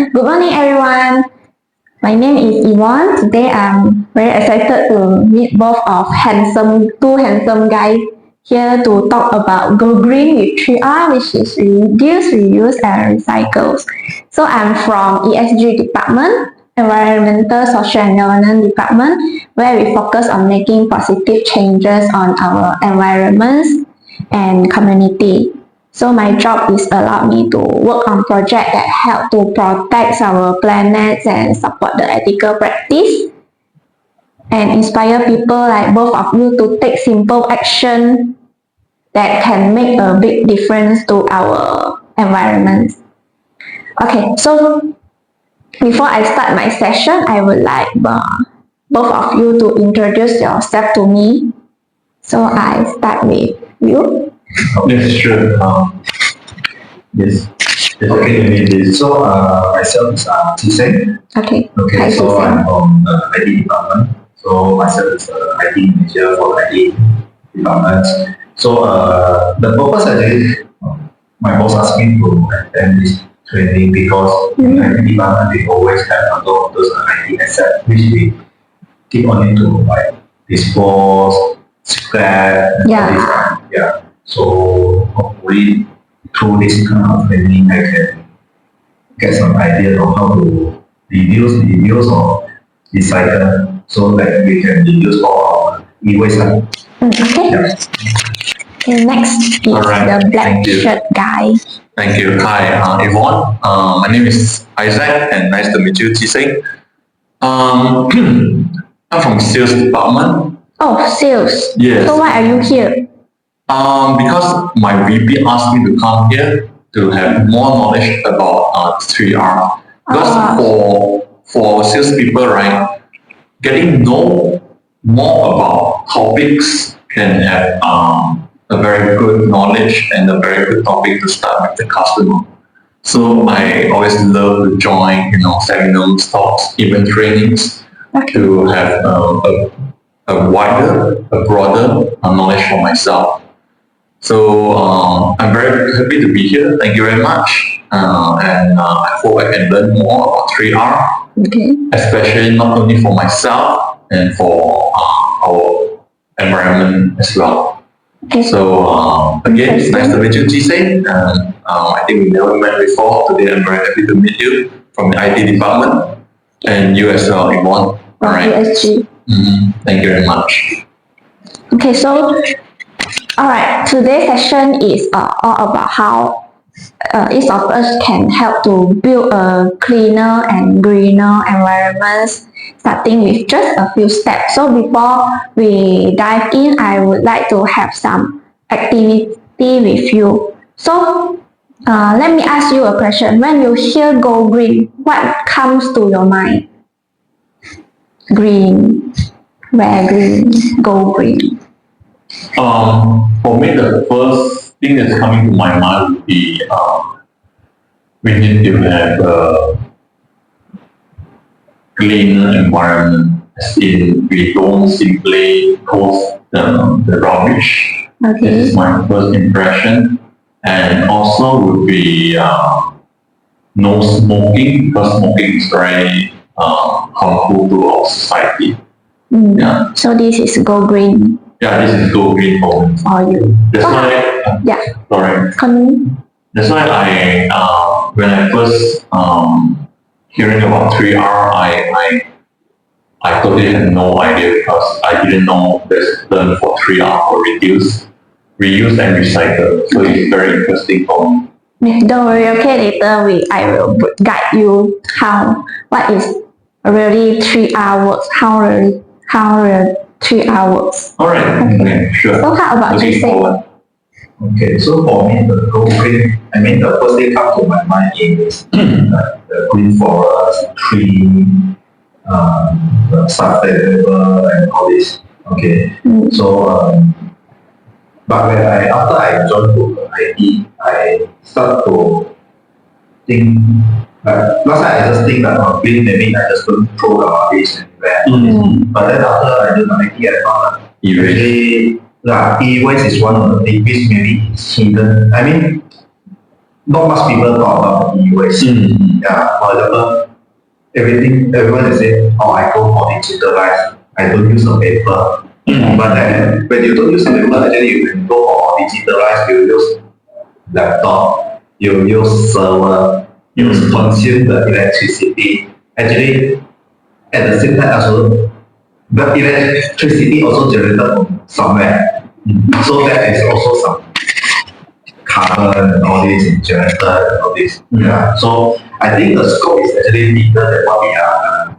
Good morning, everyone. My name is Yvonne. Today I'm very excited to meet both of two handsome guys here to talk about Go Green with 3R, which is reduce, reuse, and recycle. So I'm from ESG department, Environmental, Social and Governance department, where we focus on making positive changes on our environments and community. So my job is allow me to work on projects that help to protect our planet and support the ethical practice and inspire people like both of you to take simple action that can make a big difference to our environment. Okay, so before I start my session, I would like both of you to introduce yourself to me. So I start with you. Yes, sure. Yes. Okay, let me this. So, myself is Tiseng. Okay. Okay, Hi, so Susan. I'm from the IT department. So, myself is IT manager for the IT department. So, the purpose actually, my boss asked me to attend this training because in the IT department, we always have a lot of those IT assets which we keep on into like dispose, scrap, and all this kind. Yeah. So hopefully through this kind of training, I can get some idea of how to reduce or recycle so that we can reduce all our e-waste. Okay. Yeah. Okay, next is Alright, the black thank you. shirt guy. Thank you. Hi, Yvonne. My name is Isaac, and nice to meet you, Tiseng. I'm from sales department. Oh, sales. Yes. So why are you here? Because my VP asked me to come here to have more knowledge about 3R. Because for salespeople, right, getting know more about topics can have a very good knowledge and a very good topic to start with the customer. So I always love to join, seminars, talks, even trainings to have a broader knowledge for myself. So I'm very happy to be here. Thank you very much. And I hope I can learn more about 3R, especially not only for myself and for our environment as well. So again, it's nice to meet you, Tiseng. I think we never met before. Today I'm very happy to meet you from the IT department and you as well, Yvonne. All right. ESG. Thank you very much. Okay, so alright, today's session is all about how each of us can help to build a cleaner and greener environment, starting with just a few steps. So before we dive in, I would like to have some activity with you. So let me ask you a question. When you hear Go Green, what comes to your mind? Green. Where green? Go green. For me, the first thing that's coming to my mind would be we need to have a cleaner environment, as in we don't simply post the rubbish. This is my first impression. And also would be no smoking, because smoking is very harmful to our society. Yeah. So this is Go Green. Yeah, this is Go Green for me. For you. That's why. Sorry. That's why when I first hearing about 3R, I totally had no idea because I didn't know there's term for 3R for reduce, reuse and recycle. So it's very interesting for me. Don't worry, okay, later I will guide you what is really 3R works, how 3R works. Alright, okay, sure. So how about you say? Okay, so for me, the Go Green, the first thing comes to my mind is the green forest, tree, sustainable and all this. Okay, so but when after I joined to IT, I start to think. Last time I just think that green maybe I just don't throw the rubbish anywhere. But then after I do my IT, I found that usually e-waste is one of the things which maybe is hidden. not much people talk about the e-waste. Yeah, for example, everyone is saying, oh, I go for digitalized, I don't use the paper. But then when you don't use the paper, actually you can go for digitalized, you use laptop, you use server, you consume the electricity. Actually, at the same time also, the electricity also generated from somewhere. So that is also some carbon and all this generated and all this. Yeah. So I think the scope is actually bigger than what we are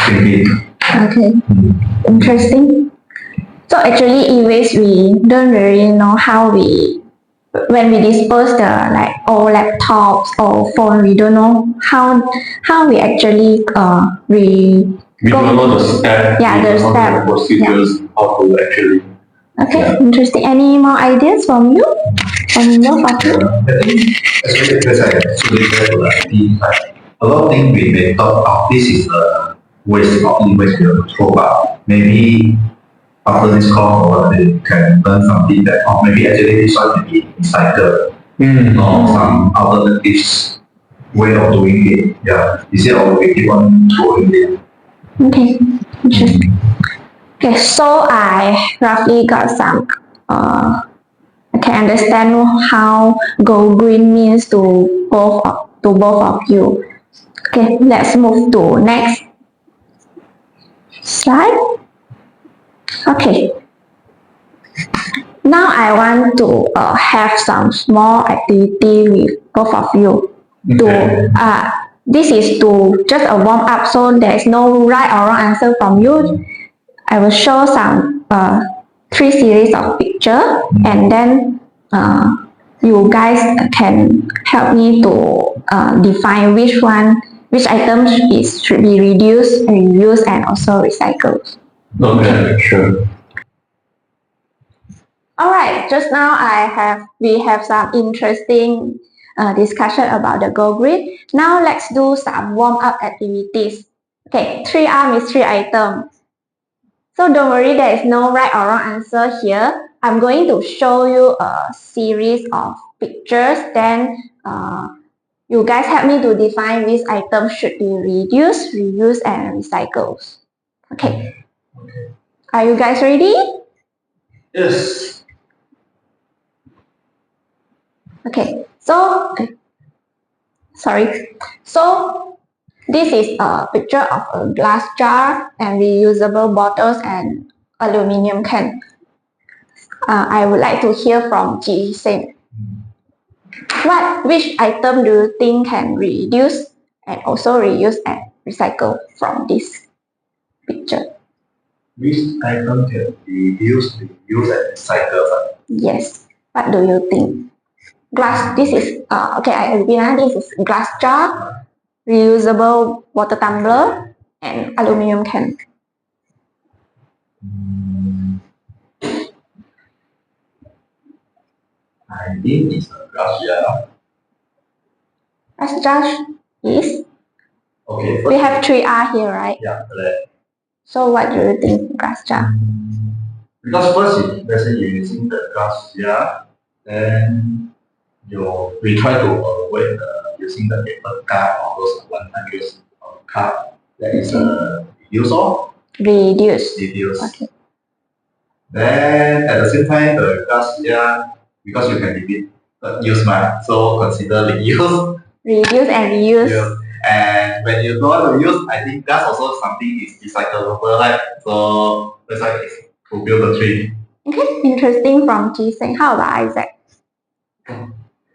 thinking. Okay, interesting. So actually, e-waste we don't really know how when we dispose the like old laptops or phone, we don't know how we actually We don't know the step, Yeah, we the don't know step. the procedures, how to actually. Okay, interesting. Any more ideas from you? From both of you? I think especially because I related to the IT, like a lot of things we may thought of this is a waste or e-waste we have to throw out. Maybe after this call, they can learn something that, or maybe actually this one can be recycled or some alternatives way of doing it. Yeah, instead of we keep on throwing it. Okay, interesting. Okay, so I roughly got some. I can understand how go green means to both of you. Okay, let's move to next slide. Okay, now I want to have some small activity with both of you. Okay. This is to just a warm up, so there is no right or wrong answer from you. I will show some three series of picture, and then you guys can help me to define which items should be reduced, reused, and also recycled. Okay, sure. All right, just now we have some interesting discussion about the Go Grid. Now let's do some warm up activities. Okay, 3R is 3 items. So don't worry, there is no right or wrong answer here. I'm going to show you a series of pictures. Then you guys help me to define which items should be reduced, reused, and recycled. Okay. Are you guys ready? Yes. Okay. So, sorry. So this is a picture of a glass jar and reusable bottles and aluminum can. I would like to hear from Ji Seng. Which item do you think can reduce and also reuse and recycle from this picture? Which item can be used, reuse, and recycle? Yes. What do you think? Glass. This is okay. I repeat. This is glass jar, reusable water tumbler, and aluminum can. I think it's a glass jar. Glass jar is. Okay. We have 3R here, right? Yeah, correct. So what do you think, glass jar? Because first, let's say you're using the glass jar, then we try to avoid using the paper cup or those one-time use cup. That is reduce or Reduce. reduce. Okay. Then at the same time, the glass jar, because you can repeat use so consider reuse. Reduce and reuse. Yes. And when you don't want to use, I think glass also something is recyclable, right? So that's why it's fulfill the three. Okay, interesting from Ji Seng. How about Isaac?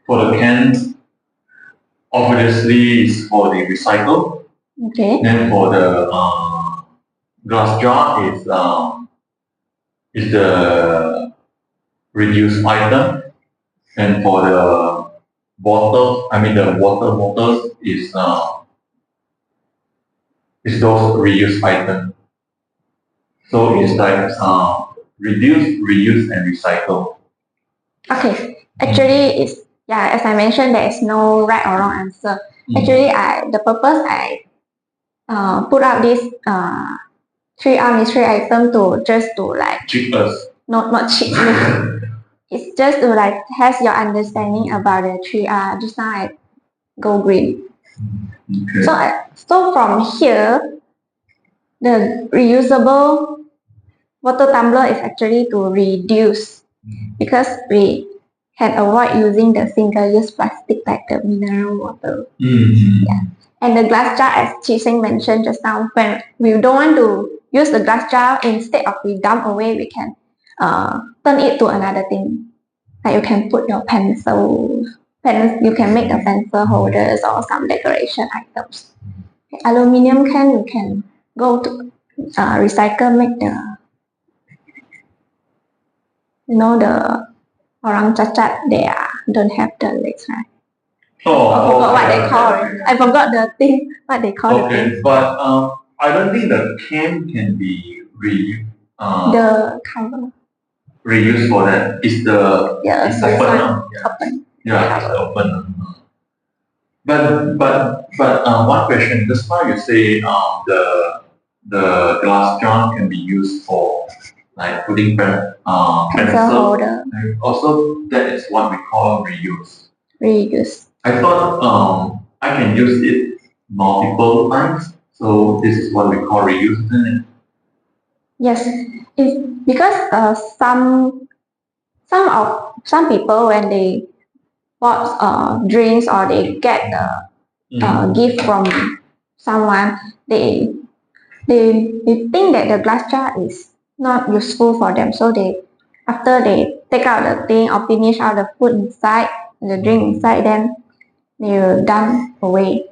For the cans, obviously is for the recycle. Okay. Then for the glass jar is the reduced item, and for the bottle, I mean the water bottles is those reused item. So it's like reduce, reuse, and recycle. Okay. Actually, it's as I mentioned, there is no right or wrong answer. Actually, the purpose I put out this 3R mystery item to just to like Cheap us. not cheat me. it's just to like has your understanding about the 3R. Just now I go green. Okay. So from here, the reusable water tumbler is actually to reduce because we can avoid using the single-use plastic like the mineral water. Yeah. And the glass jar, as Chi Sing mentioned just now, when we don't want to use the glass jar, instead of we dump away, we can turn it to another thing. Like you can put your you can make a pencil holders or some decoration items. Aluminium can, you can go to recycle, make the, the orang cacat, they don't have the legs, right? I forgot what they call it. I forgot the thing, what they call the thing. Okay, but I don't think the can be The cover. reused for that. It's the It's open. open. Yeah, it's open. But one question. Just now you say the glass jar can be used for like putting Pencil holder. And also that is what we call reuse. Reuse. I thought I can use it multiple times. So this is what we call reuse, isn't it? Yes, it's because some people when they bought drinks or they get a gift from someone, they think that the glass jar is not useful for them, so after they take out the thing or finish out the food inside, the drink inside, then they will dump away.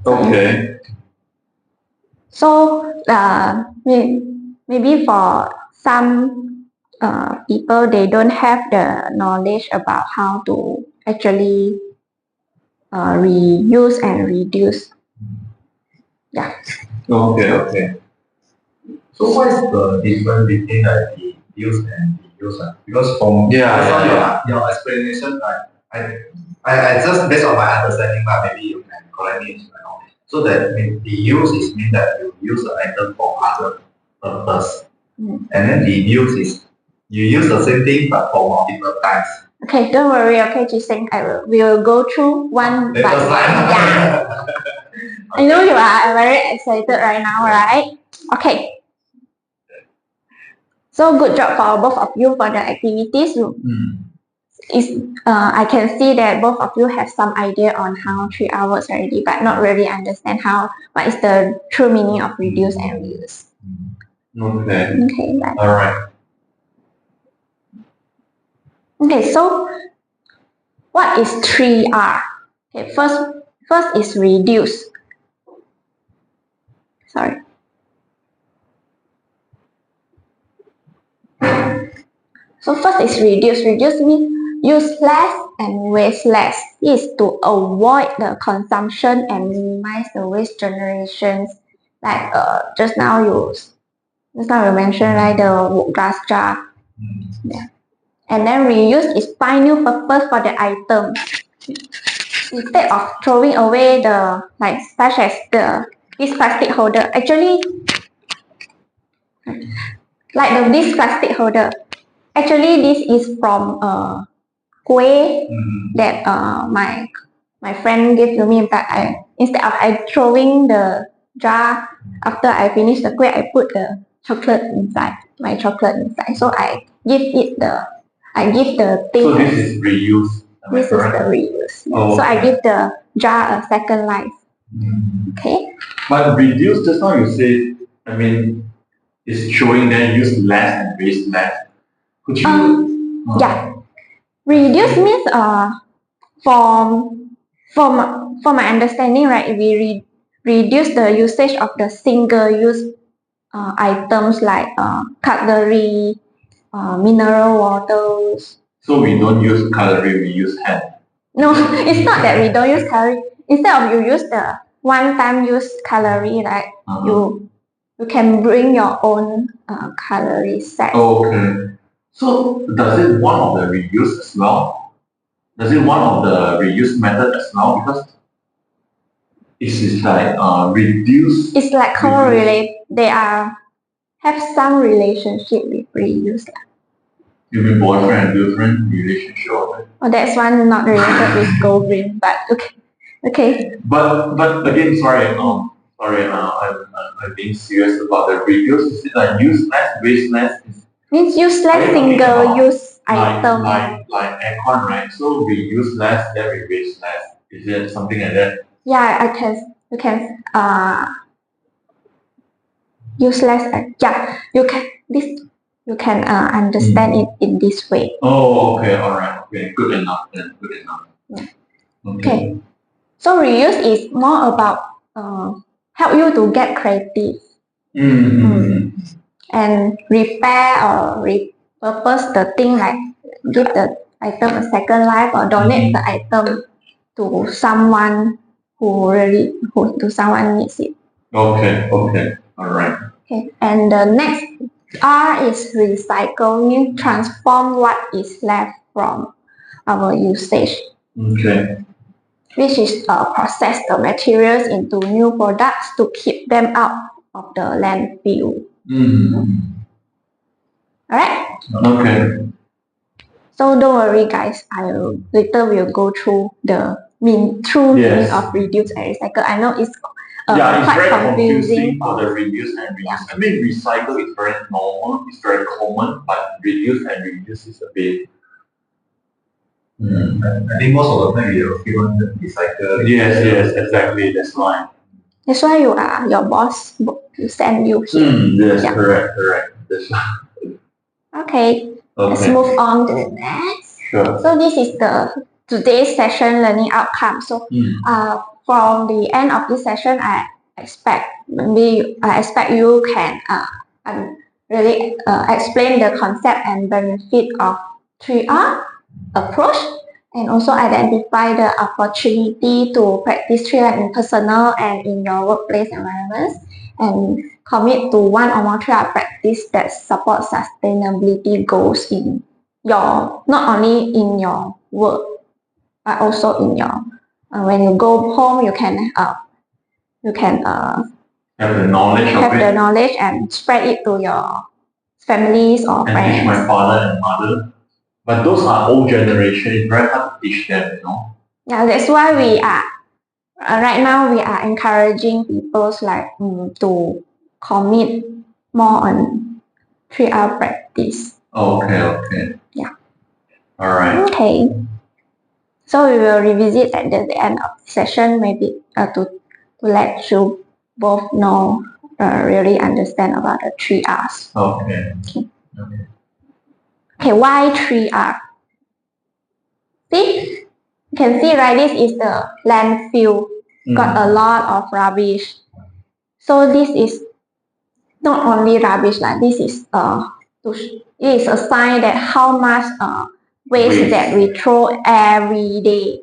Okay. So maybe for some people, they don't have the knowledge about how to actually reuse and reduce. Yeah. Okay. So what is the difference between the use and reuse? Because from your explanation, I just based on my understanding, but maybe you can correct me if I'm wrong. So that the use is mean that you use the item for other purpose, and then the use is you use the same thing but for multiple times. Okay, don't worry. Okay, Jiseng, we will go through one by one. Yeah. I know you are very excited right now, right? Okay. So good job for both of you for the activities. I can see that both of you have some idea on how 3R works already, but not really understand what is the true meaning of reduce and reuse. Okay. Okay, bye. All right. Okay, so what is 3R? Okay, first is reduce. Sorry. So first is reduce. Reduce means use less and waste less. This is to avoid the consumption and minimize the waste generations. Like just now you mentioned, right, the glass jar. Yeah. And then reuse is find new purpose for the item. Instead of throwing away such as this plastic holder. Actually, like this plastic holder. Actually, this is from kueh that my friend gave to me. But instead of throwing the jar after I finish the kueh, I put the chocolate inside. My chocolate inside. So I give the thing. So this is reuse. This is the reuse. Oh, so I give the jar a second life. Okay. But reduce, just now you said, it's showing that use less and waste less. Could you? Yeah. Reduce means for my understanding, right? We reduce the usage of the single-use items like cutlery, mineral waters. So we don't use cutlery, we use hand. No, it's not that we don't use cutlery. Instead of you use the one-time use cutlery, right? You can bring your own cutlery set. Okay. So does it one of the reuse as well? Does it one of the reuse method as well? Because it's like reduce. It's like correlate. They have some relationship with reuse. You mean boyfriend and girlfriend relationship? Oh, that's one not related with Go Green, but okay. Okay. But again, I'm being serious about the reviews. Is it like use less, waste less? Means use Are less you talking single about use like item. aircon, right? So we use less, then we waste less. Is it something like that? Yeah, you can use less. Yeah, you can understand it in this way. Oh, okay, all right, okay, good enough then, good enough. Yeah. Okay. Okay. So reuse is more about help you to get creative and repair or repurpose the thing, like give the item a second life or donate the item to someone to someone needs it. Okay, okay, all right. Okay, and the next R is recycle, means transform what is left from our usage. Okay. Which is process the materials into new products to keep them out of the landfill. Alright? Okay. So don't worry guys, later we'll go through the meaning of reduce and recycle. I know it's it's quite very confusing for the reduce and reuse. I mean, recycle is very normal, it's very common, but reduce and reuse is a bit. I think most of the time you want to recycle. Yes, exactly. That's why. That's why your boss send you here. Yes, yeah. Correct. That's why. Okay. Let's move on to the next. Sure. So this is the today's session learning outcome. So from the end of this session, I expect you can really explain the concept and benefit of 3R approach, and also identify the opportunity to practice 3R in personal and in your workplace environments, and commit to one or more 3R practice that support sustainability goals in your, not only in your work, but also in your when you go home, you can have the knowledge and spread it to your families or and friends. teach my father and mother. But those are old generation. It's very hard to teach them, you know. Yeah, that's why we are right now we are encouraging people to commit more on 3R practice. Okay. Yeah. All right. Okay. So we will revisit at the end of the session, maybe to let you both know, really understand about the 3Rs. Okay. Okay, why 3R? See, you can see, right? This is the landfill. Got a lot of rubbish. So this is not only rubbish, like this is it is a sign that how much waste that we throw every day.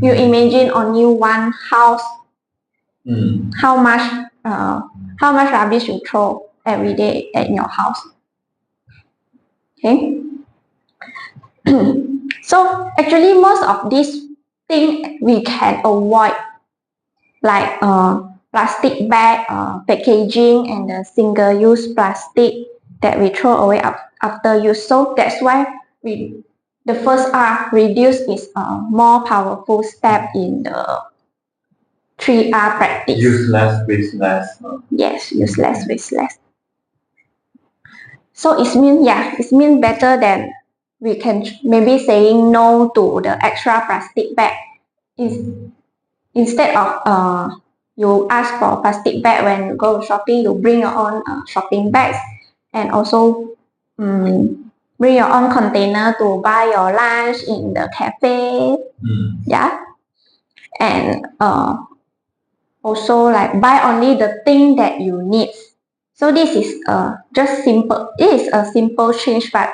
You imagine only one house, how much rubbish you throw every day at your house. Okay. So actually, most of these things we can avoid, like plastic bag, packaging, and the single-use plastic that we throw away after use. So that's why the first R, reduce, is a more powerful step in the 3R practice. Use less, waste less. Yes, use less, waste less. So it means better than we can maybe saying no to the extra plastic bag. Instead of you ask for plastic bag when you go shopping, you bring your own shopping bags, and also bring your own container to buy your lunch in the cafe. Yeah, and also like buy only the thing that you need. So this is just simple. It is a simple change, but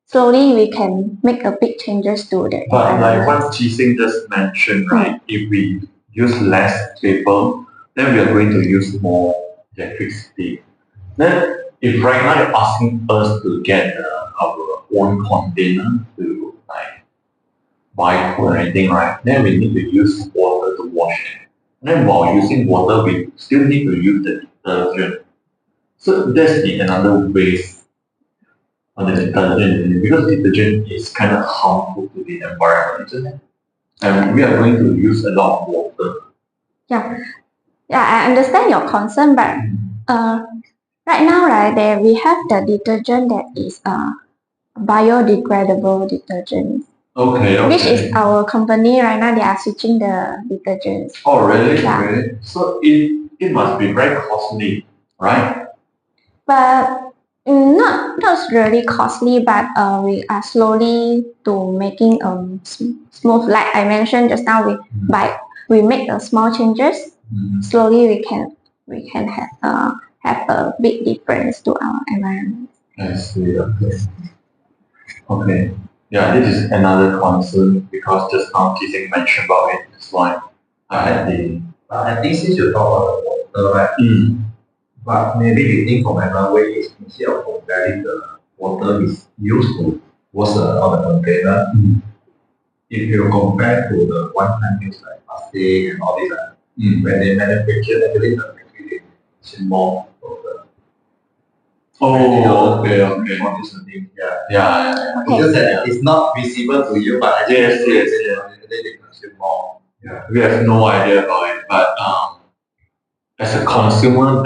slowly we can make a big changes to the But environment. like what Qixing just mentioned, right? If we use less paper, then we are going to use more electricity. Then if right now you're asking us to get our own container to like buy food or anything, right? Then we need to use water to wash it. And then while using water, we still need to use the detergent. So that's another waste. on the detergent, because detergent is kind of harmful to the environment, isn't it? And we are going to use a lot of water. Yeah, I understand your concern, but right now, right, there we have the detergent that is biodegradable detergent, Okay, which is okay. our company right now. They are switching the detergents. Oh, really? Yeah. Really? So it must be very costly, right? But not really costly, but we are slowly to making smooth. Like I mentioned just now, we make the small changes. Slowly we can have a big difference to our environment. I see. Okay. Okay. Yeah, this is another concern because just now Kissing mentioned about it. That's why I had the. I think since you talk about the water, right? But maybe we think from another way is instead of comparing the water is used to was on the container. If you compare to the one-time use like plastic and all these, when they manufacture, actually the factory they consume more of the. Oh, okay. For this thing, yeah. Yeah. Okay. Because that it's not visible to you, but actually they consume more. Yeah. We have no idea about it, but as a consumer,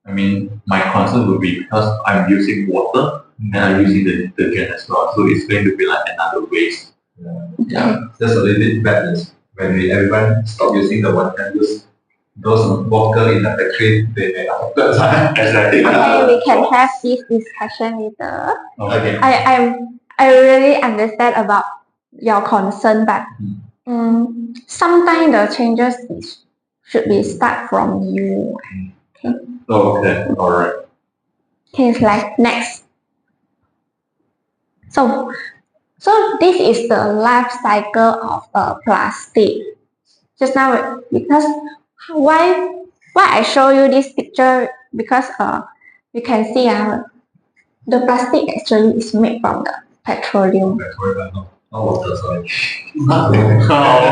I mean, my concern would be because I'm using water and I'm using the detergent as well, so it's going to be like another waste. Yeah, just a little bit bad is when everyone stop using the one-time use, those worker in the factory they may affected. Exactly. Okay, we can have this discussion later. Okay. I really understand about your concern, but sometimes the changes should be start from you. Okay, all right. Okay, it's like next. So this is the life cycle of plastic. Just now, because why I show you this picture, because you can see the plastic actually is made from the petroleum. Oh, water, sorry. Oh,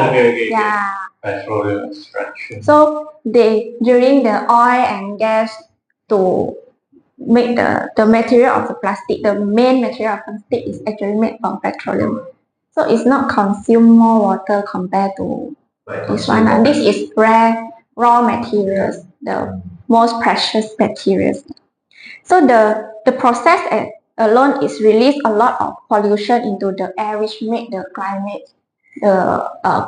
okay. Yeah. Petroleum extraction. So they during the oil and gas to make the material of the plastic, the main material of plastic is actually made from petroleum. So it's not consume more water compared to this one. And this is raw materials, the most precious materials. So the process alone is release a lot of pollution into the air, which make the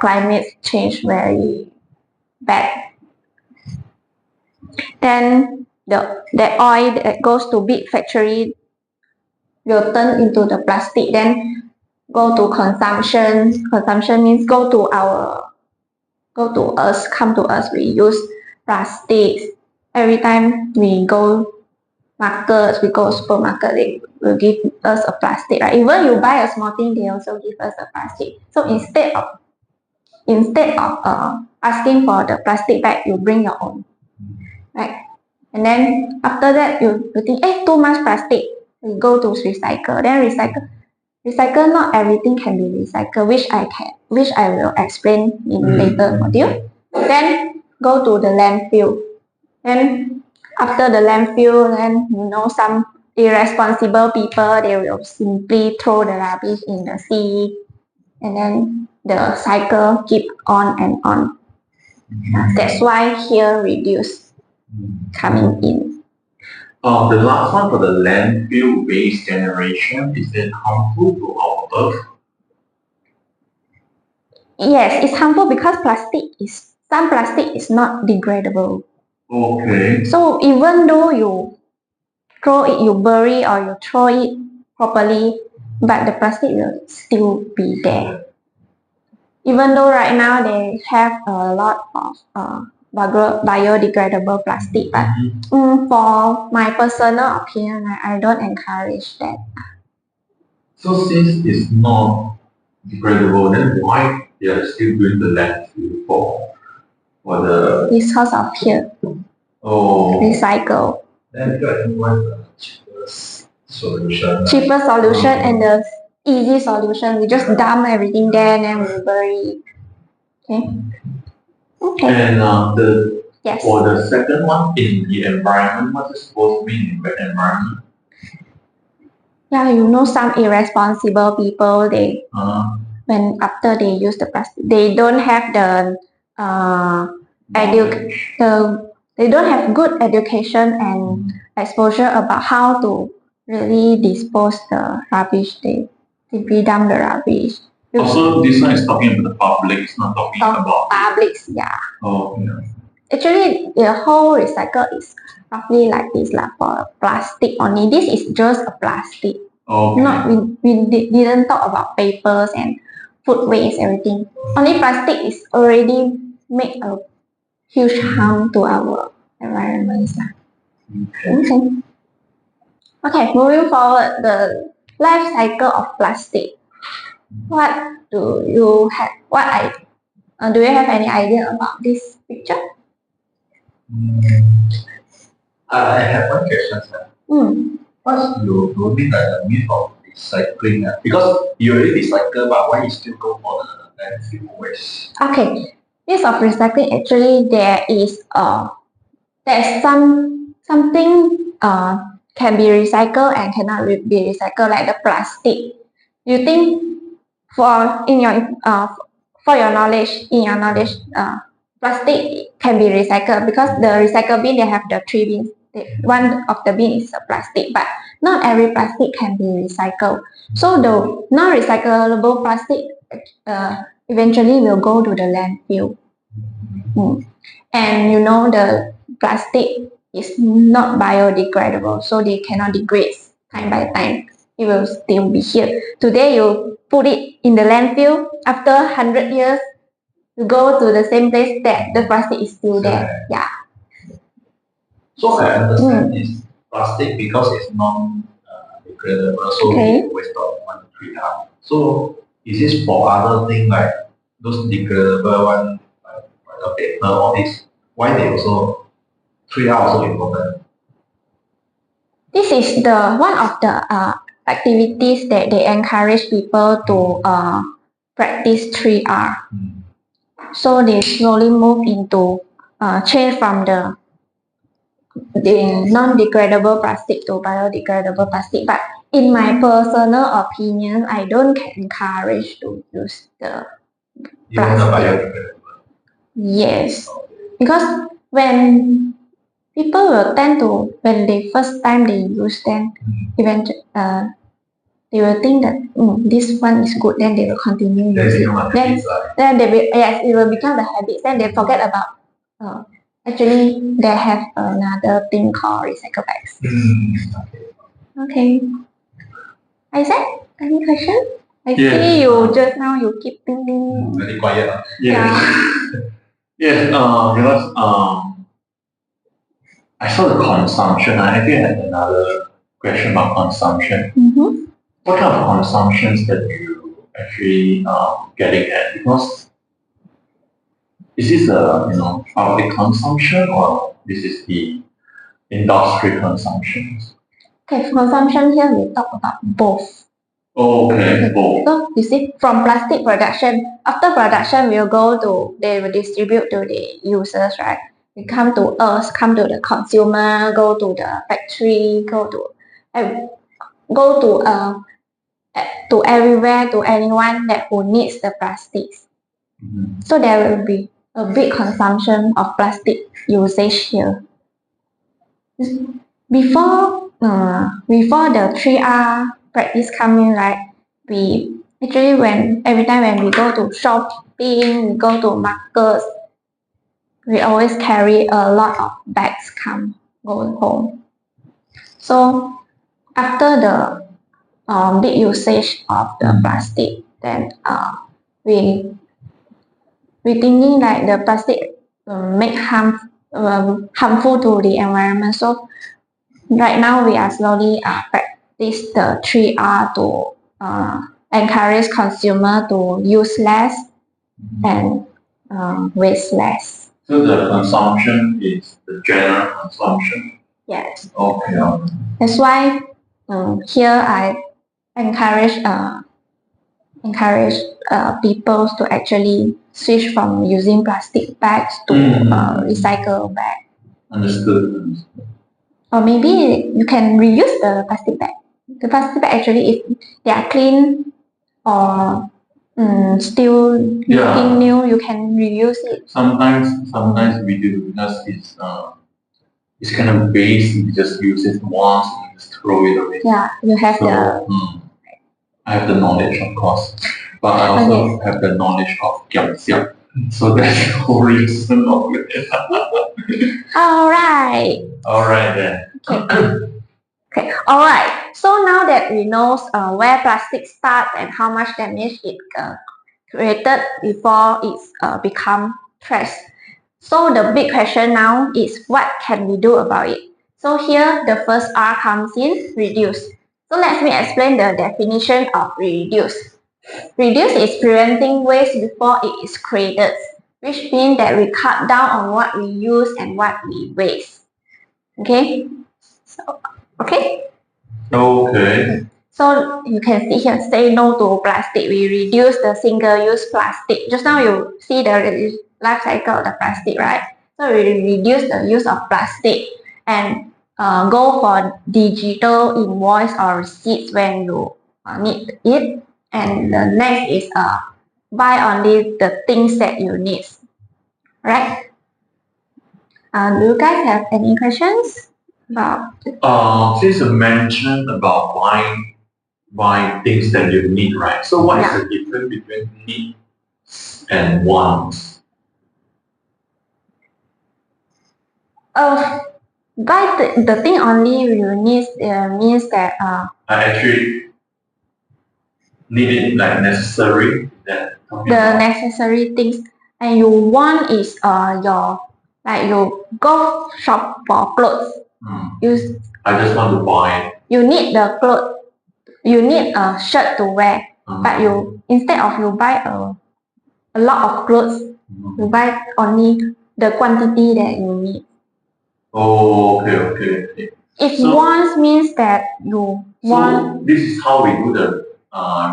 climate change very bad. Then the oil that goes to big factory will turn into the plastic, then go to consumption. Consumption means go to us, come to us. We use plastics. Every time we go markets, we go supermarket, they will give us a plastic, right? Even you buy a small thing, they also give us a plastic. So instead of asking for the plastic bag, you bring your own, right? And then after that, you think, too much plastic. We go to recycle. Then recycle. Not everything can be recycled, which I will explain in later module. Then go to the landfill. Then after the landfill, then some irresponsible people, they will simply throw the rubbish in the sea, and then the cycle keep on and on. That's why here reduce coming in. The last one for the landfill waste generation, is it harmful to our earth? Yes, it's harmful because some plastic is not degradable. Okay. So even though you throw it, you bury or you throw it properly, but the plastic will still be there. Even though right now they have a lot of biodegradable plastic, but for my personal opinion, I don't encourage that. So since it's not degradable, then why they are still doing the landfill for the Because of here, recycle. Then I think one the cheapest solution. Cheaper solution and the easy solution. We just dump everything there and then we bury it. Okay. And Yes. for the second one, in the environment, what is supposed to mean in the environment? Yeah, some irresponsible people, they when after they use the plastic, they don't have the they don't have good education and exposure about how to really dispose the rubbish. They dump the rubbish. Also, this one is talking about the public, it's not talking about. Publics, yeah. Oh, yeah. Actually, the whole recycle is roughly like this lah, for plastic only. This is just a plastic. Okay. Not we didn't talk about papers and food waste, everything. Only plastic is already make a huge harm to our environment. Okay. Okay, moving forward, the life cycle of plastic. What do you have? Do you have any idea about this picture? I have one question, sir. What's you mean by the myth of recycling? Because you already recycle, but why you still go for the landfill waste? Okay, myth of recycling, actually there's something can be recycled and cannot be recycled, like the plastic. You think for your knowledge, plastic can be recycled because the recycle bin, they have the three bins. One of the bin is a plastic, but not every plastic can be recycled. So the non-recyclable plastic eventually will go to the landfill. And the plastic is not biodegradable, so they cannot degrade time by time. It will still be here. Today you put it in the landfill, after 100 years, you go to the same place, that the plastic is still there. Yeah. So I understand it's plastic because it's non-degradable, so we always don't want to treat out. So is this for other things like those degradable one, like the paper, all this? Why they also treat out so important? This is the one of the activities that they encourage people to practice 3R. So they slowly move into change from the non-degradable plastic to biodegradable plastic. But in my personal opinion, I don't encourage to use the plastic. Biodegradable. Yes, because when people will tend to, when they first time they use them, eventually they will think that this one is good, then they will continue using. Then they will, yes, it will become the habit. Then they forget about actually they have another thing called recycle bags. Okay. Isaac, any question? I see you just now you keep thinking. Very quiet. Yes. Yes. Because I saw the consumption. I actually had another question about consumption. What kind of consumptions that you actually getting at? Because is this a public consumption or this is the industry consumption? Okay, for consumption here we talk about both. Oh, okay, both. So you see, from plastic production, after production they will distribute to the users, right? They come to us, come to the consumer, go to the factory, go to everywhere, to anyone that who needs the plastics. So there will be a big consumption of plastic usage here. Before the 3R practice coming, right? We actually every time when we go to shopping, we go to markets, we always carry a lot of bags going home. So after the big usage of the plastic, then we thinking like the plastic make harmful to the environment. So right now we are slowly practice the 3R to encourage consumer to use less and waste less. So the consumption is the general consumption? Yes. Okay. That's why here I encourage people to actually switch from using plastic bags to recycle bag. Understood. Or maybe you can reuse the plastic bag. The plastic bag actually, if they are clean or still looking new, you can reuse it. Sometimes we do because it's kind of waste. You just use it once and just throw it away. Yeah, you have So I have the knowledge, of course, but I also have the knowledge of kiam siap. So that's the whole reason of it. Alright. Alright then. Okay. Alright. So now that we know where plastic starts and how much damage it created before it's become trash. So the big question now is what can we do about it? So here the first R comes in, reduce. So let me explain the definition of reduce. Reduce is preventing waste before it is created, which means that we cut down on what we use and what we waste. Okay? So, okay? Okay. So you can see here, say no to plastic. We reduce the single-use plastic. Just now you see the life cycle of the plastic, right? So we reduce the use of plastic and go for digital invoice or receipts when you need it. And the next is buy only the things that you need, right? Do you guys have any questions about? Since you mentioned about buying things that you need, right? So what is the difference between needs and wants? Buy the thing only you need means that I actually need it like necessary. the necessary things, and you want is your like you go shop for clothes. I just want to buy. You need the clothes. You need a shirt to wear, but you instead of you buy a lot of clothes, you buy only the quantity that you need. Oh, okay. If wants means that you want. So this is how we do the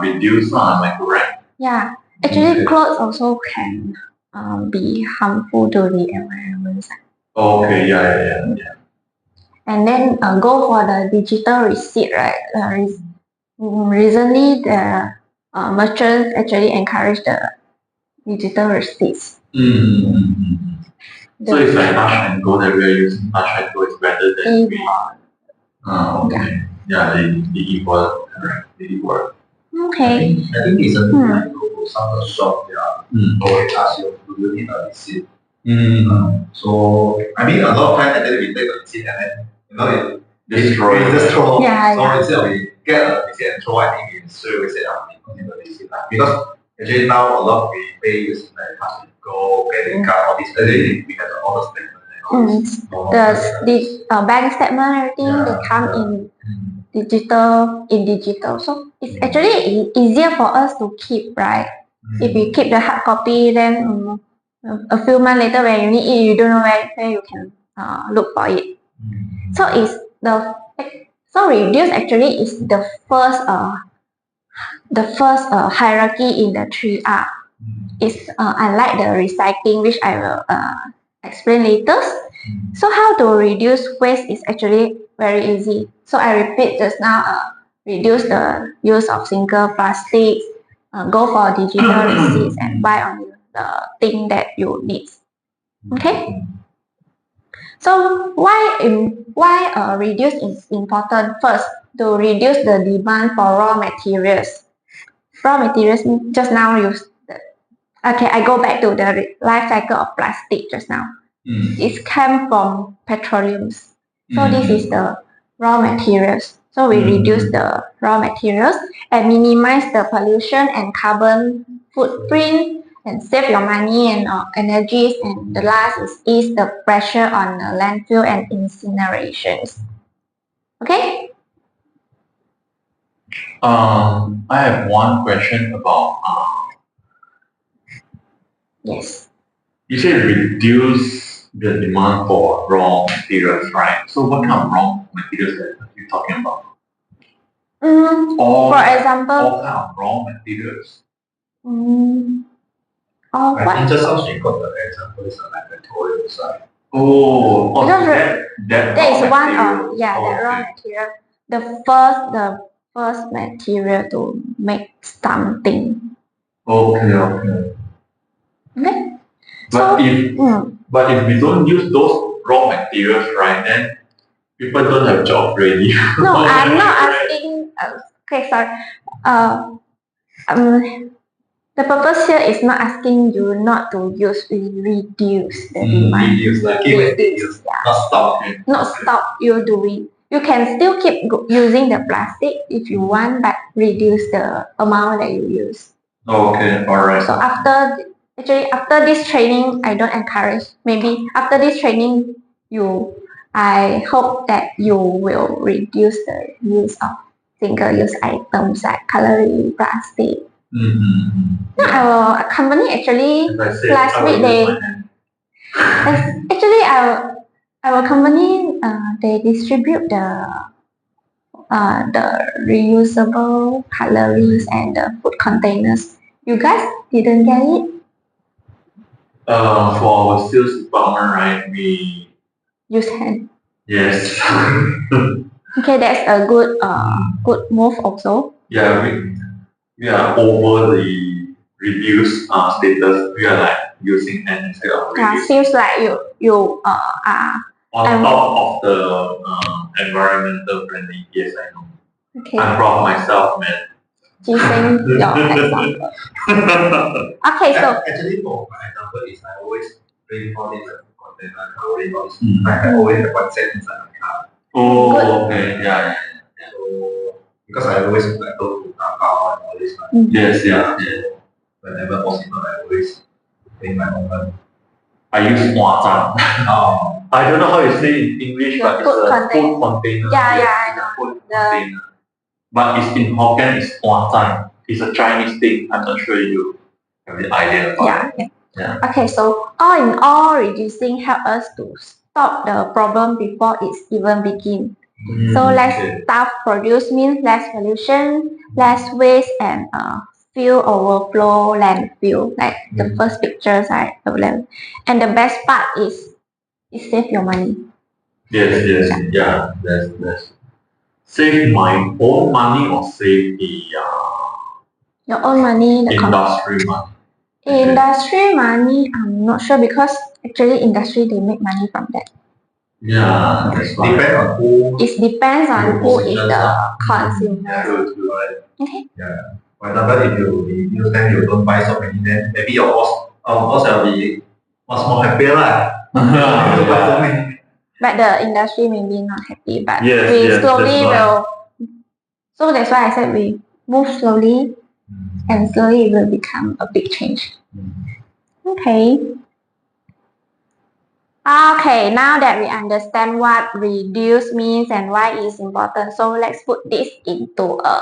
reduce, am I correct? Yeah, actually clothes also can be harmful to the environment. Okay, yeah. And then go for the digital receipt, right? Recently, the merchants actually encourage the digital receipts. So it's like touch and go that we are using touch and go is better than we. Okay. Yeah, the e-wallet, correct. The e-wallet. Okay. I think it's a like some of the shop always ask you, do you need a receipt? So I mean a lot of times and then we take a receipt and then we just throw. Yeah. So instead of we get a receipt and throw, I think we straight away say we need a receipt. Because actually now a lot we pay using like touch and go, credit card, all this. Actually we have all the statement. The bank statement, everything they come in digital. So it's actually easier for us to keep, right? If we keep the hard copy, then a few months later when you need it, you don't know where you can look for it. So reduce actually is the first hierarchy in the 3R. It's unlike the recycling, which I will explain later. So how to reduce waste is actually very easy. So I repeat just now, reduce the use of single plastics, go for digital receipts and buy on the thing that you need. Okay? So why reduce is important? First, to reduce the demand for raw materials. Raw materials just now okay, I go back to the life cycle of plastic just now. It came from petroleums. So this is the raw materials. So we reduce the raw materials and minimize the pollution and carbon footprint and save your money and energies. And the last is ease the pressure on the landfill and incinerations. Okay? I have one question about Yes. You said reduce the demand for raw materials, right? So what kind of raw materials are you talking about? For example, all kind of raw materials. I think just now she got the example is like petroleum side. Because that is one material. of the raw material. the first material to make something. Okay. Okay. But if mm, we don't use those raw materials, right, then people don't have job ready. no, I'm not asking. Okay, sorry. Um, the purpose here is not asking you not to use reduce the demand. Reduce, like keep it reduce, Yeah. not stop. Not stop you doing. You can still keep using the plastic if you want, but reduce the amount that you use. Okay, alright. So after this training, I don't encourage. Maybe after this training, I hope that you will reduce the use of single-use items like cutlery, plastic. Mm-hmm. Our company actually last week actually our company they distribute the reusable cutleries and the food containers. You guys didn't get it? For our sales department, right, we Use hand. yes. Okay, that's a good move also. Yeah, we are over the reduce status. We are like using hand instead of Yeah, reduce. seems like you are On top of the environmental friendly. Yes, I know. okay. I'm proud of myself, man. Using your example. Okay, so Actually, for my example is I always bring all these container covering all this. I always have one set inside my car. Oh, okay, yeah. So because I always like go to Taobao and all this. Yes, yeah. Whenever possible, I always bring my own one. I use Huazhan. Oh. I don't know how you say in English, The but it's food a food container. Yeah, Yes, yeah, I it's a know. food container. But it's in Hokkien, it's Huazhan. It's a Chinese thing. I'm not sure you have the idea about it. Yeah. Okay, so all in all, reducing help us to stop the problem before it's even begin. So less stuff produced means less pollution, less waste, and fuel overflow landfill. Like the first pictures I have. And the best part is it save your money. Yes, yeah, that's. Save my own money or save the Your own money, the industry money? industry money, I'm not sure because actually industry they make money from that. Yeah, that's why. Depends on who. It depends on who is the consumer. Yeah, true, right. Okay. Yeah. For example, if you reduce then you don't buy so many, then maybe our boss will be much more happier lah. You buy so many. But the industry may be not happy, but Yes, we yes, slowly that's why. will. So that's why I said we move slowly, and slowly it will become a big change. Okay. Okay, now that we understand what reduce means and why it's important, so let's put this into a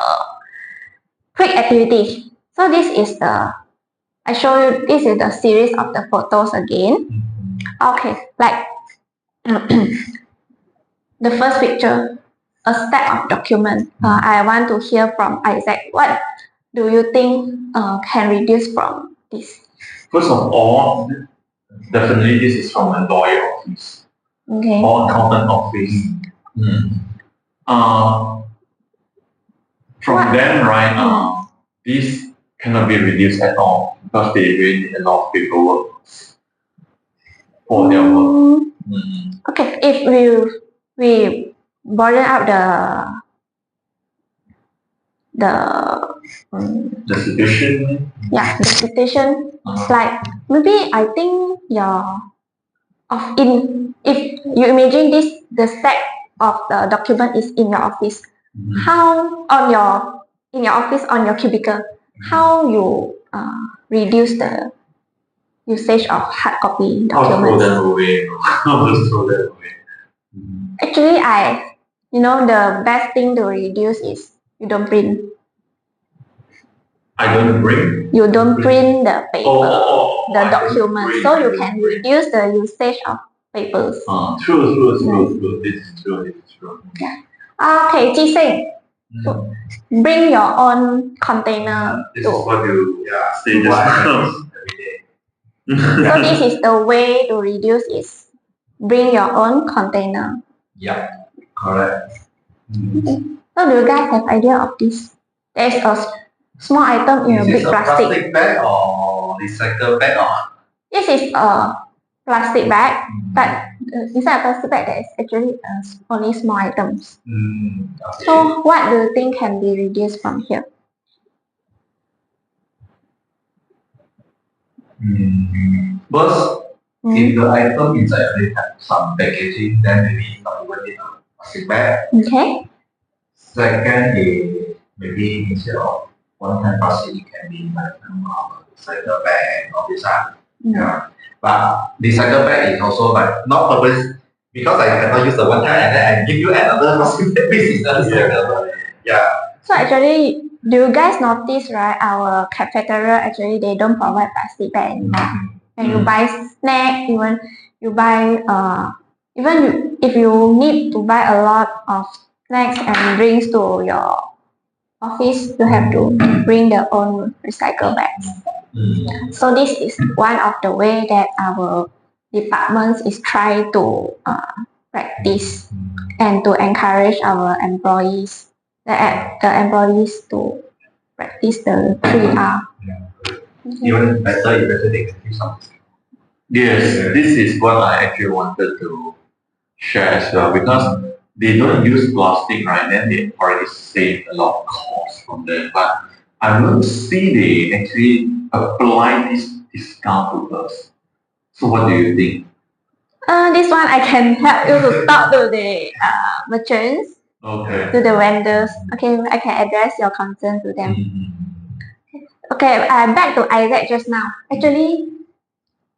quick activity. So this is I show you, this is the series of the photos again. Okay, like the first picture, a stack of document. I want to hear from Isaac. What do you think can reduce from this? First of all, definitely this is from a lawyer office. Okay. Or accountant office. From them, right, this cannot be reduced at all because they really need a lot of paperwork for their work. Okay, if we broaden out The situation. Yeah, the situation. Like maybe I think if you imagine this, the stack of the document is in your office. How in your office on your cubicle, how you reduce the usage of hard copy documents? I'll just throw them away. Actually, the best thing to reduce is you don't print. I don't bring. You don't print the paper, the I document, so you can reduce the usage of papers. True. This is true. Yeah. Okay, Ji Sing, bring your own container. This is what you say just now. So this is the way to reduce bring your own container. Yeah, correct. So do you guys have idea of this? There's a small item in a Is big this a plastic bag or recycle bag or? This is a plastic bag, but inside a plastic bag there is actually only small items. Okay. So what do you think can be reduced from here? First, if the item inside already have some packaging, then maybe not even need a plastic bag. Okay. Second is maybe instead of one time plastic, it can be like recycle bag and all this. Yeah. But recycle bag is also like not purpose because I cannot use the one time and then I give you another plastic bag which is not recyclable. Yeah. So actually, do you guys notice, right? Our cafeteria actually they don't provide plastic bag anymore. And you buy snack, even you buy if you need to buy a lot of snacks and drinks to your office, you have to bring their own recycle bags. So this is one of the way that our departments is try to practice and to encourage our employees, the employees to practice the 3R. Even better if they can give some. Yes, this is what I actually wanted to share as well because they don't use plastic, right? Then they already save a lot of cost from them. But I don't see they actually apply this discount to us. So what do you think? This one I can help you to talk to the merchants, Okay. to the vendors. Okay, I can address your concern to them. Okay, back to Isaac just now. Actually,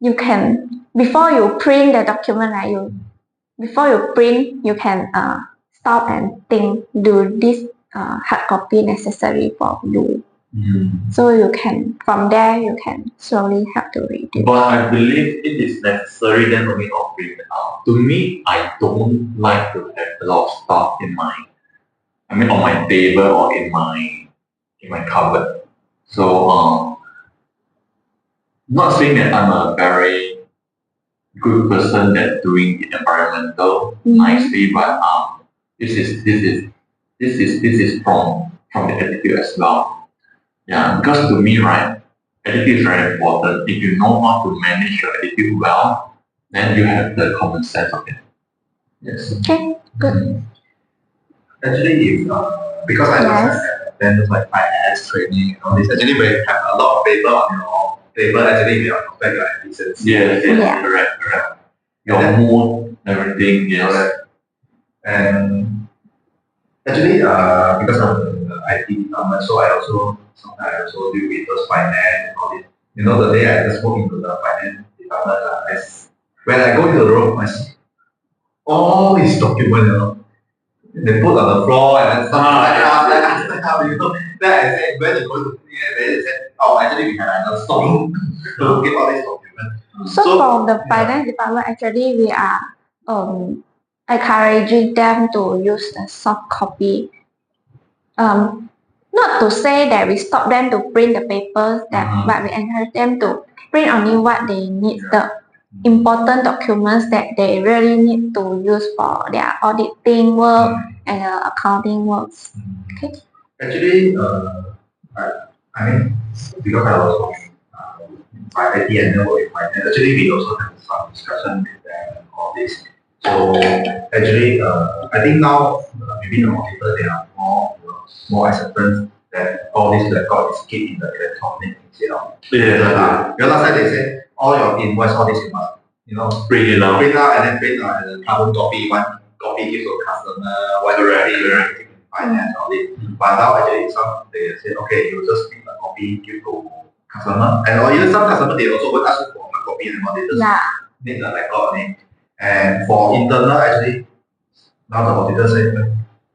you can before you print the document, right? Before you print, you can stop and think: do this hard copy necessary for you? So you can from there you can slowly help to reduce. But I believe it is necessary then only not bring it out. To me, I don't like to have a lot of stuff on my table or in my cupboard. So not saying that I'm a very good person that doing the environmental nicely, but this is from the attitude as well. Yeah, because to me, right, attitude is very important. If you know how to manage your attitude well, then you have the common sense of it. Yes. Okay, good. Actually, if because I was then like IS training and all this, actually we have a lot of paper on your table. Actually, we are perfect like this. Yes, Yeah. correct. Your mood, everything, yes. And actually, because of the IT department, so I also sometimes also deal with those finance and all this. You know, the day I just walk into the finance department, when I go into the room, I see all these documents, you know, they put on the floor and then stuff like that. How you know? Then I said, when you go to they said, oh, actually we have another storeroom to give all these documents. So from the finance department, actually we are encouraging them to use the soft copy. Not to say that we stop them to print the papers, but we encourage them to print only what they need, the important documents that they really need to use for their auditing work and accounting works. Okay. Actually, I mean, because I was working by IT and then work with finance, actually we also have some discussion with them and all this. So actually, I think now maybe the auditor they are more acceptance that all this record is kept in the electronic instead of because last time they say all your invoice, all this you must Print it out. Print out and then print out and then carbon copy, one copy gives to a customer, one copy finance all this. But now actually some they say okay, you just print a copy give to customer, and or even some customer they also will ask you for a copy and all they just need a record only. And for internal actually now the auditor say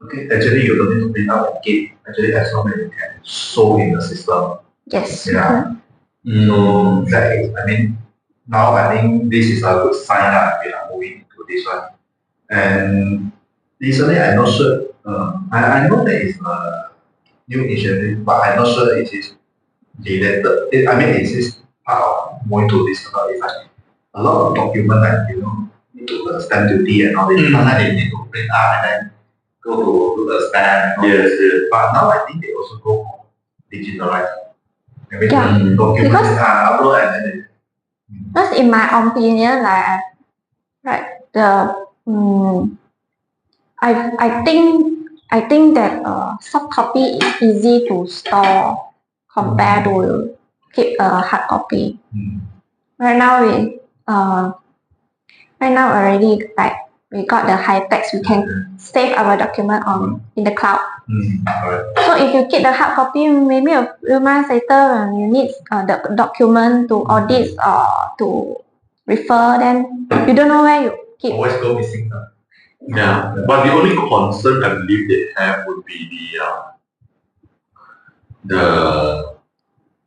okay, actually you don't need to print out and keep. Actually, as long as you can show in the system. Yes. Yeah. So that is, I mean, now I think this is a good sign that we are moving to this one. And recently, I'm not sure. I know there is a new initiative, but I'm not sure it is related. It is part of going to this. It's like a lot of document, like need to the stamp duty and all this. Sometimes they need to print out and then go to the stand. Yes, yes. But now I think they also go for digitalized. Maybe Yeah, the documents because- are uploaded and then Because in my opinion, like the I think that soft copy is easy to store compared to keep a hard copy. Right now already like we got the high text, we can save our document on in the cloud. correct. So if you keep the hard copy, maybe a few months later when you need the document to audit or to refer, then you don't know where you keep. Always go missing. Yeah, but the only concern I believe they have would be the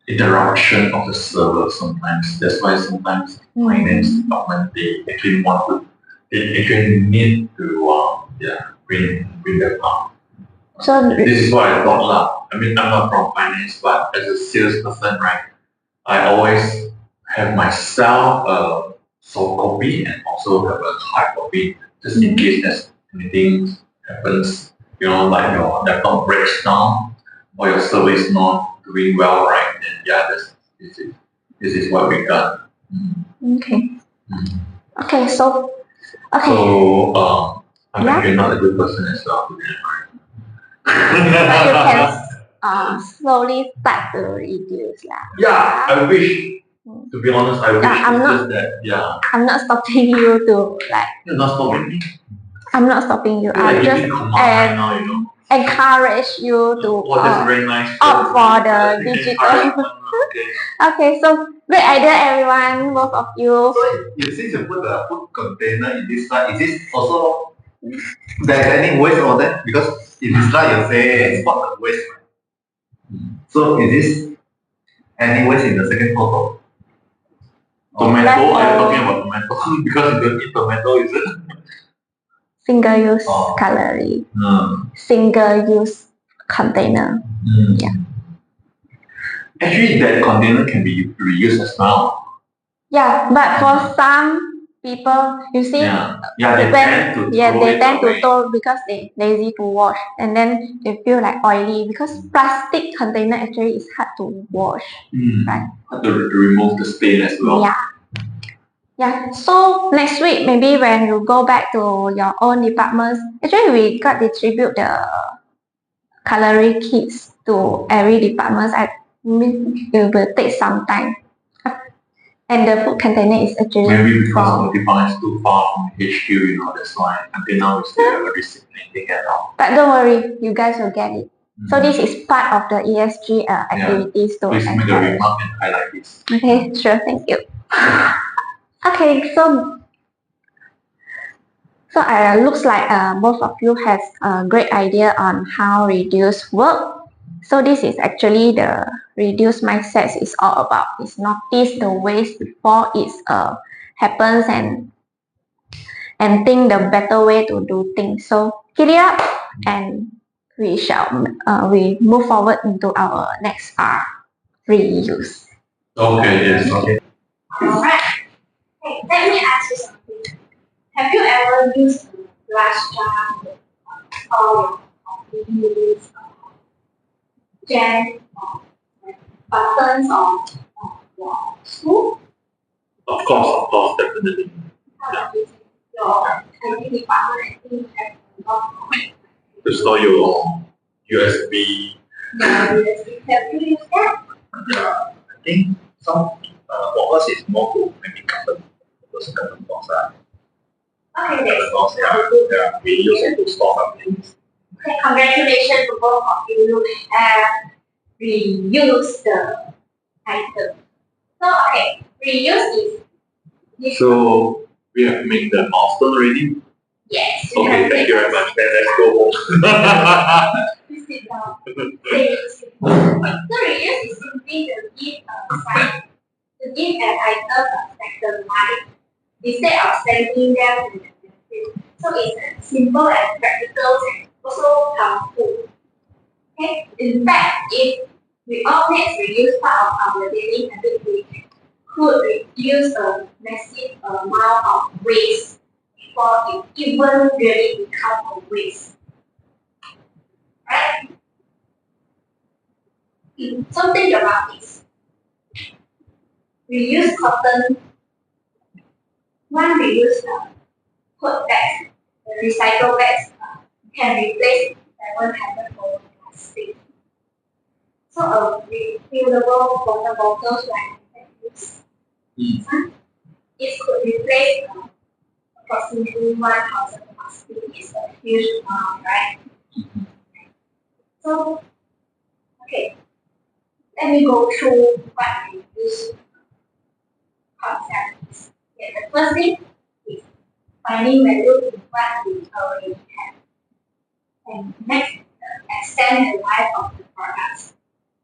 interruption of the server sometimes. That's why sometimes finance department they actually need to bring them up. So This is what I thought lah. I mean, I'm not from finance, but as a salesperson, right, I always have myself a soft copy and also have a hard copy just in case there's anything happens. You know, like your laptop breaks down or your server is not doing well, right? Then yeah, this is what we got. okay. Okay, so okay. So I'm Yeah. actually not a good person as well. But you can slowly start to reduce lah. Yeah, I wish. To be honest, I wish. I'm it's not- just that. Yeah, I'm not stopping you to like. you're not stopping me. I'm not stopping you. You're I'm like just giving command right now, you know. encourage you to Oh, that's very nice. opt for the digital. Okay. Okay, so great idea, everyone. Both of you. So since you put the food container in this slide, is this also there's any waste or that? Because in this slide you say spot the waste. So is this any waste in the second photo? Tomato, Left I'm or- talking about tomato because you don't eat tomato, is it? Single-use Oh. cutlery, single-use container. Yeah. Actually, that container can be reused as well. Yeah, but for some people, you see, Yeah, they tend to throw they it tend to away. throw because they lazy to wash, and then they feel like oily because plastic container actually is hard to wash. Right. To remove the stain as well. Yeah. Yeah. So next week, maybe when you go back to your own departments, actually we got distribute the cutlery kits to every department. I mean, it will take some time. And the food container is actually Maybe because from. the department is too far from HQ, you know, that's why until now we still haven't received anything at all. But don't worry, you guys will get it. So this is part of the ESG activities to Please make a encourage. remark and highlight this. Okay, sure, thank you. Okay, so looks like both of you has a great idea on how reduce work. So this is actually the reduce mindset is all about. Is notice the waste before it happens and think the better way to do things. So keep it up, and we shall we move forward into our next reuse. Okay, yes. Okay. Alright. Hey, let me ask you something. Have you ever used a glass jar with all your maybe jam or buttons on your school? Of course, definitely. How about you? Your IT department actually have a lot of To store your USB. USB. Have you used that? Yeah, I think some for us it's more to maybe carton, those carton box. Okay, that's Box, yeah, we use it to store some things. okay. Congratulations to both of you. You have reused the item. So, okay, reuse is So we have made the milestone already. yes. you Okay, have thank you very much. Then let's go home. Please sit down. So reuse is simply to give an item a second life instead of sending them to the landfill. So it's simple and practical and also helpful. Okay. In fact, if we all make reuse part of our daily habit, we could reduce a massive amount of waste before it even really becomes a waste. So think about this. We use cotton, one we use tote bags, the recycle bags can replace 700 for plastic. So a refillable water bottles like this, it could replace approximately 1,000 plastic. It's a huge amount, right? So, okay, let me go through what we use concepts. Okay, the first thing is finding value in what we already have. And next, extend the life of the products.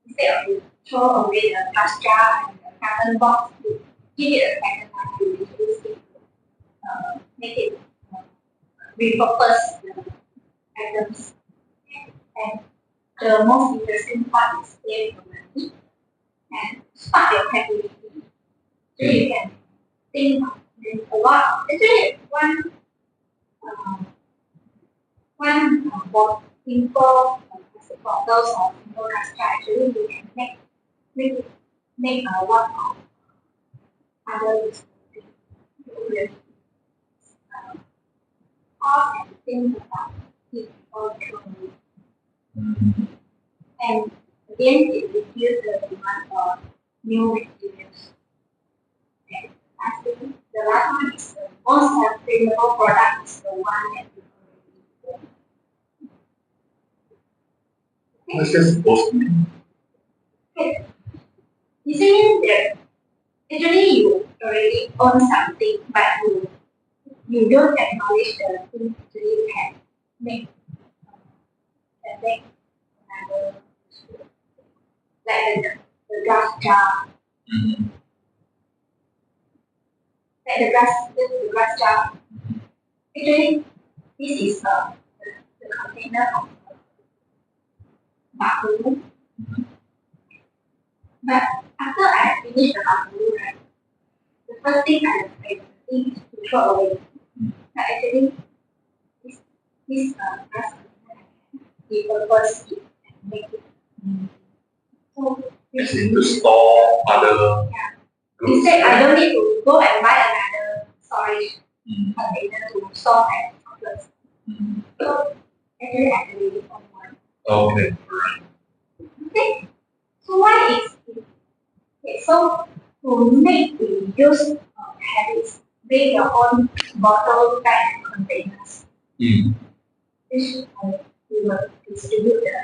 Instead of you throw away the glass jar and the carton box, you give it a second life, you reduce it, make it repurpose the items. And the most interesting part is save your money and spark your creativity. So you can think of a lot. Actually, one simple bottles or simple castration, actually you can make a lot of other useful things. You will pause and think about it before throwing it. And again, it reduces the demand for new materials. And I think the last one is the most sustainable product is the one that we already do. What's this supposed to mean? Okay. You see that actually you already own something, but you don't acknowledge the thing actually you can make another like the glass jar. Like the glass jar. Actually, this is the container of baku. But after I finish the baku, right, the first thing I think is to throw away. But actually, this glass container repurpose it and make it. So As in to store other goods. instead, I don't need to go and buy another storage container to store my chocolates. So actually, I can use on one. Okay. Okay. So why is it? Okay, so to make the use habits, bring your own bottle, bag, and containers. Which we will distribute the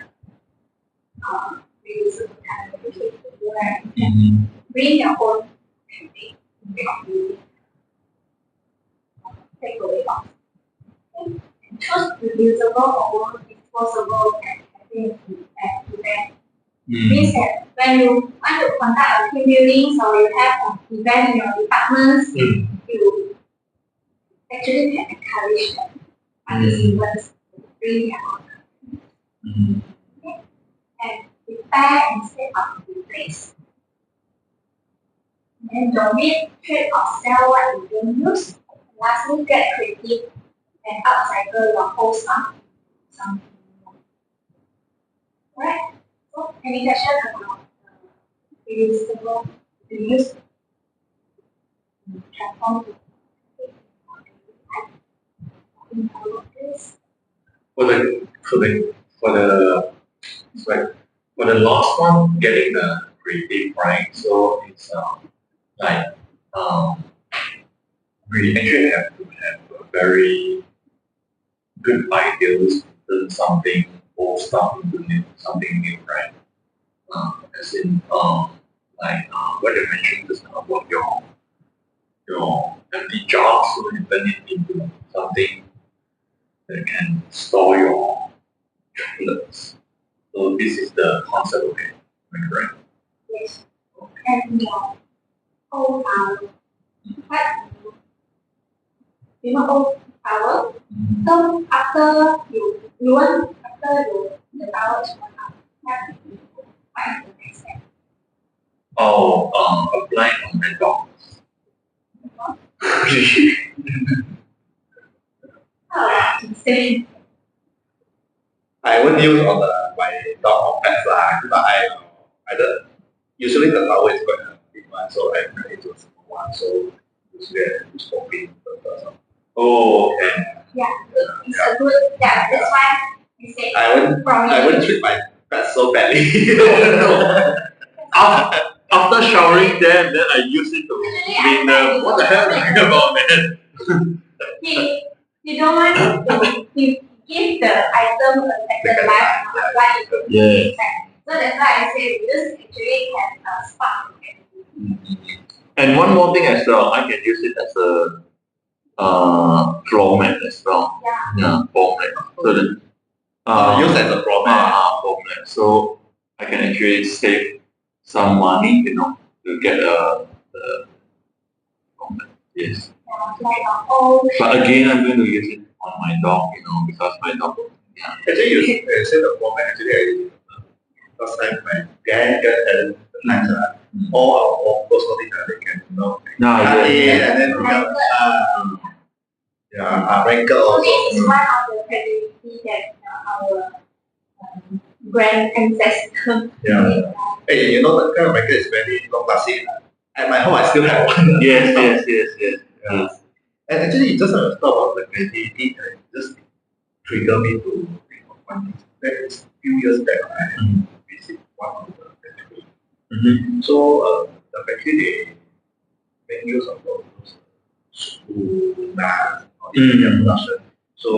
reusable containers. Bring your own container instead of using takeaway box. And choose reusable or disposable packaging and prevent. Means that when you want to conduct a team building or you have an event in your departments, you actually can encourage them participants to bring their own. Okay? And repair instead of replace. Then donate, trade or sell what you don't use. Lastly, get creative and upcycle your whole stuff into something more. Alright? So, any question about reusable, reuse, transform to for the last one, getting the creative, right? So it's like we actually have to have a very good ideas to turn something old stuff into something new, right? As in what you mentioned just now about your empty jars, so you turn it into something that can store your chocolates. So this is the concept of it, am I correct? Yes. And your whole power. But you know whole power. So after the power is one out, what do you do? What is the next step? Apply on my dog. How about to say? I won't use on my dog or pets lah, but either usually the tower is quite a big one, so I upgrade to a small one. So usually I use for pin purpose. Oh, okay. Yeah, it's a good. Yeah, that's why I say I won't treat my pet so badly. After showering them, then I use it to clean them. What the hell are you talking about, man? He don't want to give the item a second life, like Yeah. so that's why I say this actually can spark. And one more thing as well, I can use it as a floor mat as well. Yeah, floor mat. So that Use as a floor mat. Floor mat. So I can actually save some money, to get a floor mat. Yes. But again, I'm going to use it on my dog, because my dog. Yeah. Actually, you say the floor mat. Actually, I last time my grandparents all our own personal data they can cut in and then become wrinkle So also. this is one of the credibility that our grand ancestors. Yeah. Hey, that kind of wrinkle is very long lasting. At my home, I still have one. Yes. Yeah. And actually, just talk about the creativity, just trigger me to think of one thing. That is, a few years back, I visit one of the factory. So the factory they make use of all those school nuts in their production. So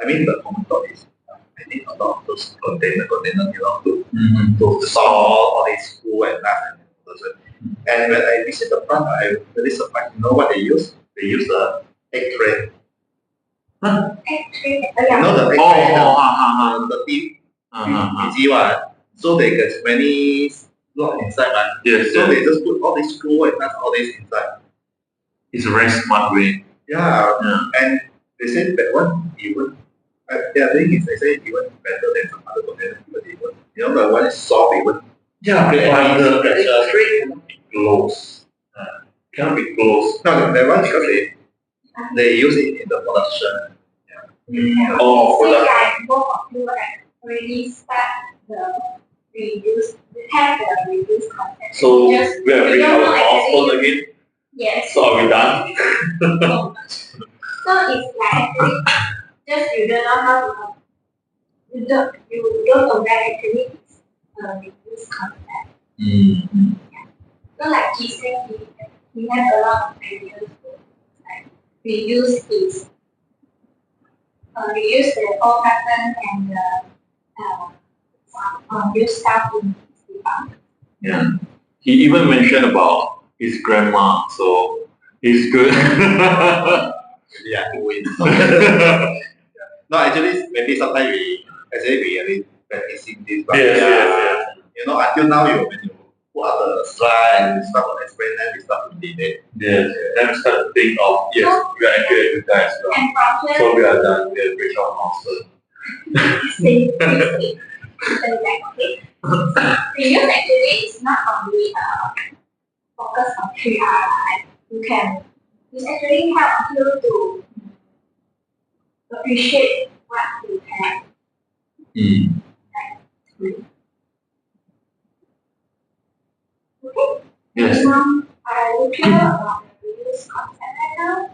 I mean the common thought is I think a lot of those container belong to store all these school and nuts and production. And when I visit the plant, I really surprised. You know what they use? They use the egg tray. Egg tray. You know the egg tray, the thin, easy one. So they get many slot inside, right? Yes. So they just put all these screw and nuts, all this inside. It's a very smart way. Yeah. And they said that one even. Their thing is they say even better than some other containers. Even the one is soft even. Yeah, but the egg tray cannot be closed. Cannot be closed. No, that one because they use it in the production. Oh, So production. like both of you already start the reduce, have the reduce content. So we Just- have reached you don't our know milestone actually- again. Yes. So are we done? So it's like actually just you don't know how to you don't aware actually it's reduce content. So like he said he has a lot of ideas to like reduce his reduce the old pattern and use stuff in his department. Yeah. He even mentioned about his grandma, so he's good. Maybe I can win. No, actually, maybe sometimes we really practicing this, but Yes. until now, when you put out the slide and you start to explain, then we start to debate. Yes. Then we start to think of, yes, we are actually a good guy as well. And from here, So we are done. We have reached our milestone. okay. Reuse actually is not only focus on 3R, right? It's actually help you to appreciate what you have. Okay? Yes. Now, are you clear about the reuse concept right now?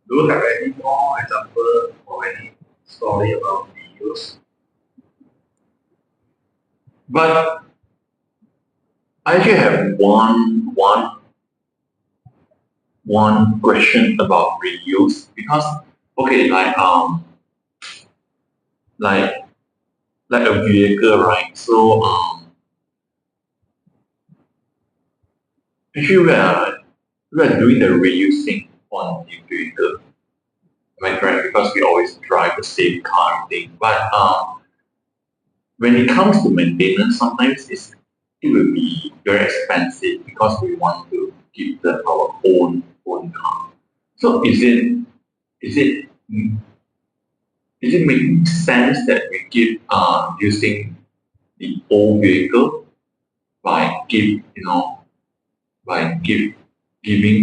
Do you have any more example or any story about reuse? But I actually have one question about reuse, because okay, like a vehicle, right? So actually we are doing the reusing on the vehicle. Am I correct? Because we always drive the same car and thing. But when it comes to maintenance, sometimes it will be very expensive because we want to keep our own car. So is it making sense that we keep using the old vehicle by giving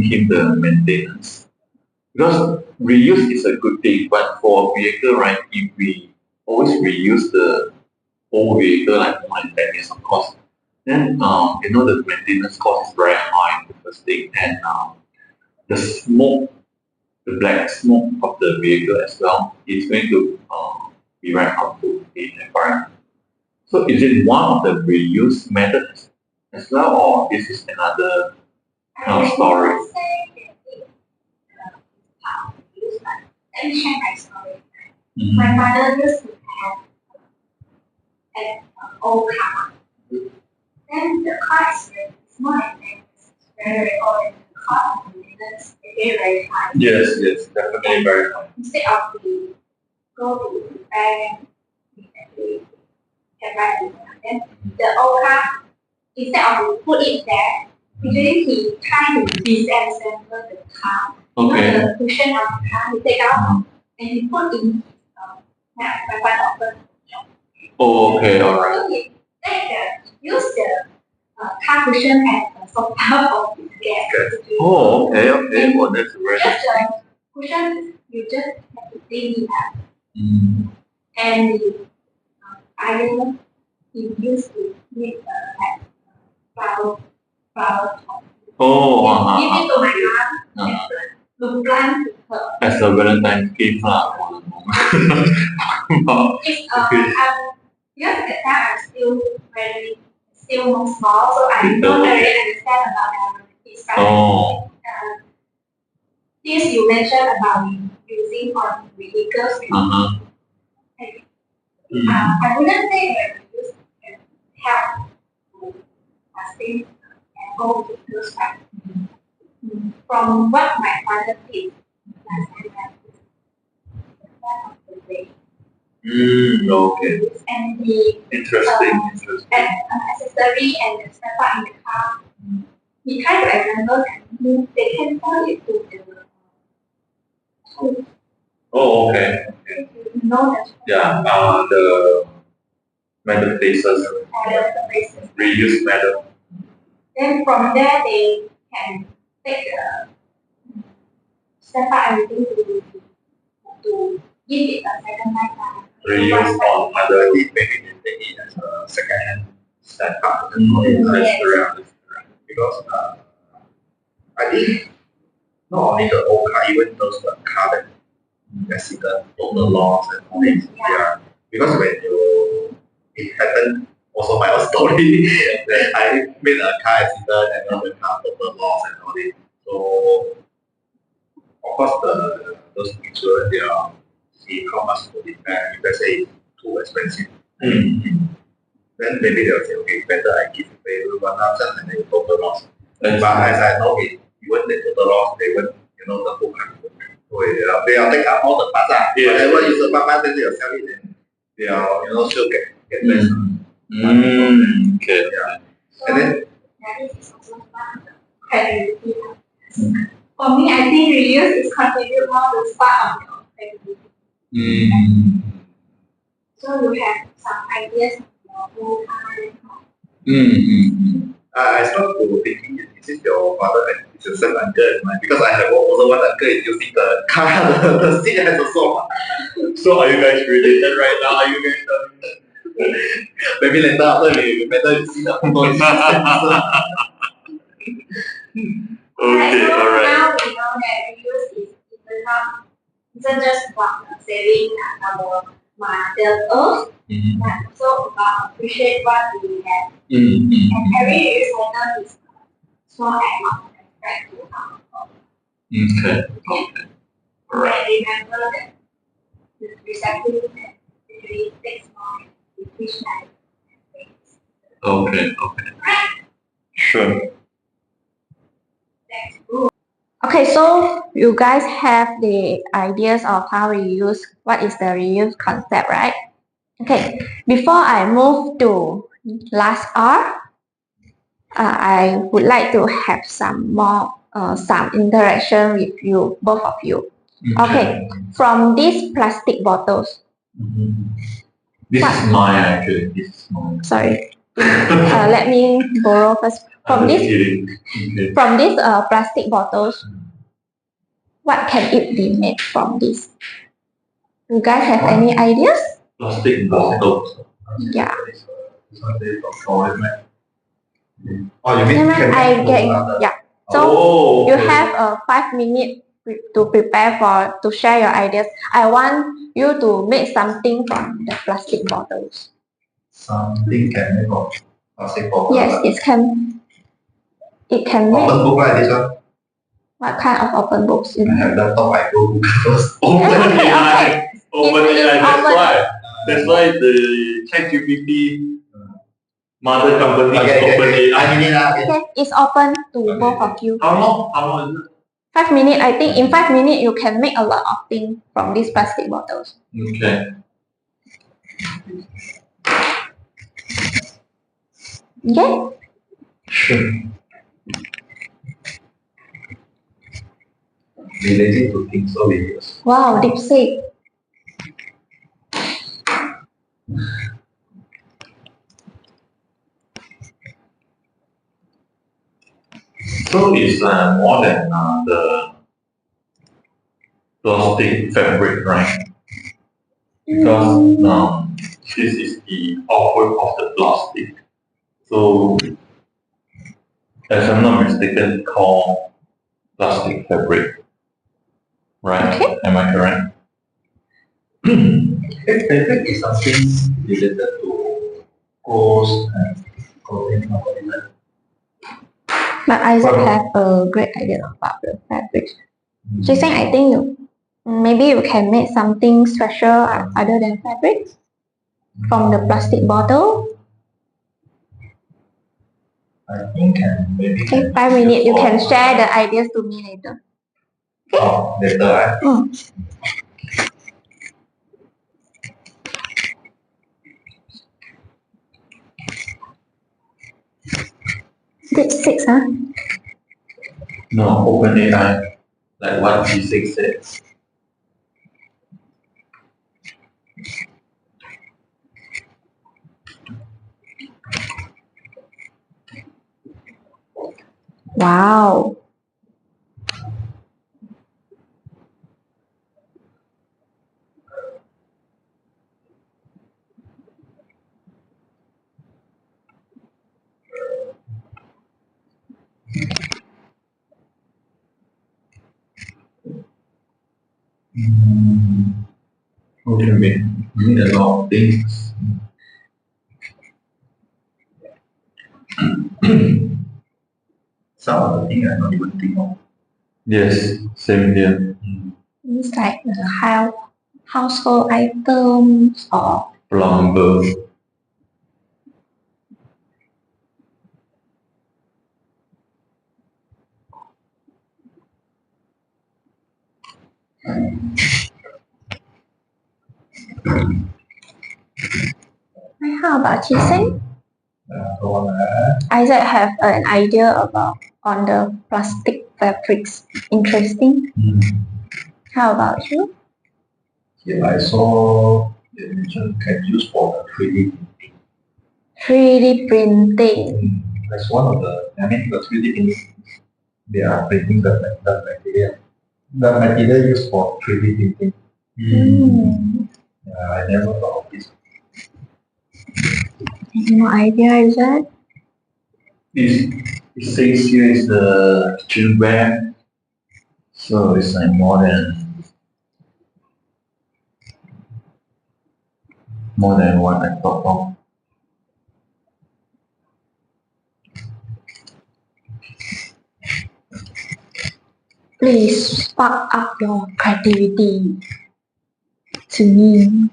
him the maintenance? Because reuse is a good thing, but for a vehicle, right, if we always reuse the old vehicle, like more than 10 years, of course, then the maintenance cost is very high, the first thing, and the smoke, the black smoke of the vehicle as well is going to be very harmful in the environment. So is it one of the reuse methods as well, or this is another story? I would say that it use, but let me share my story. My mother used to have an old car. Then the car is more than 10 years. It's very old, and the cost of maintenance is very high. Yes, definitely very high. Instead of we go to the bank, we can buy it. Then the old car, instead of we put it there, usually he try to disassemble the car. Okay. The cushion of the car, he take out and he put in my father. Oh, okay, alright. So he use the car cushion as a sofa for his guest. Oh, okay. Well, that's very Just the cushion, you just have to clean it up. And the iron, he used to make like flower top. Oh, Give it to my mom to plant her. as a Valentine's gift for the moment. It's because at that time I'm still small, so I don't really understand about this. Oh. This you mentioned about using on vehicles. I wouldn't say that use can help to sustain and hold vehicles, but from what my father did last time, that's one of the ways. Okay. And the Interesting. accessory and the spare part in the car. He tried to example that they can sell it to the school. Oh, okay. You know that. Yeah, the metal places, The places. reuse metal. Then from there they can take the spare part everything to give it a second life. Reuse on other Maybe they take it as a second-hand spare part and call it Yes. correct. Because I think not only the old car, even those car that accident, total loss and all this. Yeah. Because when it happened, also my own story, that I made a car accident and then the car total loss and all this. So of course those insurance they are see how much to repair. If let's say it's too expensive, then maybe they'll say, okay, better I give you one lump sum and then you total loss. But as I know it, even the total loss, they won't, the whole car. So they'll take out all the parts. Whatever is the part, then they'll sell it and they'll still get less. Okay. Yeah. And then that is also one of the credibility. For me, I think reuse is contribute more to spark of your credibility. So you have some ideas of your whole I started to thinking, is it your father and it's the same uncle as mine? Because I have also one uncle is using the car, the seat as a sofa. So are you guys related right now? Are you guys Maybe later after we better you see the photo. Okay, so alright. now we know that reuse is isn't just about saving our mother earth, but also about appreciate what we have. And every reuse item is small amount respect to our earth. Okay. Alright. And remember that the recycling usually takes more efficient things. Okay. Sure. That's good. Okay, so you guys have the ideas of how reuse, what is the reuse concept, right? Okay, before I move to last R, I would like to have some more, some interaction with you, both of you. Okay, from these plastic bottles, This is mine actually. This is mine. sorry, let me borrow first. I'm just kidding. Okay. From these plastic bottles, what can it be made from this? You guys have any ideas? Plastic bottles. Yeah. This one they don't call it, right? Oh, you mean Never can I make get both, yeah. So Oh, you okay. have a 5 minutes to prepare to share your ideas. I want you to make something from the plastic bottles. something can make of plastic bottle. Yes, it can make Open book like this one. what kind of open books you I have laptop, I go Google first. Open Okay, AI. okay. Open It's AI. That's open. why. That's why the ChatGPT mother company is Open Okay. AI. 5 minutes lah. Okay. Okay, it's open to both of you. How long? How long is it? 5 minutes. I think in 5 minutes you can make a lot of things from these plastic bottles. Okay. Okay. Sure. Be lazy to think so videos. Wow, deep sea. So it's more than the plastic fabric, right? Because this is the output of the plastic. So, as I'm not mistaken, called plastic fabric, right? Okay. Am I correct? Fabric is something related to clothes and clothing, something like that. But Isaac have a great idea about the fabric. She's saying, I think maybe you can make something special other than fabric from the plastic bottle. I think can maybe. Okay, 5 minutes. You can share the ideas to me later. Oh, later, right? Date 6, huh? No, Open AI, like what G6 said. Wow. Okay, we need a lot of things. Some of the things I don't even think of. Yes, same here. It's like household items or Plumber. how about Chiseng? Go on, Isaac have an idea about on the plastic fabrics. Interesting. How about you? Here I saw they mentioned can use for the 3D printing. 3D printing. That's one of the, I mean, the 3D printing, they are printing the material. The material used for 3D printing. I never thought of this. Any more idea, Isaac? It says here is the kitchen ware. So it's like more than what I thought of. Please spark up your creativity to me.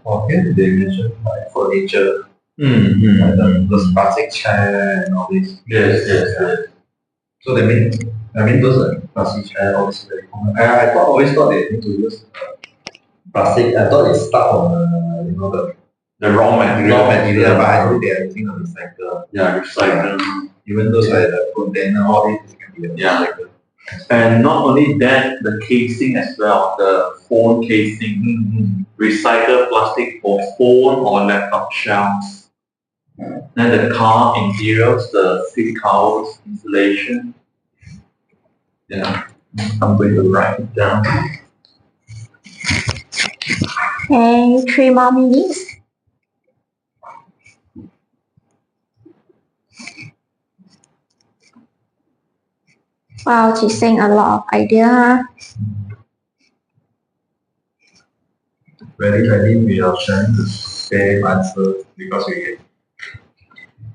Okay, they mentioned like furniture, like those plastic chair and all this. Yes. So I mean those plastic chair, all this very common. Always thought they need to use plastic. I thought it's stuck on The raw material. raw material, but I know they are using a recycle. Yeah, recycle. Even those like the container, all this can be a Yeah. recycle. And not only that, the casing as well, the phone casing, recycled plastic for phone or laptop shells. Then the car interiors, the seat covers, insulation. Yeah, I'm going to write it down. Okay, 3 more minutes. Wow, she's saying a lot of idea. Very, we are sharing the same answer because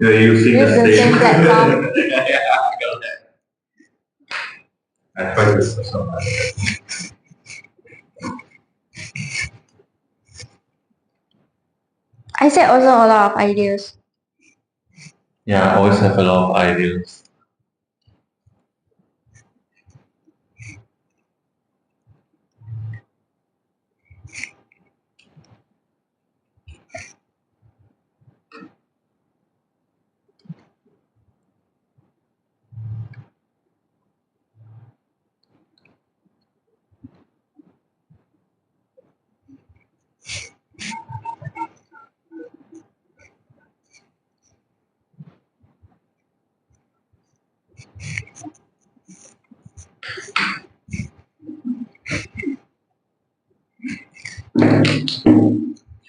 You're using Use the same platform. yeah, I got that. I tried this as well. I said also a lot of ideas. Yeah, I always have a lot of ideas.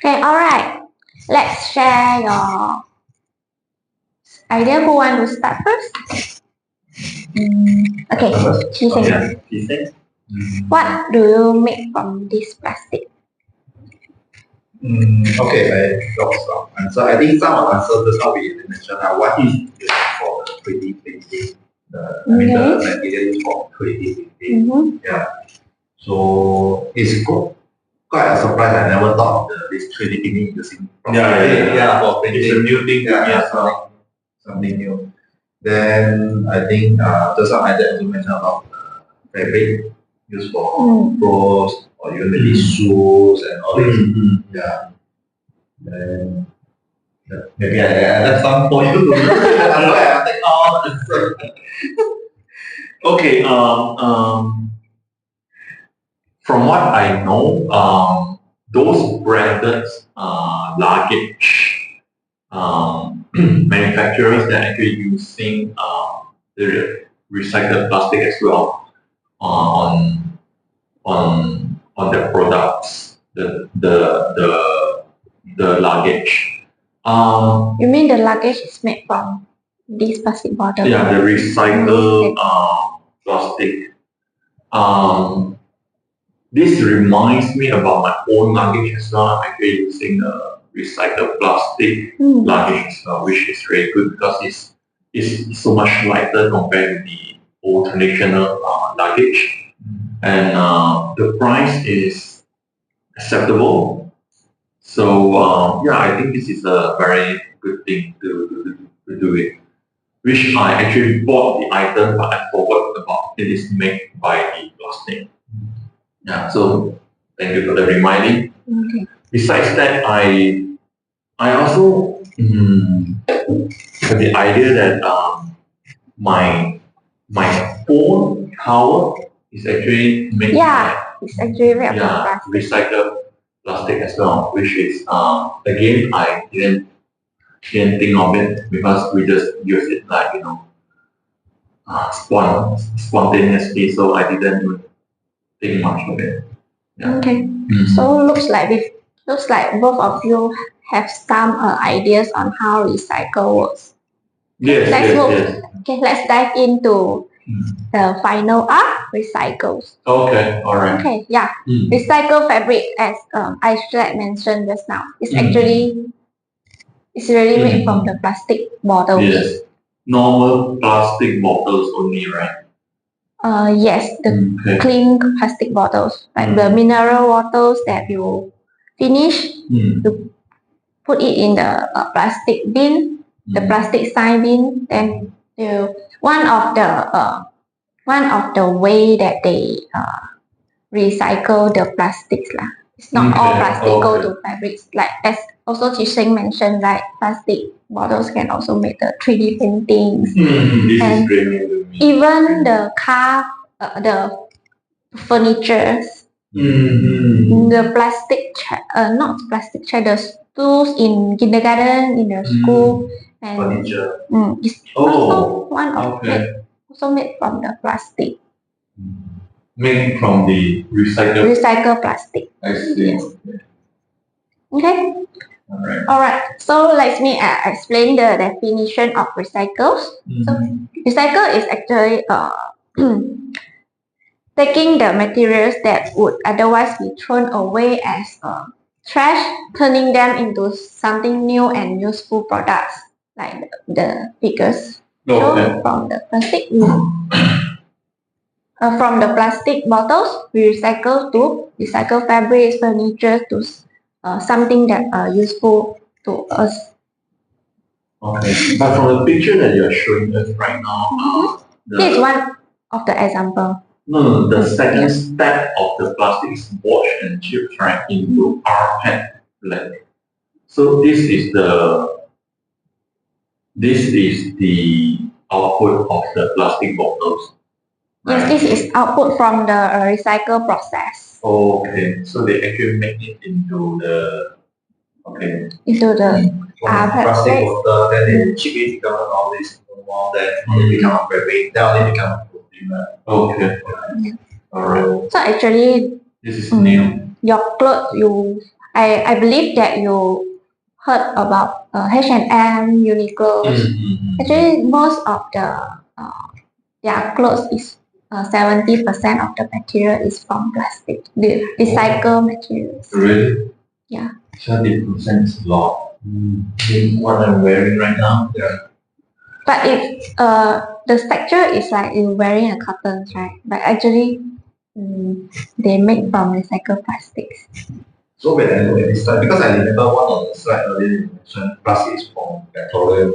Okay, alright. Let's share your idea. Who want to start first? Okay, she said. Yeah, he said. What do you make from this plastic? Okay, I got some answer. I think some of the answers just now we mentioned what is used for the 3D printing. I mean the material used for 3D printing. Yeah. So it's quite a surprise. I never thought of this 3D printing using plastic. Yeah, for printing. It's a new thing. Yeah, something new. Then I think just now I did mention about fabric used for clothes or even maybe shoes and all this. Yeah. Then maybe I have some for you to I think all answer. Okay. From what I know, those branded luggage manufacturers that are actually using the recycled plastic as well on their products, the luggage. You mean the luggage is made from this plastic bottle? Yeah, the recycled plastic. This reminds me about my own luggage as well. I'm actually using recycled plastic luggage as well, which is very good because it's so much lighter compared to the old traditional luggage, and the price is acceptable. So yeah, I think this is a very good thing to do it. Which I actually bought the item, but I forgot about it is made by the plastic. Yeah, so thank you for the reminding. Okay. Besides that, I also have the idea that my phone cover is actually made it's actually made from by plastic. recycled plastic as well, which is again I didn't think of it because we just use it like spontaneously, so I didn't even think much of it. Yeah. Okay. So looks like both of you have some ideas on how recycle works. Yes, yes. Okay, let's dive into the final art, recycles. Okay, all right. Okay, yeah. Recycle fabric, as I mentioned just now, it's really made from the plastic bottles. Yes. Normal plastic bottles only, right? Yes, the clean plastic bottles, like the mineral bottles that you finish, you put it in the plastic bin, the plastic side bin. Then one of the way that they recycle the plastics lah. It's not all plastic go to fabrics. Like as also Chisheng mentioned, right? Plastic bottles can also make the 3D paintings. This And is brilliant to me. even the car the furniture, the plastic chair, not plastic chair, the stools in kindergarten, in the school, and Furniture. it's Oh, also one of okay. it, also made from the plastic, Made from the recycled plastic. I see. Yes. Okay. Alright. Alright. So let me explain the definition of recycles. So recycle is actually taking the materials that would otherwise be thrown away as trash, turning them into something new and useful products, like the figures shown Okay. from the plastic. From the plastic bottles, we recycle fabrics, furniture to something that are useful to us. Okay. But from the picture that you're showing us right now, This is one of the example. no, the second step of the plastic is washed and chipped right into rPET black. So this is the output of the plastic bottles. Yes, this is output from the recycle process. Okay, so they actually make it into the Into the From plastic plastic. bottle, then they chip it together all this more, then it become a fabric, then only become a polymer. Okay. Alright. So actually, This is new. your clothes, I believe that you heard about H&M, Uniqlo. Actually, most of their clothes is 70% of the material is from plastic, the recycled materials. Really? Yeah. 70% is a lot. What I'm wearing right now? Yeah. But if the texture is like you're wearing a cotton, right? But actually, they make from recycled plastics. So when I look at this slide, because I remember one of the slides earlier you mentioned plastic is from petroleum.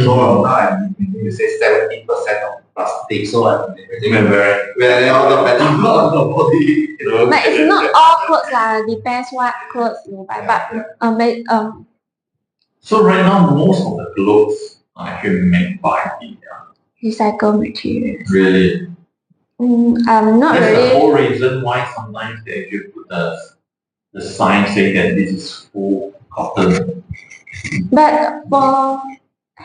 So now I'm you say 70% of plastic. So I'm wearing all the petrol on the body. You know. But it's not all clothes lah. Depends what clothes you buy. But So right now, most of the clothes are actually made by the recycled materials. really. Not That's the really. whole reason why sometimes they actually put the sign saying that this is full cotton. But for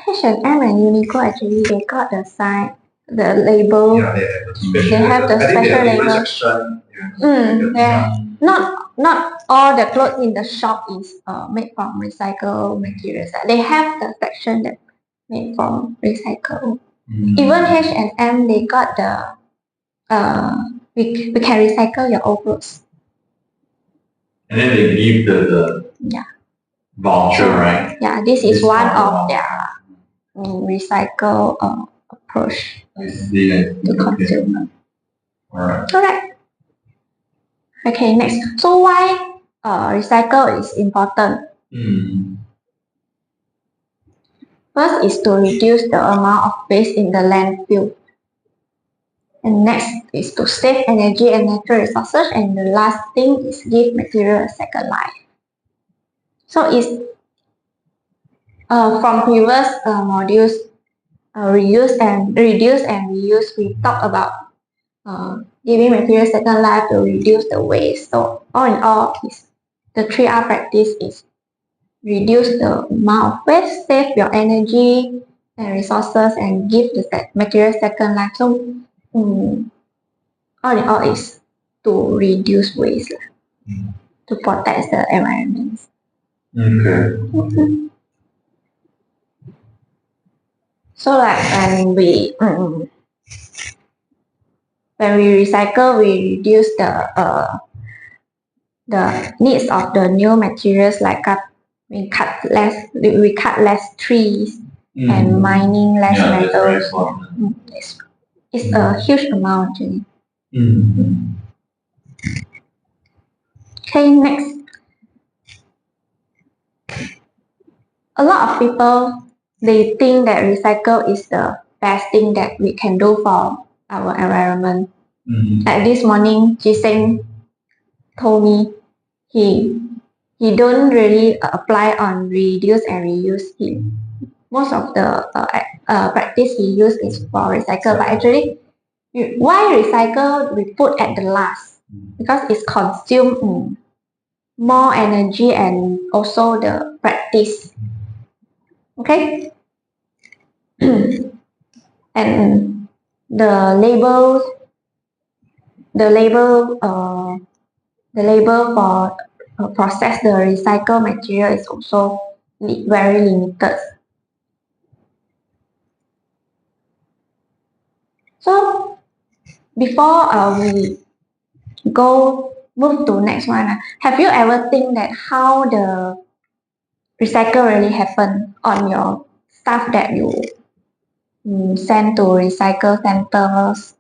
H&M and Uniqlo, actually, they got the sign, the label. Yeah, they have the special. They have the I think they special have different label. section. Yeah. Not all the clothes in the shop is made from recycled materials. They have the section that made from recycled. Even H&M, they got the we can recycle your old clothes. And then they give the voucher, right? Yeah, this is Discount one of voucher. their recycle approach I see. to consumer. Alright. Correct. Okay, next. So why recycle is important? First is to reduce the amount of waste in the landfill. And next is to save energy and natural resources. And the last thing is give material a second life. So it's from previous modules, reduce and reuse, we talk about giving material second life to reduce the waste. So all in all, the 3R practice is reduce the amount of waste, save your energy and resources, and give the material second life. So all in all is to reduce waste, to protect the environment. Okay. So like when we recycle, we reduce the needs of the new materials, like we cut less trees and mining less metals. It's a huge amount actually. Okay, next. A lot of people, they think that recycle is the best thing that we can do for our environment. Like this morning, Jiseng told me he don't really apply on reduce and reuse. Most of the practice he use is for recycle, but actually Why recycle we put at the last? Because it's consume more energy and also the practice. Okay? And the label for process the recycled material is also very limited. So before we move to next one, have you ever think that how the recycle really happen on your stuff that you send to recycle centers?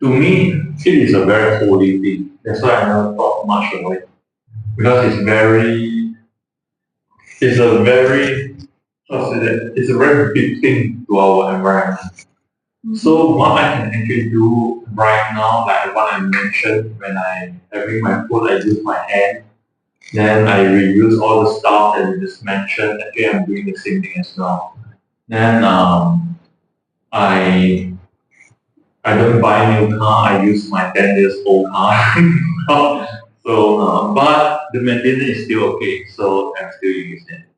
To me, it is a very holy thing. That's why I never thought much about it. Because it's a very, it's a very big thing to our environment. So what I can actually do right now, like what I mentioned, when I having my food, I use my hand. Then I reuse all the stuff that you just mentioned. Actually, I'm doing the same thing as well. Then I don't buy a new car. I use my 10 years old car. So, but the maintenance is still okay. So I'm still using it.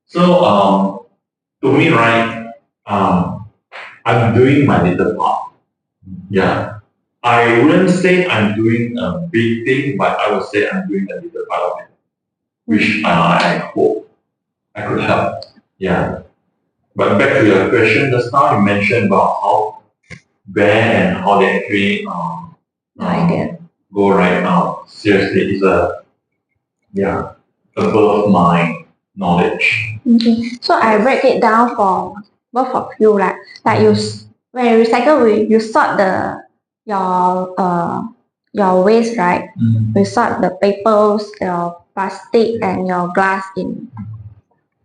So to me, right, I'm doing my little part. Yeah. I wouldn't say I'm doing a big thing, but I would say I'm doing a little part of it, which I hope I could help. Yeah. But back to your question just now, you mentioned about how where and how they actually go right now. Seriously, it's above my knowledge. Okay. So I break it down for both of you, like when you recycle, you sort your waste, right? You sort the papers, your plastic, and your glass in.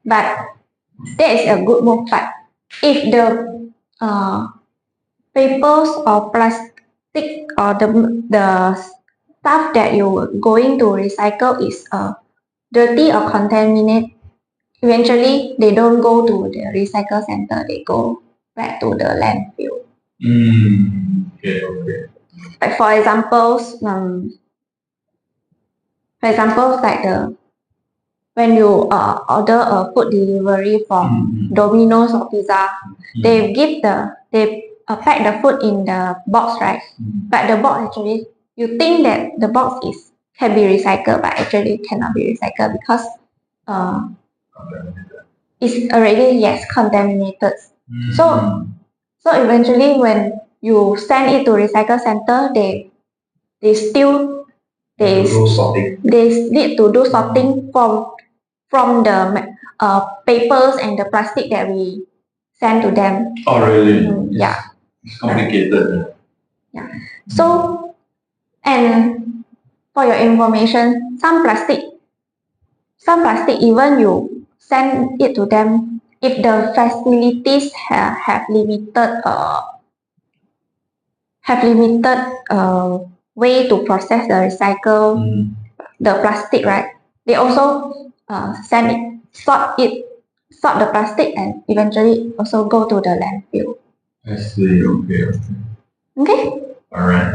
But that is a good move. But if the papers or plastic or the stuff that you're going to recycle is dirty or contaminated, eventually they don't go to the recycle center, they go back to the landfill. Okay. Like for examples, like when you order a food delivery from Domino's or Pizza, they pack the food in the box, right? But the box actually, you think that the box can be recycled, but actually cannot be recycled because it's already contaminated. So eventually when you send it to recycle center, they still they need to do sorting from the papers and the plastic that we send to them. Oh, really? Yeah. It's complicated. Yeah. So, and for your information, some plastic, even you send it to them, if the facilities have limited way to process the recycle the plastic, right? They also sort the plastic, and eventually also go to the landfill. I see. Okay. Okay. All right.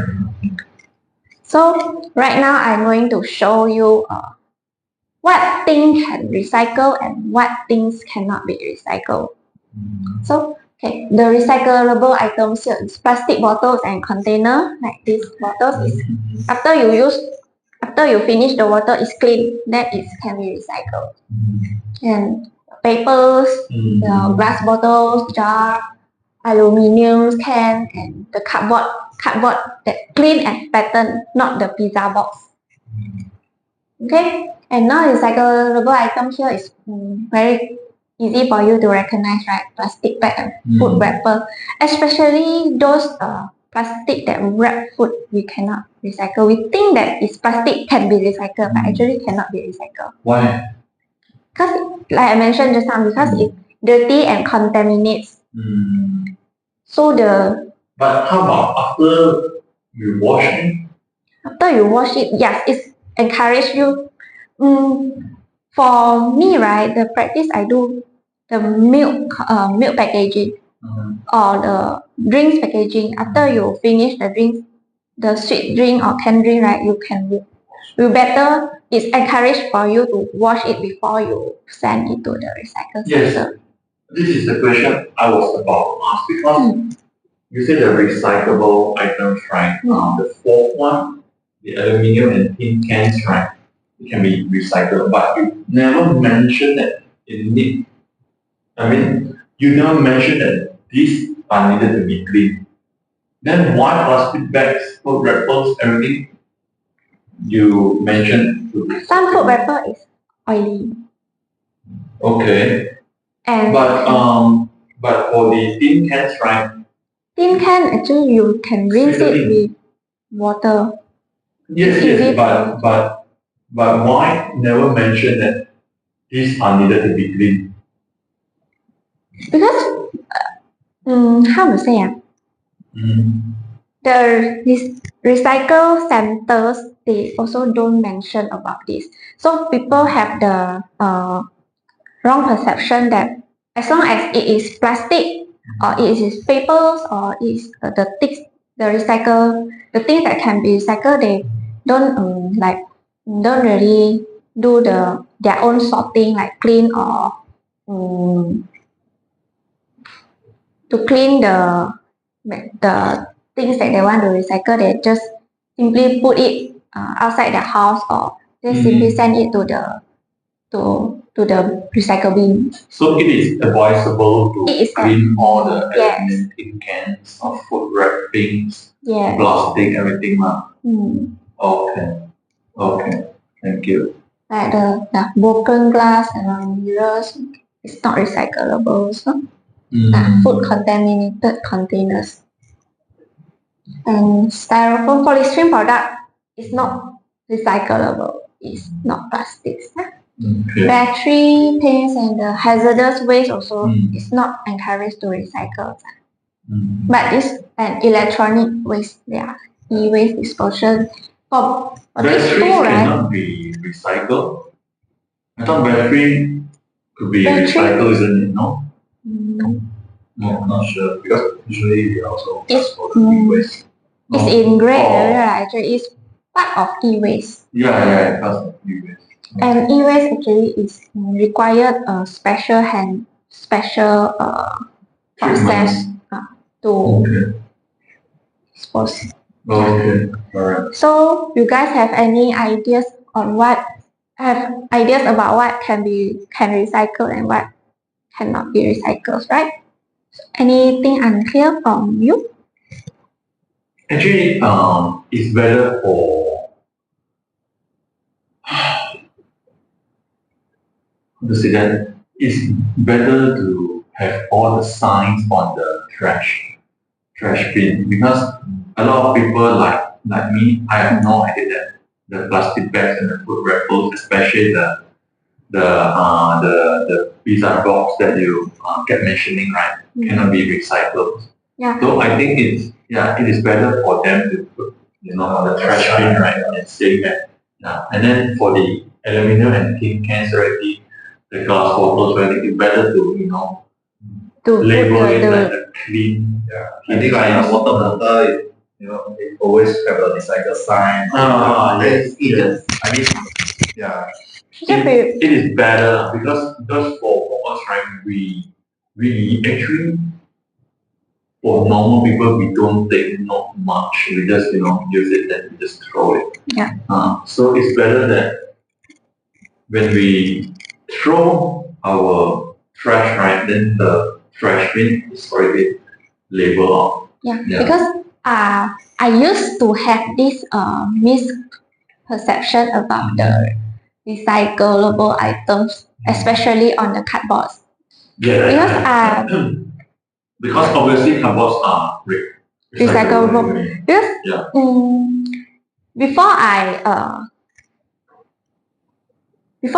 So right now I'm going to show you what things can recycle and what things cannot be recycled. So okay, the recyclable items here is plastic bottles and container. Like these bottles is after you finish the water is clean, that is can be recycled. And papers, the glass bottles, jar, aluminium can, and the cardboard that clean and pattern, not the pizza box. Okay, and now recyclable item here is very easy for you to recognize, right? Plastic bag and food wrapper, especially those plastic that wrap food we cannot recycle. We think that it's plastic can be recycled, but actually cannot be recycled. Why? Because, like I mentioned just now, because it's dirty and contaminates. So But how about after you wash it? after you wash it, yes, it's encourage you. For me, right, the practice I do the milk packaging. or the drinks packaging. After you finish the drinks, the sweet drink or canned drink, right? You better, it's encouraged for you to wash it before you send it to the recycle Yes. center. This is the question I was about to ask because you said the recyclable items, right? The fourth one, the aluminium and tin cans, right? It can be recycled, but you never mentioned that it need. I mean, you never mentioned that these are needed to be cleaned. Then why plastic bags, food wrappers, everything you mentioned to be Some food wrapper is oily. Okay, And but for the tin cans, right? tin can, actually you can rinse it with water. Yes, yes, but why never mention that these are needed to be cleaned? Because, how to say, the recycle centers, they also don't mention about this. So people have the wrong perception that as long as it is plastic or it is papers or it is the things that can be recycled, they don't don't really do their own sorting, like clean or to clean the things that they want to recycle. They just simply put it outside the house, or they simply send it to the recycle bin. So it is advisable to It is clean all the yes. aluminum tin cans of food wrappings, Yes. plastic, everything. Okay, okay, thank you. Like the broken glass and mirrors, it's not recyclable. So food contaminated containers. And styrofoam polystyrene product is not recyclable. It's not plastics. Okay. Battery, paints, and the hazardous waste also is not encouraged to recycle. But this and electronic waste, e-waste disposal. For these Batteries two, right? cannot be recycled. I thought battery could be Battery? recycled, isn't it? No? No, I'm not sure because usually they also It's, ask for the e-waste. It's in gray area, right? Actually, it's part of e-waste. Yeah, because of e-waste. And e-waste actually is required a special process to dispose. Okay, alright. So you guys have any ideas on about what can recycle and what cannot be recycled, right? Anything unclear from you? Actually, it's better for to say that it's better to have all the signs on the trash bin because a lot of people like me, I have no idea that the plastic bags and the food wrappers, especially the pizza box that you kept mentioning, right, cannot be recycled. Yeah. So I think it is better for them to put on the trash bin, right, and saying that. Yeah. And then for the aluminum and tin cans already, the glass bottles already, it's better to To label put it like a clean. Yeah, I think like a water bottle, it always have a recycle sign. Yes, yes. I mean, yeah. It is better because for us, right, we actually, for normal people, we don't take not much. We just use it and we just throw it. Yeah. So it's better that when we throw our trash, right, then the trash bin is already labeled out. Yeah. Because I used to have this misperception about the recyclable items, especially on the cardboards. Yeah. Because obviously cardboards are recyclable. Because before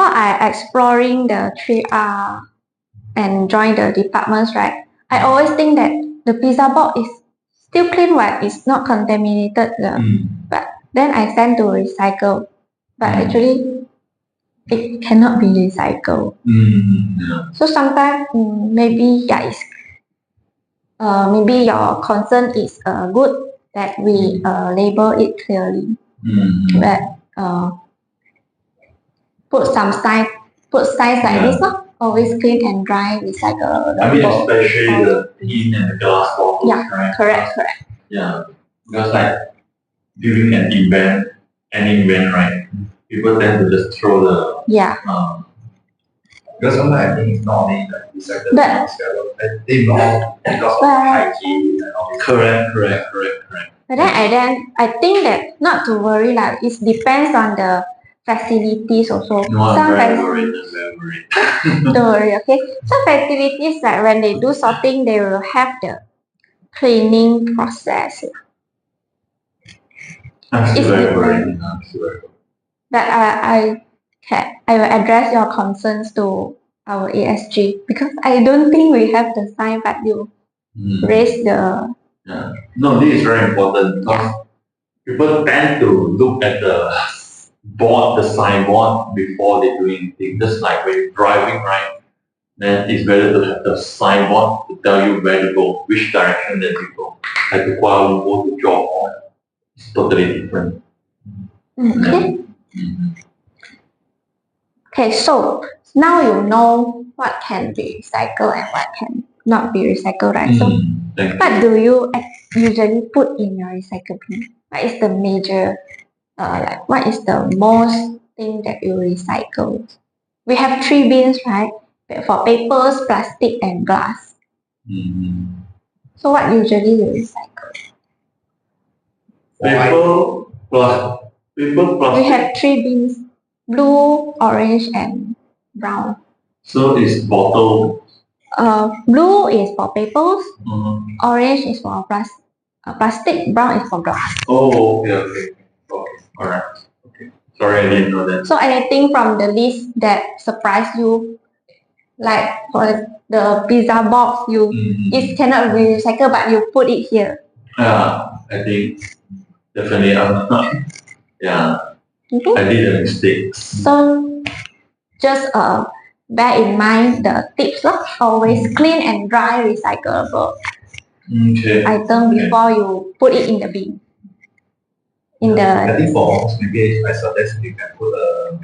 I exploring the 3R and join the departments, right, I always think that the pizza box is still clean, right? It's not contaminated. But then I send to recycle, but actually it cannot be recycled. So sometimes maybe it's maybe your concern is good that we label it clearly. But put some sign, put signs like this, always clean and dry, recycle. I mean, especially the tin and the glass bottles, Yeah, right? correct. Yeah, because like during an event, any event, right? People tend to just throw the Yeah. Because sometimes I think it's not only like recycling, But- I think more because of hygiene and all this. correct. But then I think that not to worry, like it depends on the facilities also. No, I'm Some very facilities, worried. don't worry, okay. Some facilities like when they do sorting, they will have the cleaning process. I'm still It's very different. worried. But I will address your concerns to our ASG because I don't think we have the sign, but you raise the Yeah. No, this is very important because people tend to look at the board, the signboard before they do anything. Just like when you're driving, right? Then it's better to have the signboard to tell you where to go, which direction that you go. Like to Kuala Lumpur to Johor, it's totally different. okay. Okay, so now you know what can be recycled and what can not be recycled, right? So Thank you. what do you usually put in your recycle bin? What is the major, like what is the most thing that you recycle? We have 3 bins, right? For papers, plastic, and glass. So what usually you recycle? Paper plus We plastic. have 3 bins: blue, orange, and brown. So it's bottle. Blue is for papers, Mhm. orange is for plastic, brown is for glass. Oh, okay. Alright. Okay. Sorry, I didn't know that. So anything from the list that surprised you, like for the pizza box, it cannot be recycled, but you put it here. Yeah, I think definitely yeah, Okay. I did a mistake. So just bear in mind the tips, always clean and dry recyclable Okay. item before you put it in the bin. I think for us, maybe I suggest you can put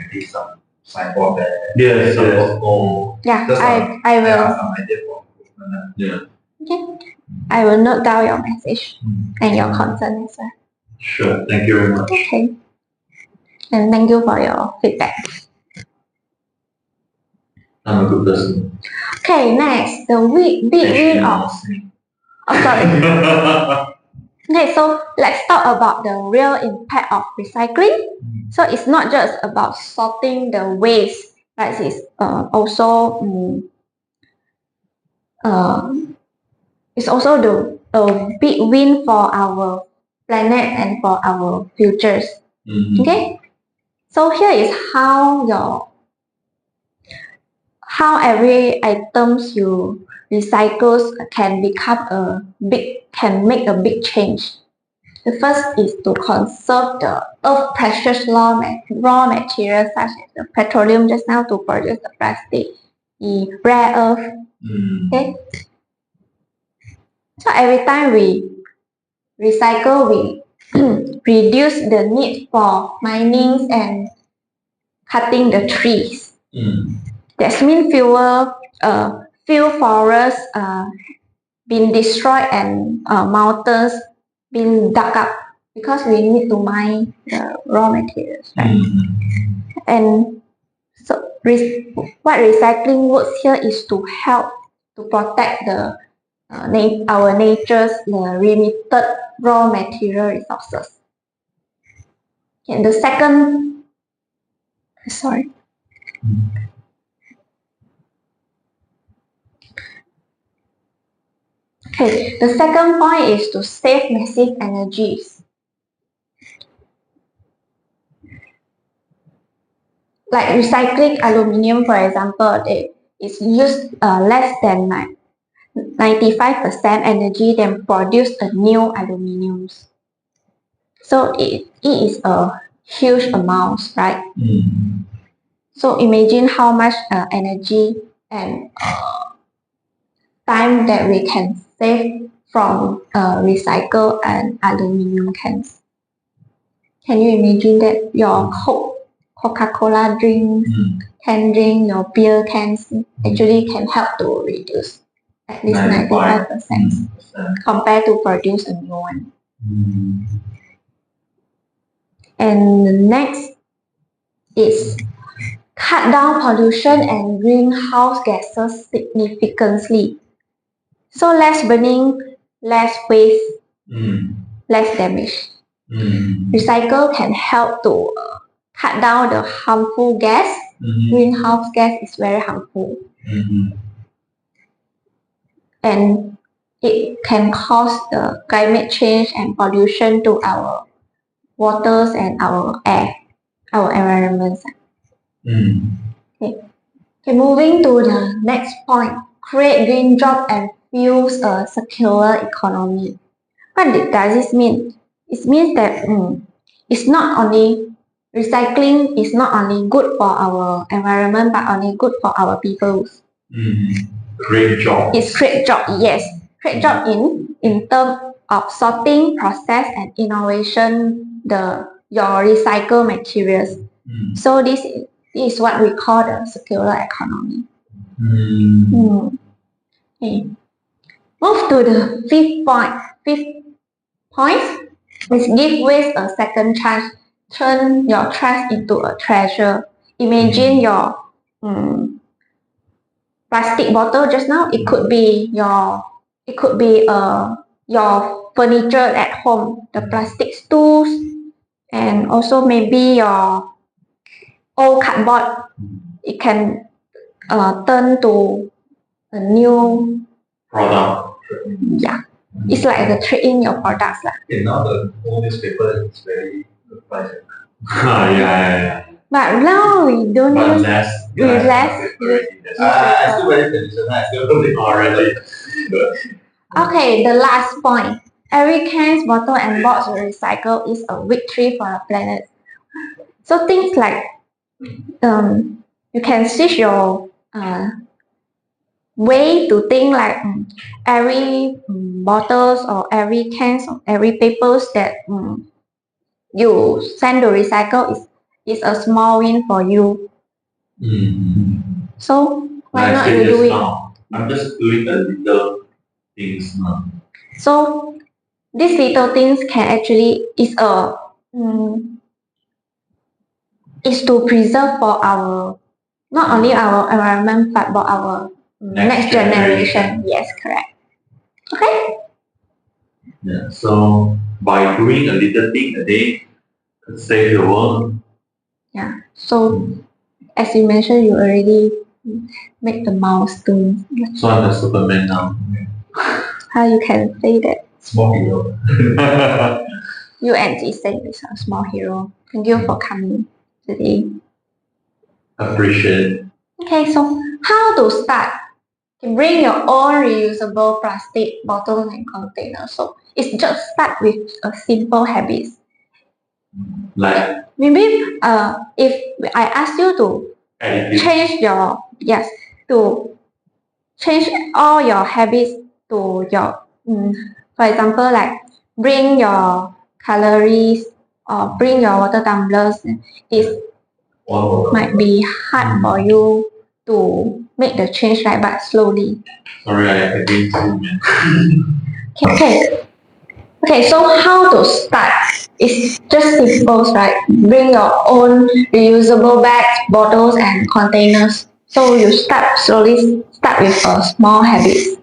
maybe some signboard there. Yes, Some yes. logo. Yeah, Just I will. yeah, some idea for improvement. Yeah. Okay. I will note down your message and your concern as well. Sure. Thank you very much. Okay. And thank you for your feedback. I'm a good person. Okay, next, the big win of. Oh, sorry. Okay, so let's talk about the real impact of recycling. So it's not just about sorting the waste, but it's also it's also a big win for our planet and for our futures. Okay, so here is how every items you recycle can make a big change. The first is to conserve the earth precious raw materials such as the petroleum just now to produce the plastic, the rare earth. Okay. So every time we recycle, we reduce the need for mining and cutting the trees. That means few forests been destroyed and mountains been dug up because we need to mine the raw materials, right? And so what recycling works here is to help to protect our nature's limited raw material resources. And the second, sorry. Okay, the second point is to save massive energies. Like recycling aluminium, for example, it's used less than 95% energy than produce a new aluminium. So it is a huge amount, right? So imagine how much energy and time that we can save from recycled and aluminum cans. Can you imagine that your Coca-Cola drinks, can drink, your beer cans actually can help to reduce at least 95% compared to produce a new one. And the next is cut down pollution and greenhouse gases significantly. So less burning, less waste, less damage. Recycle can help to cut down the harmful gas. Greenhouse gas is very harmful. And it can cause the climate change and pollution to our waters and our air, our environment. Okay, moving to the next point, create green jobs and fuels a circular economy. What does this mean? It means that it's not only recycling is not only good for our environment but only good for our people. Great job. It's create job, yes. Create job in terms of sorting, process and innovation your recycled materials. So this is what we call the circular economy. Okay. Move to the fifth point. Fifth point is give waste a second chance. Turn your trash into a treasure. Imagine your plastic bottle just now. It could be your furniture at home, the plastic stools, and also maybe your old cardboard. It can turn to a new Product. Yeah, it's like the trade in your products lah. Now the old newspaper is very good price. Yeah. But now we don't But use less. less. I still very traditional. I still don't Already. Okay, the last point. Every can, bottle, and box recycled is a victory for the planet. So things like you can switch your way to think like every bottles or every cans or every papers that you send to recycle is a small win for you. So why not you do it? I'm just doing the little things now. So these little things can actually is to preserve for our not only our environment but for our next generation. Yes, correct. Okay. Yeah. So by doing a little thing a day, could save the world. Yeah. So as you mentioned, you already make the milestone. So I'm the Superman now. How you can say that? Small hero. You and Jason is a small hero. Thank you for coming today. Appreciate it. Okay, so how to start? You bring your own reusable plastic bottles and containers. So it's just start with a simple habit. Like Maybe if I ask you to change all your habits to your for example like bring your calories or bring your water tumblers, it might be hard for you to make the change, right? But slowly. sorry, I didn't zoom in. Okay, so how to start? It's just simple, right? Bring your own reusable bags, bottles, and containers. So you slowly start with a small habit.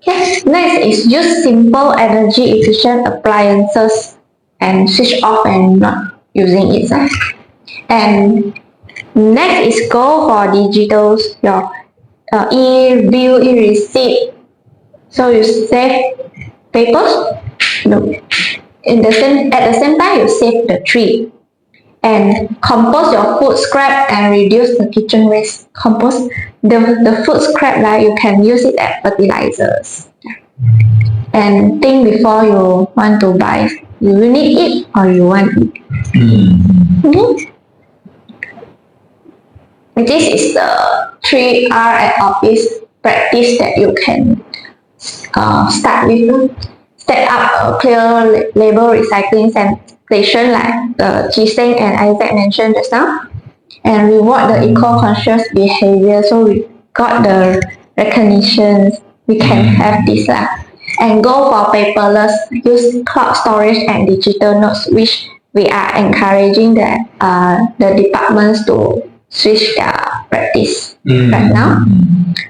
Okay, next is use simple energy efficient appliances and switch off and not using it. And next is go for digitals, your e-bill, e-receipt. So you save papers. No. At the same time, you save the tree. And compost your food scrap and reduce the kitchen waste. Compost the food scrap, right? You can use it as fertilizers. And think before you want to buy. You need it or you want it. This is the 3R at office practice that you can start with. set up a clear label recycling station like Jiseng and Isaac mentioned just now, and reward the eco-conscious behavior. So we got the recognition. We can have this lah. And go for paperless, use cloud storage and digital notes, which we are encouraging the departments to switch their practice right now.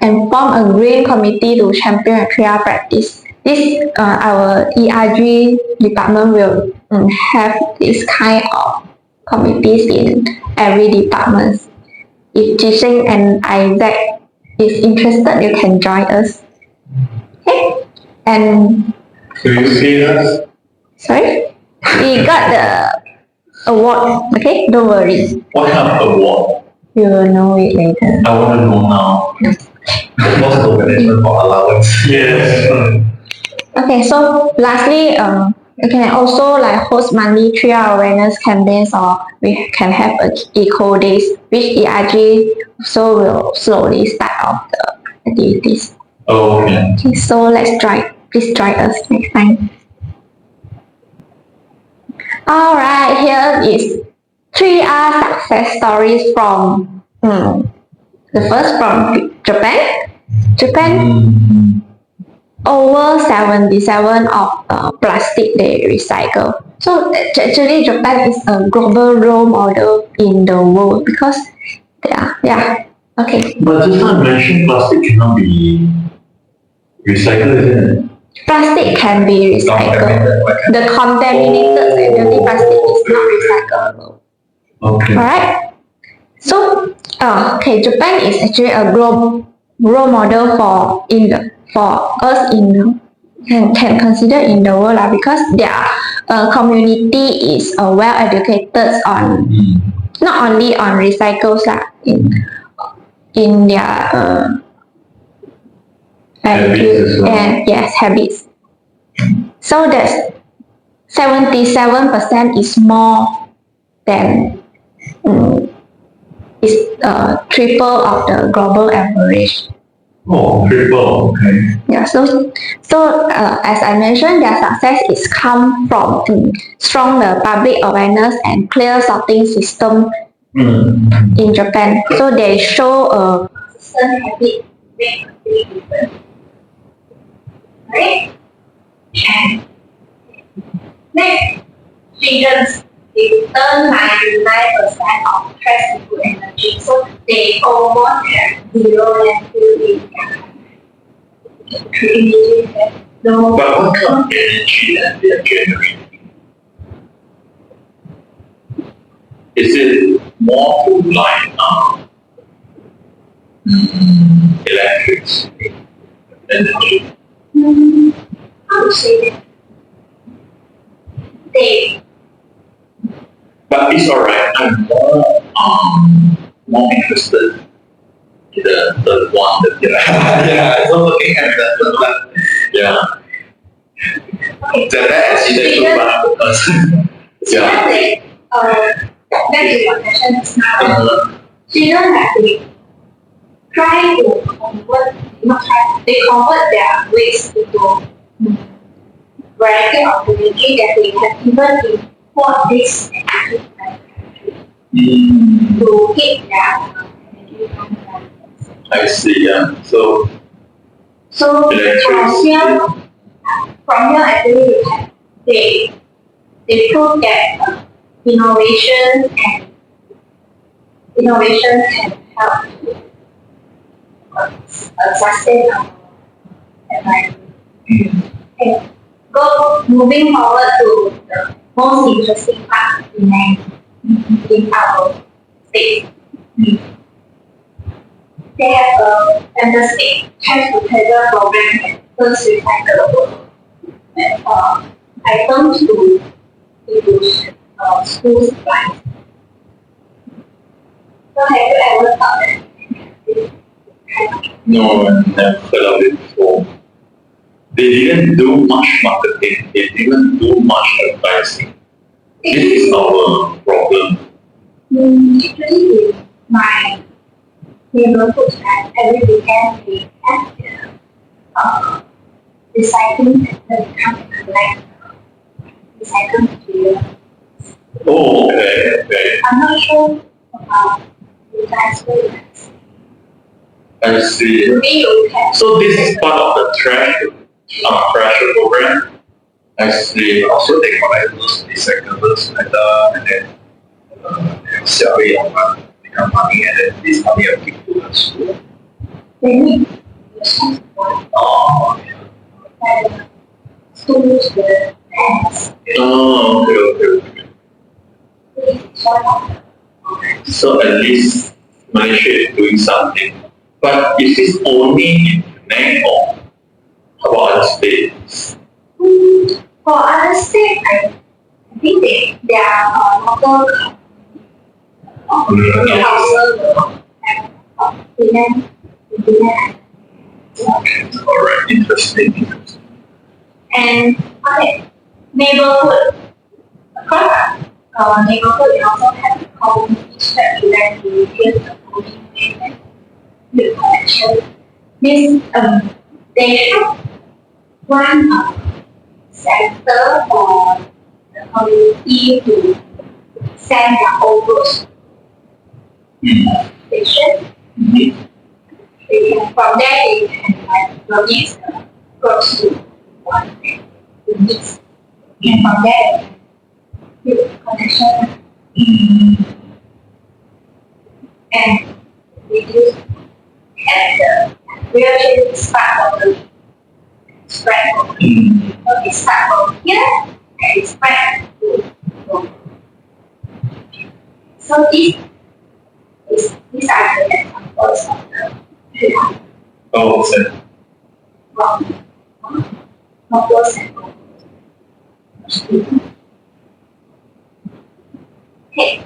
And form a green committee to champion a 3R practice. This our ERG department will have this kind of committees in every department. If Jiseng and Isaac is interested, you can join us. Okay, and Do you see us? sorry, we got the award. Okay, don't worry, What kind of award? you will know it later. I want to know now. The most donation for allowance. Yes. Okay, so lastly, you can also like host monthly 3R awareness campaigns, or we can have a eco days, which ERG so will slowly start off the activities. Okay. Okay, so please join us next time. Alright, here is 3R success stories from the first from Japan. Over 77 of plastic they recycle. So actually Japan is a global role model in the world because okay. But just now I mentioned plastic cannot be recycled, isn't it? Plastic can be recycled. The contaminated dirty plastic is not recyclable. Okay. Alright. So Japan is actually a role model for us can consider in the world because their community is well educated on not only on recycles in their Habits as well. and yes habits. So that's 77% is more than is triple of the global average. Oh, triple. Okay. Yeah, so as I mentioned, their success is come from strong public awareness and clear sorting system in Japan. So they show a Consistent habit make a big difference. Right? And next, students they turn 99% of trash into energy, so they almost have zero landfill in their country. Imagine that. No. But what kind of energy that they are generating? Is it more to like electric energy? How to say that? They But it's alright. I'm more interested in the one that yeah. So looking at that one. Yeah. okay. That actually too much because yeah. Students back to your question just now. Students have to try to they convert their waste into variety of energy that they can even import this energy from the country to keep their energy requirements. I see. Yeah. So So from here actually you can they prove that innovation can help to sustain our environment. Okay. Moving forward to the most interesting part in our state. They have a fantastic trash to treasure program that turns recyclable items into school supplies. So have you ever thought that this kind of no, I never heard of it before. They didn't do much marketing. They didn't do much advertising. This is our problem. Usually in my neighborhood and every weekend we have recycling center to come and collect recycled material. Oh, okay. I'm not sure about you guys will. I see. Maybe you can. So this is part of the pressure program. I see. Also, they collect those recyclables metal and then they'll sell it on become money and then this money will give to the school. They need the school support Oh, okay. and schools with parents. Oh, okay. It's one of the So at least Malaysia is doing something. But is this only in Penang or how about other states? For other states, I think they are local council and Alright, interesting. and okay, neighborhood. Across our neighborhood, we also have community step event to reduce the pollution and the collection. This they have one center for the community to send their own goods station. They can, from there they can like donate the goods to one to mix. And from there they can do connection and reduce and the real change is part of the spread of it start from here and it spread to so these are the examples of the Oh, okay. wrong models and okay.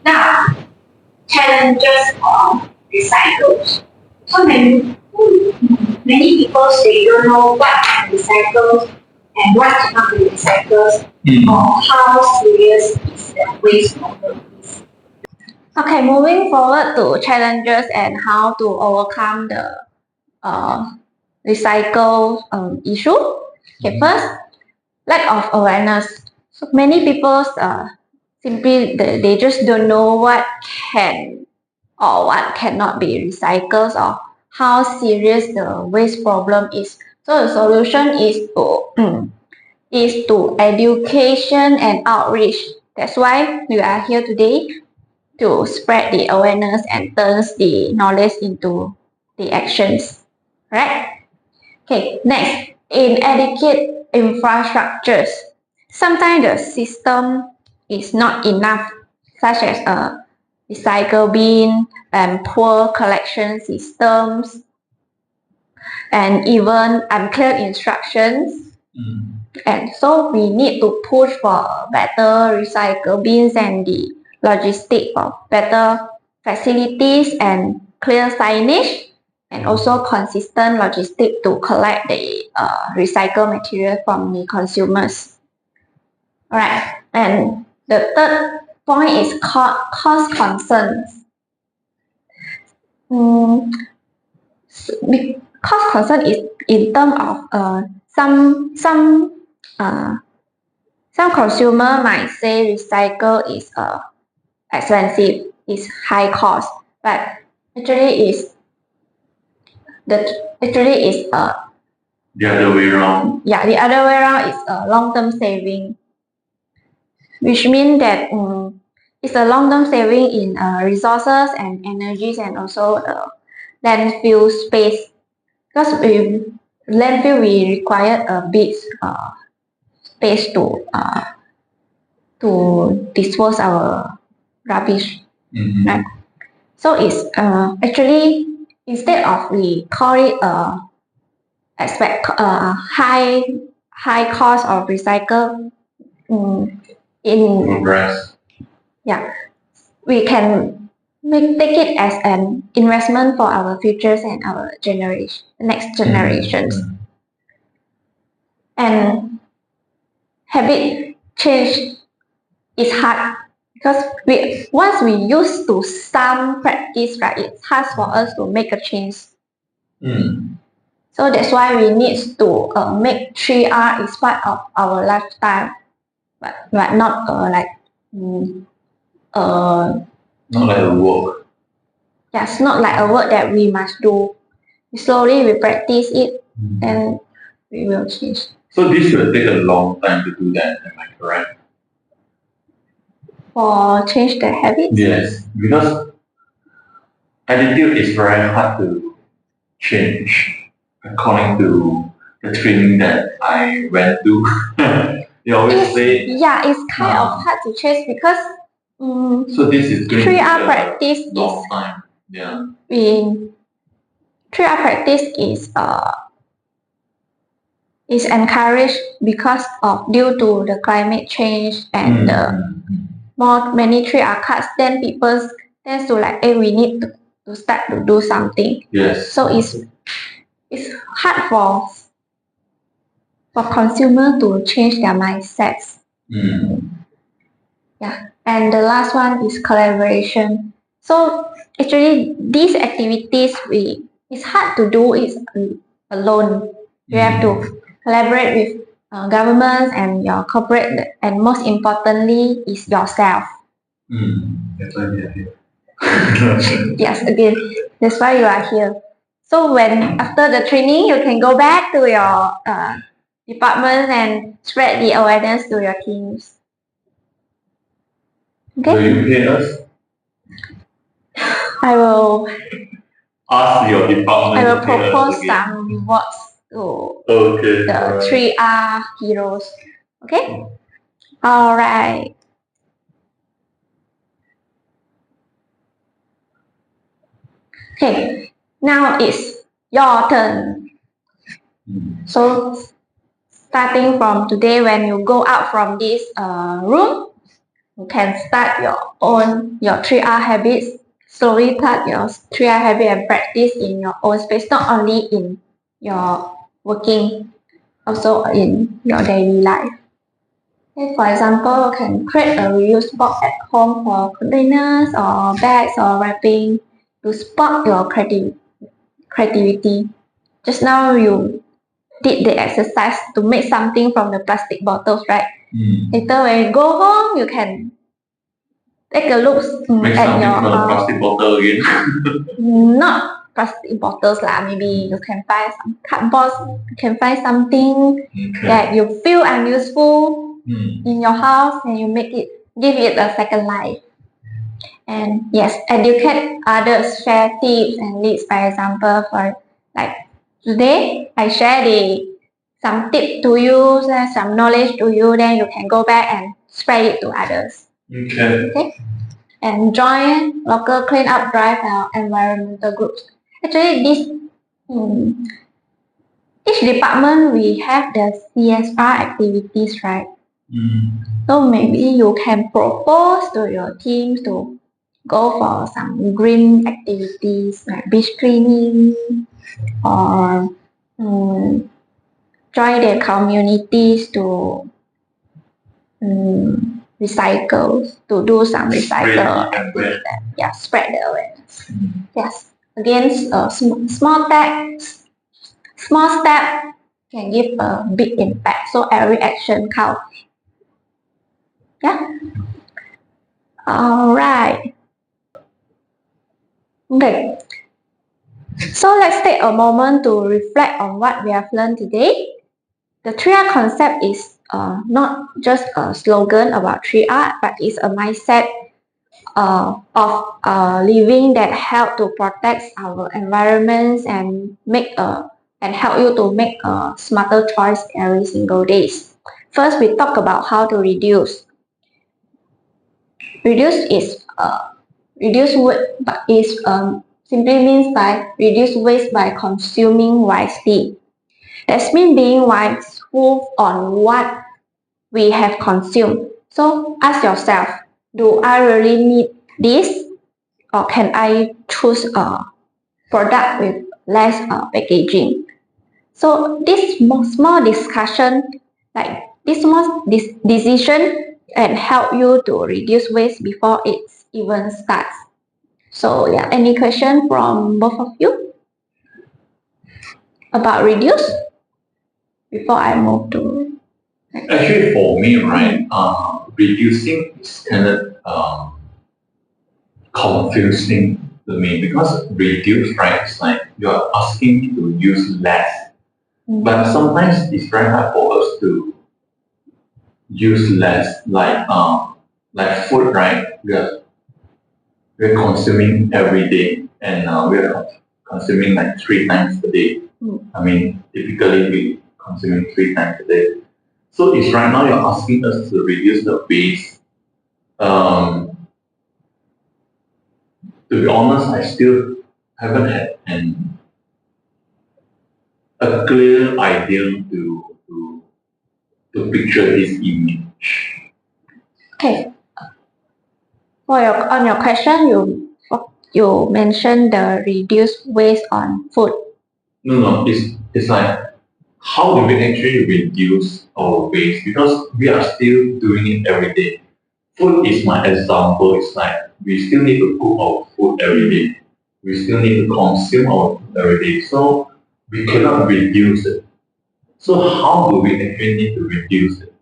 Now challenges of recycles. So many people they don't know what are recycles and what cannot be recycled or how serious is the waste problem is. Okay, moving forward to challenges and how to overcome the recycle issue. Okay, first, lack of awareness. So many people simply they just don't know what can or what cannot be recycled or how serious the waste problem is. So the solution is to education and outreach. That's why we are here today to spread the awareness and turns the knowledge into the actions. Right? Okay, next, inadequate infrastructures. Sometimes the system is not enough, such as a recycle bin and poor collection systems, and even unclear instructions. And so we need to push for better recycle bins and the logistic of better facilities and clear signage and also consistent logistic to collect the recycled material from the consumers. Alright, and the third point is cost concerns. Cost concern is in terms of some consumer might say recycle is expensive, is high cost, but actually is The other way around. the other way around is a long-term saving, which means that it's a long-term saving in resources and energies and also landfill space. Because landfill we require a big space to dispose our rubbish. Right? So it's actually instead of we call it expect high cost of recycle in Progress. we can take it as an investment for our futures and our next generations. And habit change is hard because once we used to some practice, right, it's hard for us to make a change. So that's why we need to make 3R is part of our lifestyle, but not like Not like a work. yes, not like a work that we must do. Slowly we practice it, and we will change. So this will take a long time to do that, am I correct? For change the habits. Yes, because attitude is very hard to change according to the training that I went to. You always say, Yeah, it's kind of hard to change because so this is going 3R to practice take a long time. Yeah. in 3R practice is encouraged because of due to the climate change and many 3R cards, then people tends to like, hey, we need to start to do something. Yes. So it's hard for consumer to change their mindsets. Yeah, and the last one is collaboration. So actually, these activities it's hard to do it alone. You have to collaborate with governments and your corporate, and most importantly is yourself. That's why we are here. Yes, again, that's why you are here. So when after the training, you can go back to your department and spread the awareness to your teams. Okay. Will you pay us? I will Ask your department. I will to pay us propose again. some rewards to Okay. the alright. 3R heroes. Okay? Alright. Okay, now it's your turn. So starting from today, when you go out from this room, you can start your 3R habits. Slowly start your 3R habit and practice in your own space, not only in your working, also in your daily life. Okay, for example, you can create a reuse box at home for containers or bags or wrapping to spark your creativity. Just now you did the exercise to make something from the plastic bottles, right? Later when you go home, you can take a look Make at something your from a plastic bottle again. not plastic bottles lah. Maybe you can find some cardboard. You can find something that you feel unuseful in your house, and you give it a second life. And yes, educate others, share tips and leads. For example, for like today, I share some tip to you, share some knowledge to you. Then you can go back and spread it to others. Okay. And join local cleanup drive or environmental groups. Actually, each department we have the CSR activities, right? So maybe you can propose to your teams to go for some green activities like beach cleaning or join their communities to recycle, to do some recycle activities. Yeah, spread the awareness. Yes, again, small step can give a big impact. So every action counts. Yeah. All right. Okay. So let's take a moment to reflect on what we have learned today. The 3R concept is not just a slogan about 3R, but it's a mindset of living that help to protect our environments and help you to make a smarter choice every single day. First, we talk about how to reduce. Reduce simply means by reduce waste by consuming wisely. That means being wiseful on what we have consumed. So ask yourself, do I really need this, or can I choose a product with less packaging? So this small discussion, like this small decision, can help you to reduce waste before it even starts. So yeah, any question from both of you? about reduce before I move to. Actually, for me, right, reducing is kind of confusing to me because reduce, right, it's like you're asking me to use less. But sometimes it's very hard for us to use less, like food, right? We're consuming every day, and we're consuming like 3 times a day. I mean, typically we consuming 3 times a day. So it's right now you're asking us to reduce the waste. To be honest, I still haven't had a clear idea to picture this image. Okay. On your question, you mentioned the reduce waste on food. No, it's like how do we actually reduce our waste because we are still doing it every day. Food is my example. It's like we still need to cook our food every day. We still need to consume our food every day. So we cannot reduce it. So how do we actually need to reduce it?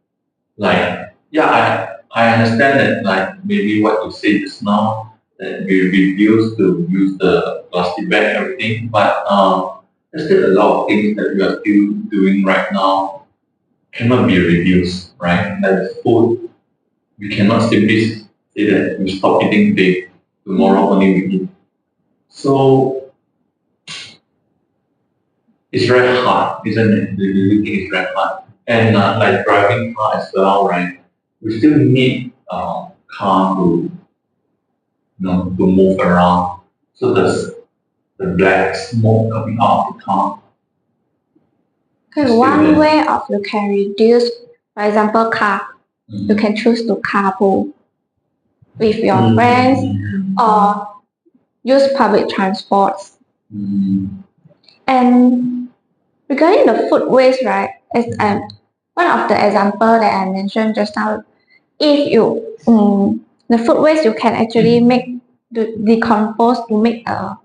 Like, yeah, I understand that like maybe what you said just now that we reduce to use the plastic bag and everything, but there's still a lot of things that we are still doing right now cannot be reduced, right? Like the food, we cannot simply say that we stop eating today, tomorrow only we eat. So it's very hard, isn't it? The living is very hard. And like driving car as well, right? We still need car to to move around. So the black smoke coming out of the car. Okay, one way of you can reduce, for example, car. You can choose to carpool with your friends or use public transports. And regarding the food waste, right? As one of the example that I mentioned just now, if you the food waste you can actually make decompose to make a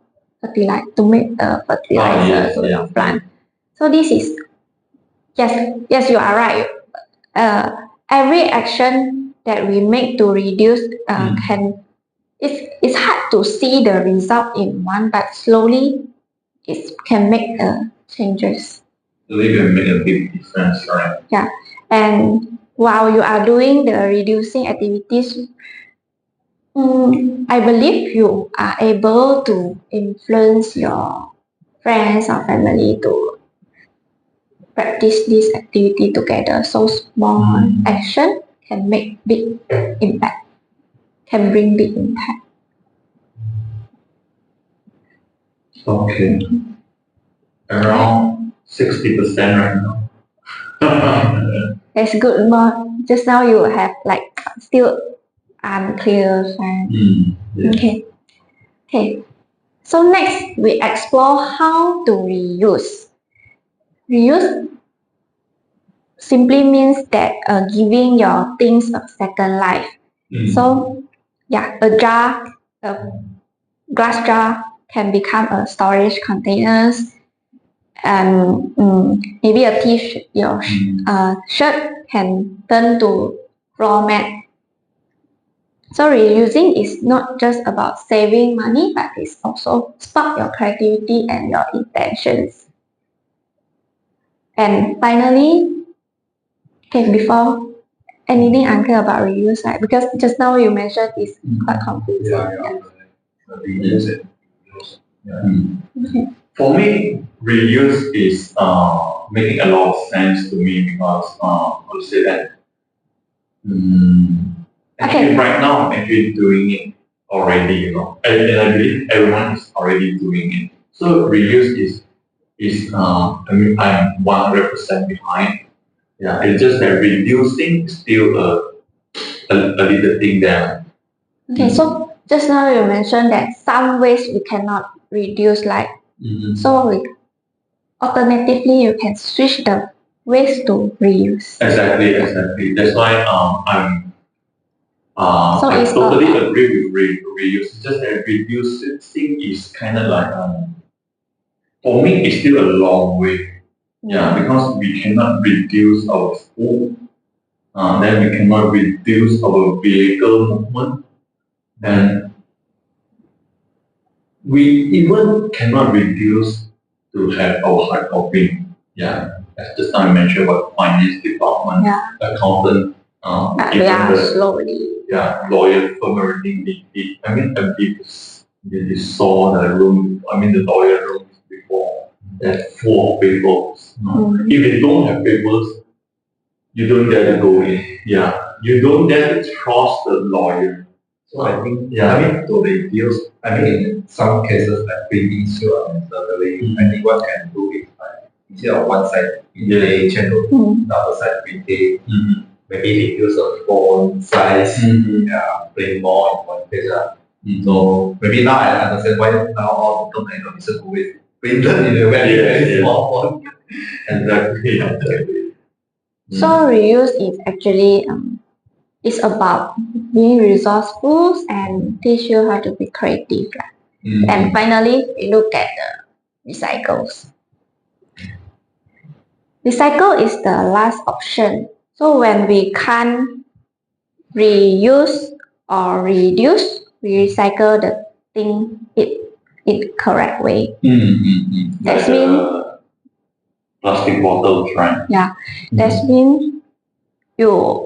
fertilizer to your plant. So this is yes you are right. Every action that we make to reduce can it's hard to see the result in one, but slowly it can make changes. So they can make a big difference, right? Yeah, and while you are doing the reducing activities, I believe you are able to influence your friends or family to practice this activity together. So small action can make big impact, can bring big impact. Okay. Around 60% right now. That's good. More just now you have like still unclear. Yeah. Okay. Okay. So next we explore how to reuse. Reuse simply means that giving your things a second life. So yeah, a glass jar can become a storage containers, and maybe a t-shirt, your shirt can turn to raw mat. So reusing is not just about saving money, but it's also spark your creativity and your intentions. And finally, okay, before anything unclear about reuse, right? Because just now you mentioned it's quite confusing. Reuse it. For me, reuse is making a lot of sense to me because I would say that actually right now I'm actually doing it already, and I believe everyone is already doing it. So reuse is I mean I'm 100% behind. Yeah, it's just that reducing is still a little thing there. Okay, so just now you mentioned that some waste we cannot reduce, like so alternatively you can switch the waste to reuse. Exactly. That's why So I it's totally agree with reuse. It's just that reducing is kind of like For me, it's still a long way. Yeah, because we cannot reduce our food, then we cannot reduce our vehicle movement, and we even cannot reduce to have our hard copy. Yeah, as just now I mentioned about finance department, Yeah. accountant, We even are the slowly. lawyer firm, everything. I mean, they saw the room. I mean, the lawyer rooms before that full of papers. If they don't have papers, you don't dare to go in. Yeah, you don't dare to trust the lawyer. So I think, I mean, to reduce, I mean, in some cases, like printing insurance, certainly, I think what can do is like, instead of one side, they channel, the other side printing, maybe reduce the font size, print more in one page. So maybe now I understand why now all the documents are always printed in a very, very small font. Exactly. Exactly. So reuse is actually it's about being resourceful and teach you how to be creative. And finally, we look at the recycles. Recycle is the last option. So when we can't reuse or reduce, we recycle the thing in correct way. That's mean Plastic bottles, right? yeah. That's mean you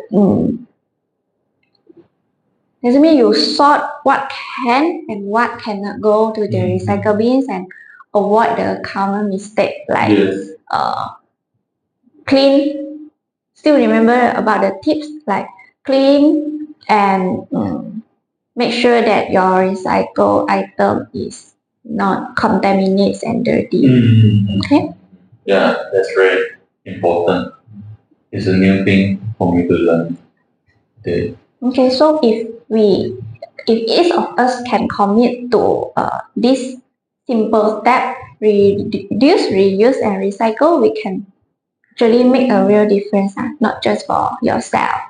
you sort what can and what cannot go to the recycle bins and avoid the common mistake like clean. Still remember about the tips like clean and make sure that your recycle item is not contaminated and dirty. Okay? Yeah, that's very important. It's a new thing for me to learn. Okay, so if each of us can commit to this simple step, reduce, reuse, and recycle, we can actually make a real difference, not just for yourself,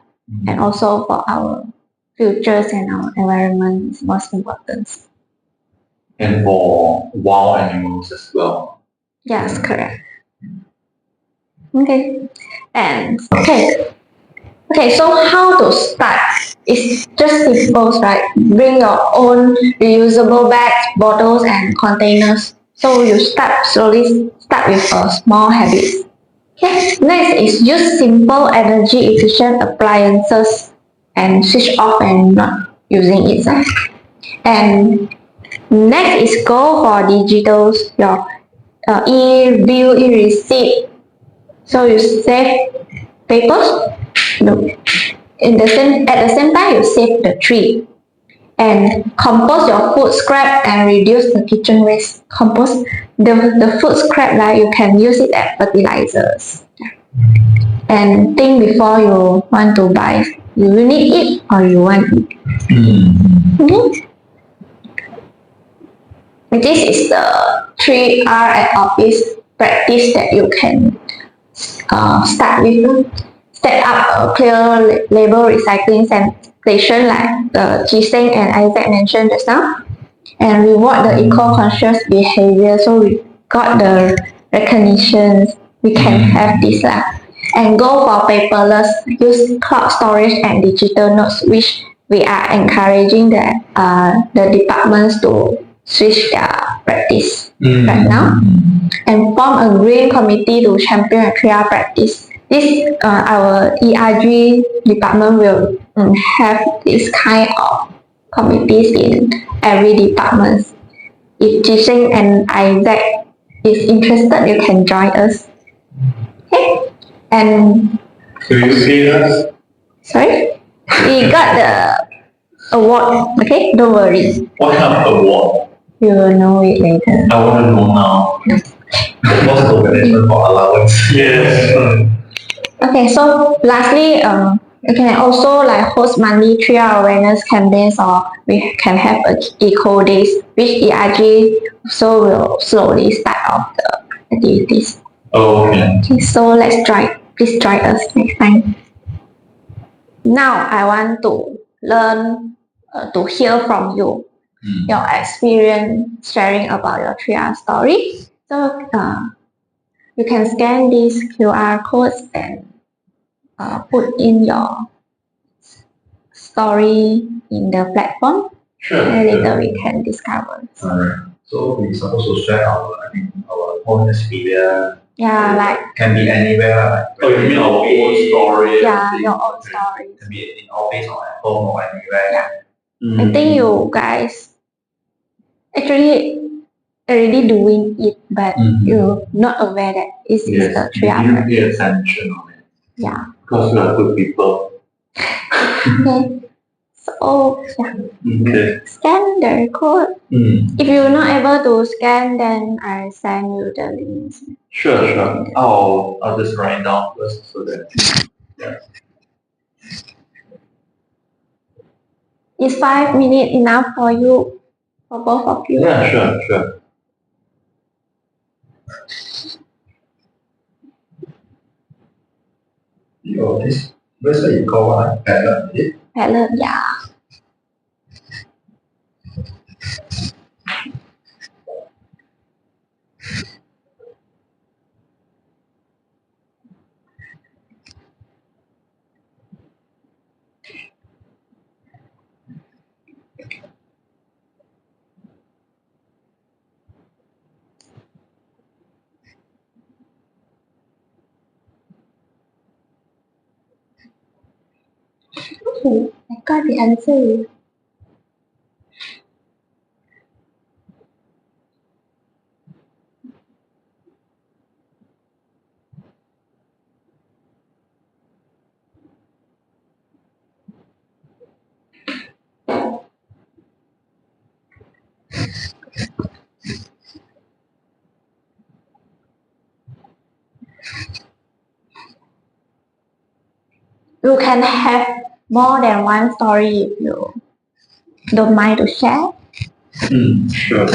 and also for our futures and our environment is most important. And for wild animals as well. Yes, correct. Okay, and okay, so how to start? It's just simple, right? Bring your own reusable bags, bottles, and containers. So you start with a small habit. Okay. Next is use simple energy efficient appliances and switch off and not using it. And next is go for digitals, your e-bill, e-receipt. So you save papers. No. At the same time, you save the tree and compost your food scrap and reduce the kitchen waste. Compost the food scrap, right? You can use it as fertilizers. And think before you want to buy. You will need it or you want it. This is the 3R at office practice that you can start with. Set up a clear label recycling station like Jiseng and Isaac mentioned just now, and reward the eco-conscious behavior. So we got the recognitions. We can have this and go for paperless. Use cloud storage and digital notes, which we are encouraging the departments to switch their practice right now, and form a green committee to champion a 3R practice. This our ERG department will have this kind of committees in every department. If Jiseng and Isaac is interested, you can join us. Okay, and Do you see us? sorry, we got the award. Okay, don't worry, What kind of award? you will know it later. I want to know now. Most donation for allowance. Yes. Okay, so lastly, we can also like host monthly 3R awareness campaigns, or we can have eco days, which ERG so will slowly start off the activities. Okay. Okay, so please join us next time. Now I want to learn to hear from you, your experience sharing about your 3R story. So you can scan these QR codes and put in your story in the platform, Sure. and later we can discover. Alright. So we supposed to share our own experience. Yeah, like Can be anywhere. Like, Oh, you mean our own story? yeah, your own stories. Can be in office or at home or anywhere. I think you guys actually already doing it, but you're not aware that it's Yes, the we 3R. didn't pay attention on it. Yeah. Because we are good people. Okay. So yeah, Okay. scan the code. If you're not able to scan, then I send you the links. Sure, sure. I'll just write down first so that. Yeah. Is 5 minutes enough for you, for both of you? Yeah, sure, sure. This website you call what? Padlet, is it? Padlet, yeah. Okay, I got the answer. You can have more than one story if you don't mind to share. Sure.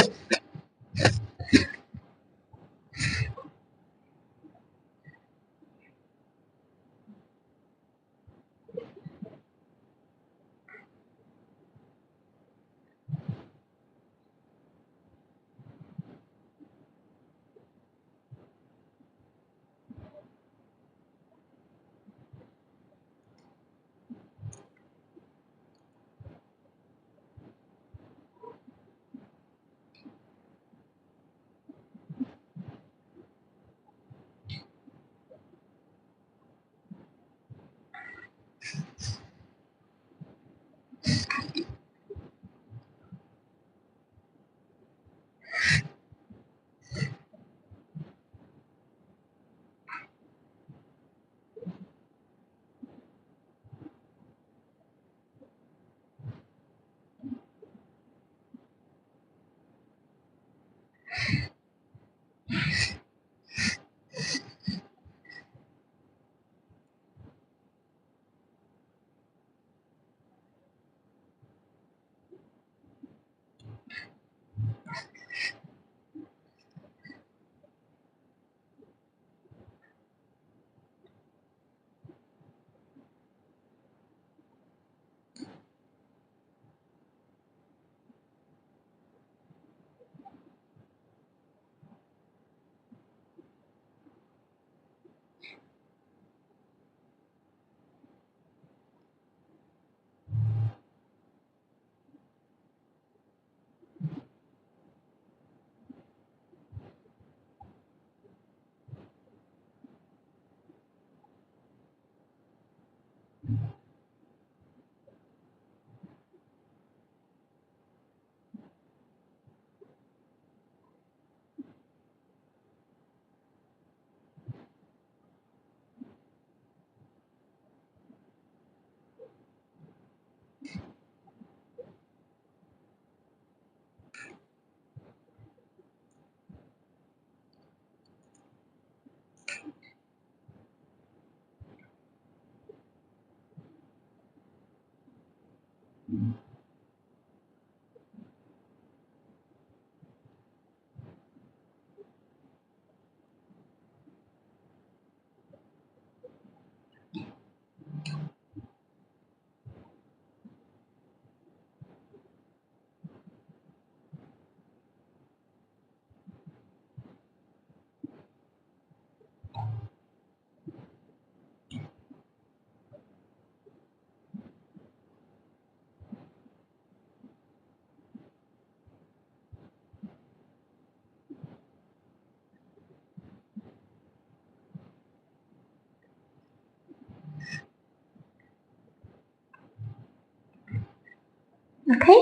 Okay.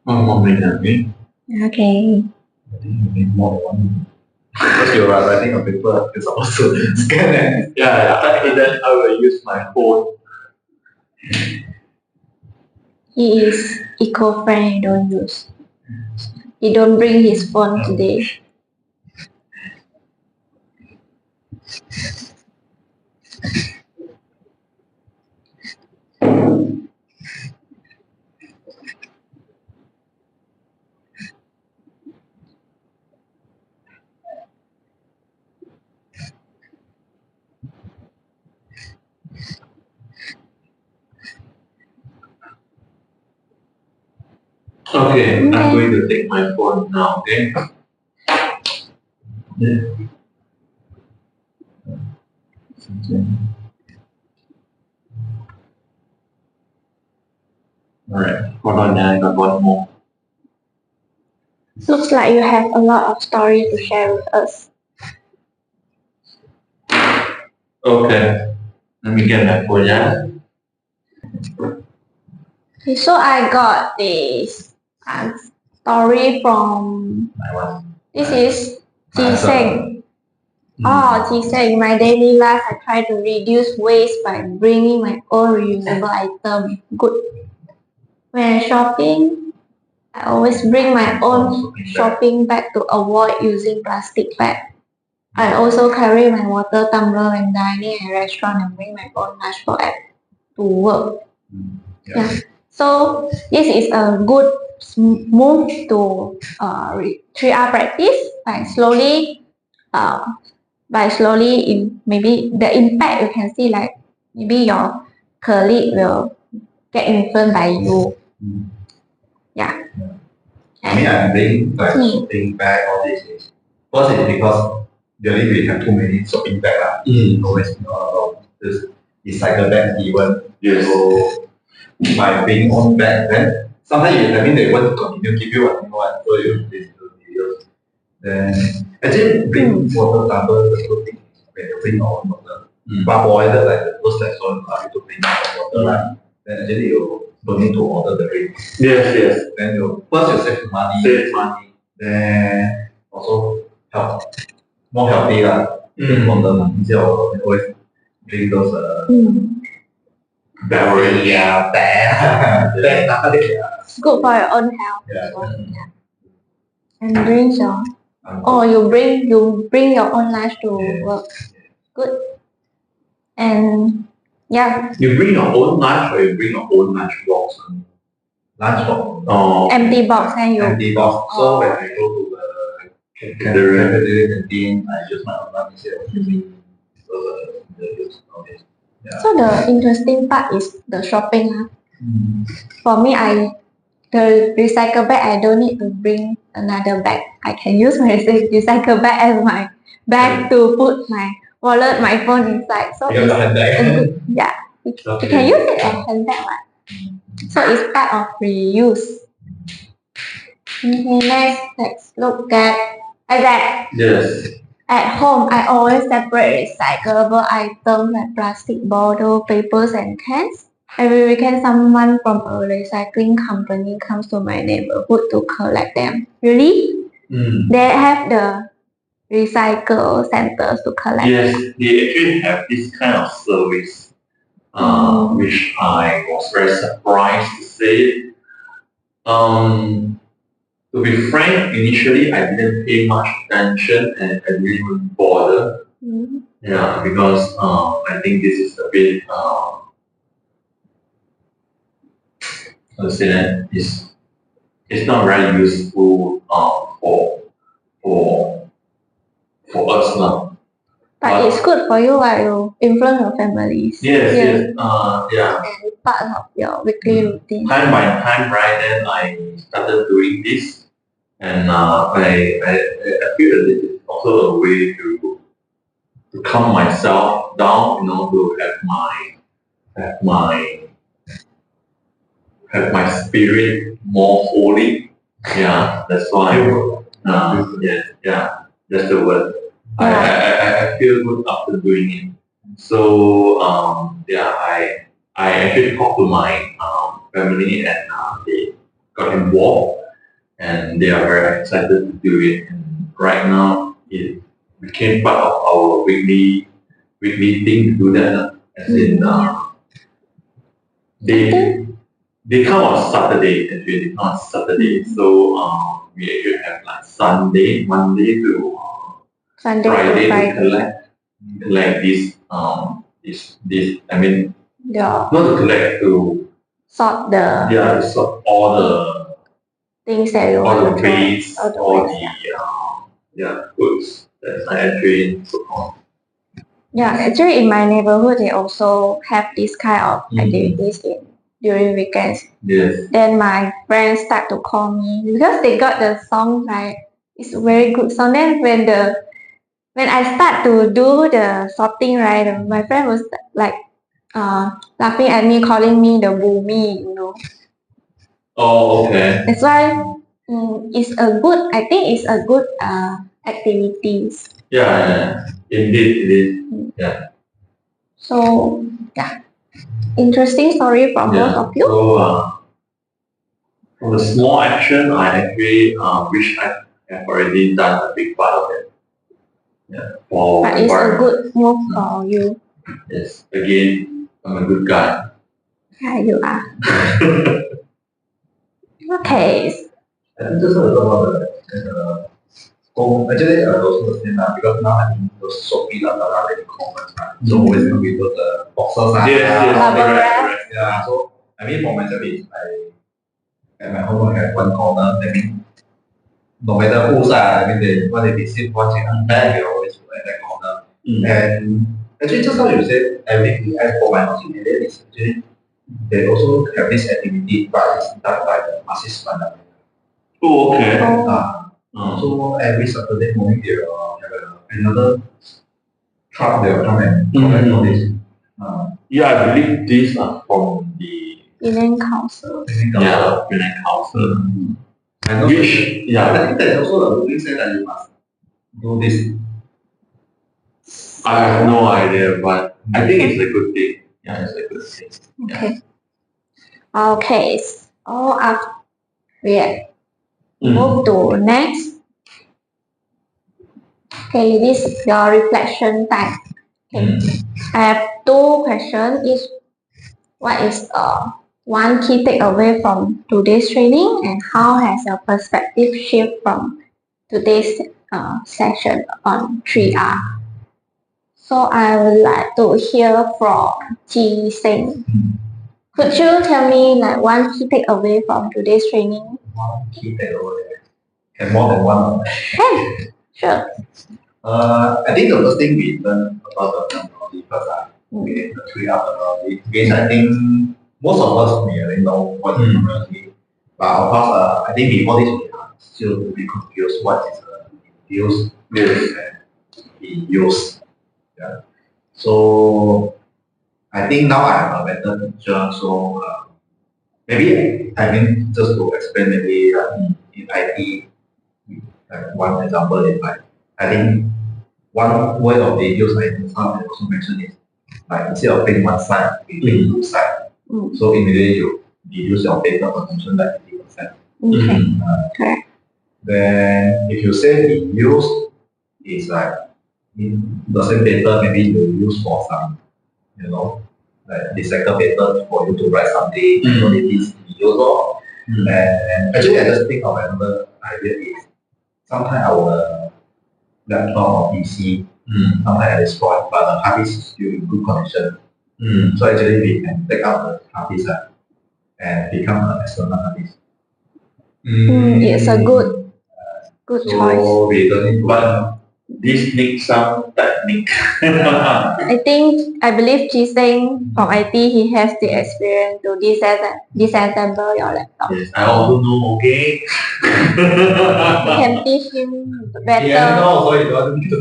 One minute, okay? Okay. I think you need more than 1 minute. Because you're writing a paper, you're supposed to scan it. Yeah, and then I will use my phone. He is eco-friendly, don't use. He don't bring his phone today. Okay, I'm going to take my phone now, okay? Yeah. Alright, hold on, I got one more. Looks like you have a lot of stories to share with us. Okay, let me get my phone, yeah? Okay, so I got this story from, My one. this is My Ji answer. Seng. Oh, Ji Seng, in my daily life, I try to reduce waste by bringing my own reusable item. Good. When shopping, I always bring my own shopping bag to avoid using plastic bag. I also carry my water tumbler when dining at a restaurant and bring my own lunchbox to work. Yeah. So this is a good move to 3R practice by slowly maybe the impact you can see, like maybe your colleague will get influenced by you. Yeah. I mean, I'm bringing like shopping bag, all this is. First is because usually we have too many shopping bag lah. Always this recycle bag even. Yes. So by bringing own bag, then sometimes I mean they want to continue give you a new one, so you this videos. Then actually bring water tumbler the good thing is when you bring your own water. But provided like the first step on how to bring your own water, right? Then actually you don't need to order the drink. Yes. Then you first you save money. Save money. Then also help more healthy lah. From the instead of always drink those Beverage. yeah, It's good for your own health. Yeah. And bring your you bring your own lunch to work. Good. And yeah. You bring your own lunch or you bring your own lunch box? Lunch box. Oh. Empty box and you. Empty box. So when I go to the cafeteria canteen, I use my own lunch instead of using the yeah. So the interesting part is the shopping. For me, the recycle bag, I don't need to bring another bag. I can use my recycle bag as my bag to put my wallet, my phone inside. So you yeah, you can use it as handbag. So it's part of reuse. Okay, next, let's look at that. Yes. At home, I always separate recyclable items like plastic bottle, papers, and cans. Every weekend, someone from a recycling company comes to my neighborhood to collect them. Really? They have the recycle centers to collect. Yes, they actually have this kind of service, which I was very surprised to see. To be frank, initially I didn't pay much attention and I didn't even bother. Yeah, because I think this is a bit how to say that it's not very useful for us now. But it's good for you while you influence your families. Yes. Yeah. And it's part of your weekly routine. Time by time, right? Then I started doing this, and I feel that this is also a way to calm myself down, to have my spirit more holy. Yeah, that's why. Yeah, that's the word. I feel good after doing it. So yeah, I actually talked to my family and they got involved and they are very excited to do it. And right now it became part of our weekly thing to do that. As in, they come on Saturday. Actually, they come on Saturday. So we actually have like Sunday, Monday to Sunday Friday to to Friday. collect this. I mean, Yeah. not to collect to Sort the yeah, so all the things that you all want the to throw. waste, All the all waste, the goods that I actually put on. Yeah, actually in my neighborhood they also have this kind of Mhm. activities during weekends. Yes. Then my friends start to call me because they got the song right. It's a very good song. Then when I start to do the sorting right, my friend was like laughing at me, calling me the boomy, Oh, okay. That's why it's a good. I think it's a good activities. Yeah, indeed. Yeah. So yeah, interesting story from both Yeah. of you. So for the small action, I actually wish I have already done a big part of it. Yeah. For But it's a environment. good move for you. Yes. Again, I'm a good guy. Yeah, you are. Okay. I think just about the home, actually, also the same because now I think those Shopee Lazada are very common, right? So always come with those boxes. Yes, Bubble correct, wrap. correct. Yeah, so I mean for myself is at my home I have one corner. I mean, no matter who's I mean when they receive what's in a bag, they always put at that corner. And actually, just how you said, everything as for my housing area is actually they also have this activity, but it's done by the Marxist fundamental. Oh, okay. So every Saturday morning they will have another truck they will come and collect all this. Yeah, I believe these are from the Union Council. Penang Council. And also, Which, yeah, I think there's also a ruling say that you must do this. I have no idea, but I think it's a good thing. Yeah, it's a good thing. Okay. Okay. So after yeah, move to next. Okay, this is your reflection time. Okay. I have two questions. Each what is one key takeaway from today's training and how has your perspective shift from today's session on 3R? So I would like to hear from Ji Seng. Could you tell me like one key takeaway from today's training? One key takeaway. And more than one. Can, sure. I think the first thing we learn about the terminology first, okay, the 3R terminology. Because I think most of us may already know what is terminology. But of course, I think before this we are still to be confused what is induced and in use. Yeah. So I think now I have a better picture. So maybe I mean just to explain maybe in IT, one example is like I think one way of they use like just now I also mentioned is like instead of paying one side, we pay two sides. So immediately you reduce your data consumption by 50%. Correct. Then if you say in use is like in the same data maybe you use for some, like the sector paper for you to write something, so it is in use. And actually I just think of another idea is sometimes our laptop or PC sometimes is spoiled, but the hard disk is still in good condition. So actually we can take out the hard disk and become an external hard disk. It's a good choice. So we don't need to But this needs some technique. I believe Jiseng from IT, he has the experience to disassemble your laptop. Yes, I also know, okay? You can teach him better. Yeah, no, so you don't need to.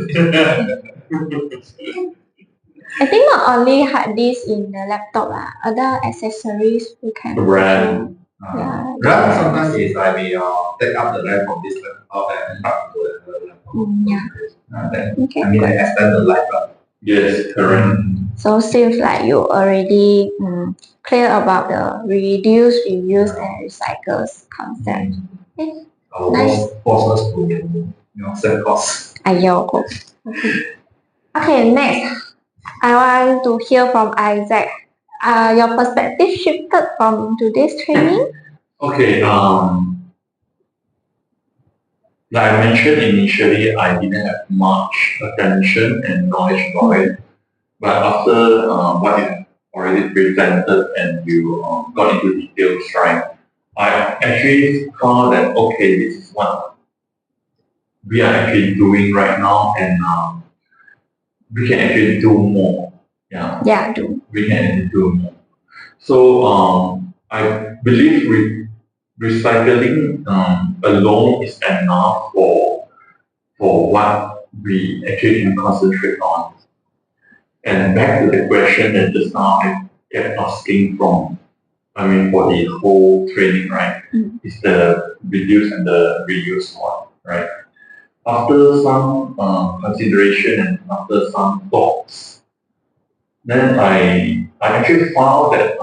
I think not only hard disk in the laptop, other accessories we can RAM. Yeah. RAM sometimes is like we take up the RAM from this laptop and plug into another laptop. Yeah. Then, Okay. I mean, they extend the life. Yes, correct. So seems like you already clear about the reduce, reuse, and recycles concept. Okay. Our Nice. boss us to save costs. Ayo. Okay, next, I want to hear from Isaac. Your perspective shifted from today's training? Okay, like I mentioned initially, I didn't have much attention and knowledge about it. But after what you have already presented and you got into details, right, I actually found that, okay, this is what we are actually doing right now, and we can actually do more. Yeah, Yeah, do. we can actually do more. So I believe recycling alone is enough for what we actually can concentrate on. And back to the question that just now I kept asking from, I mean, for the whole training, right? Is the reduce and the reuse one, right? After some consideration and after some thoughts, then I actually found that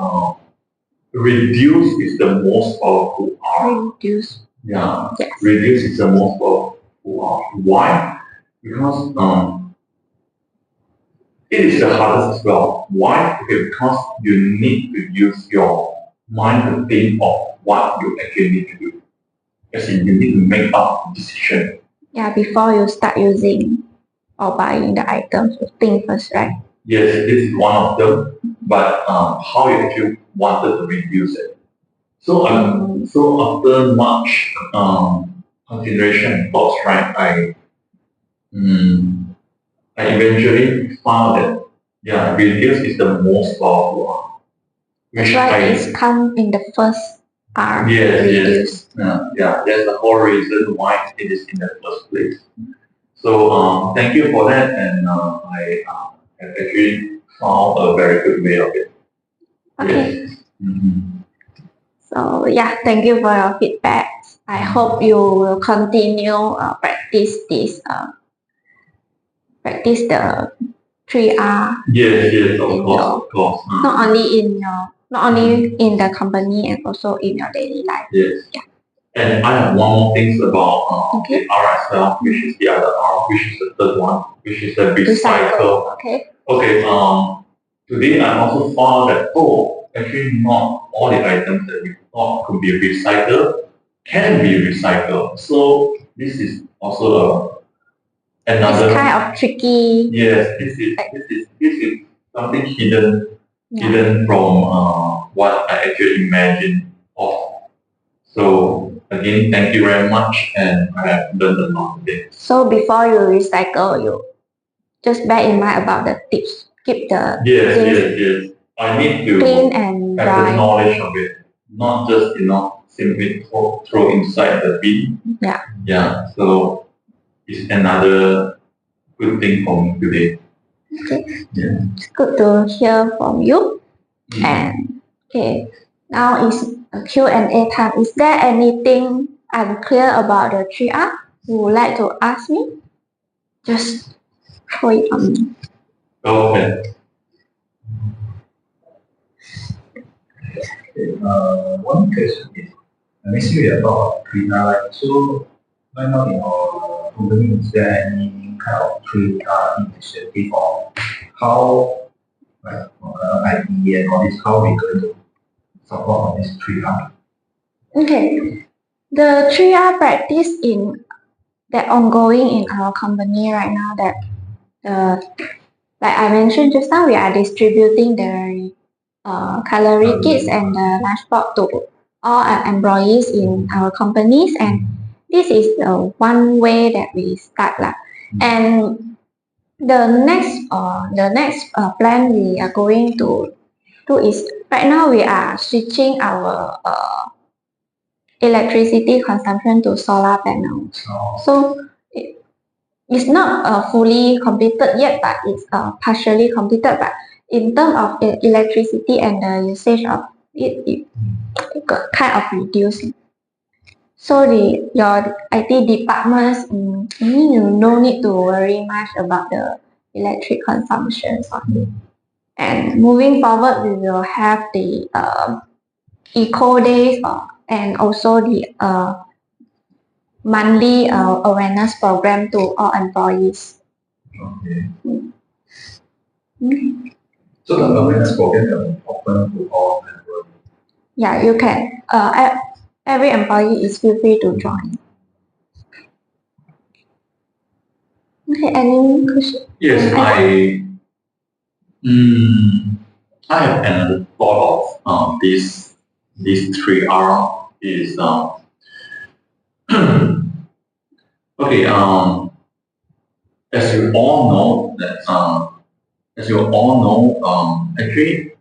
reduce is the most powerful R. Reduce. Yeah, Yes. reduce is the most powerful R. Why? Because it is the hardest as well. Why? Okay, because you need to use your mind to think of what you actually need to do. As in, you need to make up decision. Yeah, before you start using or buying the items, you think first, right? Yes, this is one of them. But how you actually wanted to reduce it. So, so after much consideration and thoughts, right, I eventually found that yeah, reduce is the most powerful one. That's why it's come in the first R. Yes, reduce. yeah, that's the whole reason why it is in the first place. So thank you for that, and I have actually found a very good way of it. Okay. Yes. Mm-hmm. So yeah, thank you for your feedback. I hope you will continue practice the 3R. Yes, of course. Not only in the company and also in your daily life. Yes. Yeah. And I have one more thing about Okay. the R as well, which is the other R, which is the third one, which is the recycle. Okay. Okay. Today I also found that actually not all the items that we thought could be recycled can be recycled. So this is also another. It's kind of tricky. Yes, this is something hidden from what I actually imagined of. So again, thank you very much, and I have learned a lot today. So before you recycle, you just bear in mind about the tips. Keep the Yes. I need to clean and have dry. the knowledge of it, not just simply throw inside the bin. Yeah. So it's another good thing for me today. Okay. Yeah. It's good to hear from you. And okay, now is a Q&A time. Is there anything unclear about the 3R you would like to ask me? Just throw it on me. Okay. One question is, next year we are about cleaner, right? So right now in our company, is there any kind of cleaner initiative or how, like ID and all this, how we going to support on this cleaner? Okay, the 3R practice in that ongoing in our company right now that like I mentioned just now, we are distributing the calorie kits and the lunchbox to all our employees in our companies, and this is one way that we start lah. And the next plan we are going to do is right now we are switching our electricity consumption to solar panels. So it's not fully completed yet, but it's partially completed. But in terms of electricity and the usage of it got kind of reduced. So your IT departments, you no need to worry much about the electric consumption on it. And moving forward, we will have the eco days and also the monthly awareness program to all employees. Okay. Okay. So the awareness program is open to all members. Yeah, you can. Every employee is feel free to join. Okay, any question? Yes, I have another thought of these 3R is okay. As you all know that actually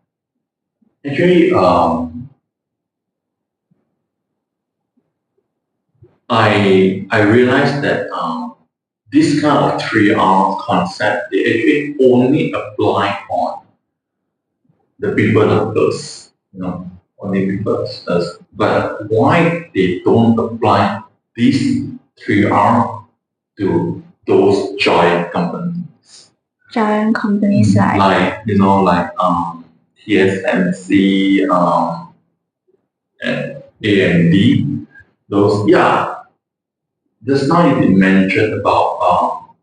I realized that this kind of 3R concept they actually only apply on the people like us, only people like us. But why they don't apply these 3R to those giant companies? Giant companies like Like TSMC, and AMD. Those, yeah. Just now you did mention about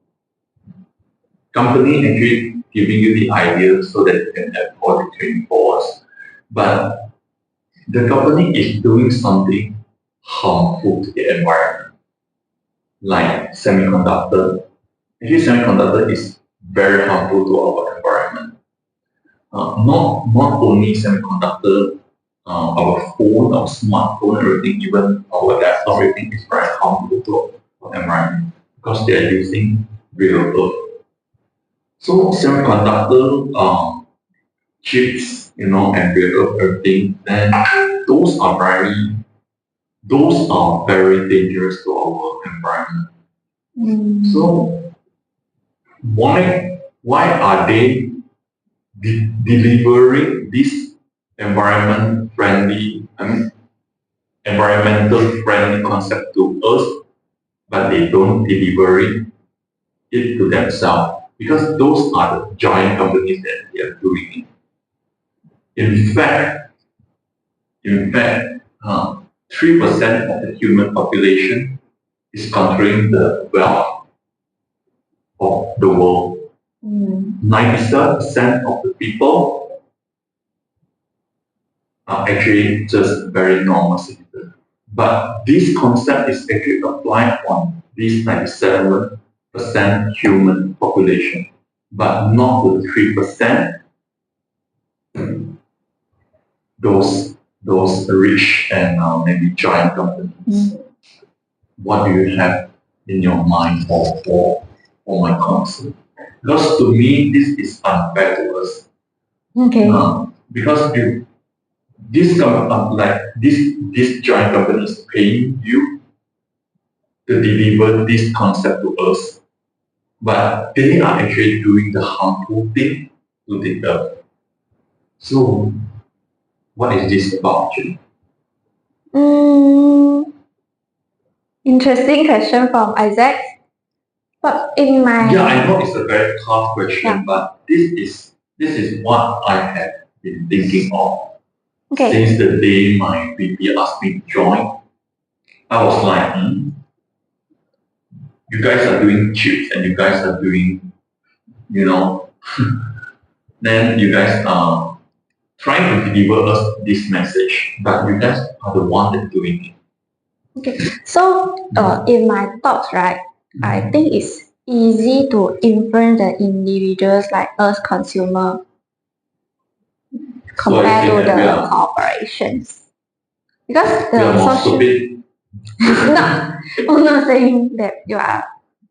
company actually giving you the idea so that you can have all the training boards, but the company is doing something harmful to the environment, like semiconductor. Actually, semiconductor is very harmful to our environment. Not only semiconductor, our phone, our smartphone, everything, even our laptop, everything is very harmful to our environment because they are using rare earth. So semiconductor chips, and rare earth everything, then those are very dangerous to our environment. So why are they delivering this environmental friendly concept to us, but they don't deliver it to themselves? Because those are the giant companies that they are doing it. In fact, 3% of the human population is controlling the wealth of the world. 97% of the people are actually just very normal citizens. But this concept is actually applied on this 97% human population, but not the 3%, those rich and maybe giant companies. What do you have in your mind for my concept? Because to me, this is unfair to us. Okay. Because this giant company is paying you to deliver this concept to us, but they are actually doing the harmful thing to the earth. So, what is this about actually? Interesting question from Isaac. But in my Yeah, I know it's a very tough question, Yeah. but this is what I have been thinking of Okay. since the day my VP asked me to join. I was like, you guys are doing chips and you guys are doing, then you guys are trying to deliver us this message, but you guys are the one that doing it. Okay. So in my thoughts, right, I think it's easy to influence the individuals like us consumer compared to the corporations. Because We are the more social stupid. no, I'm not saying that you are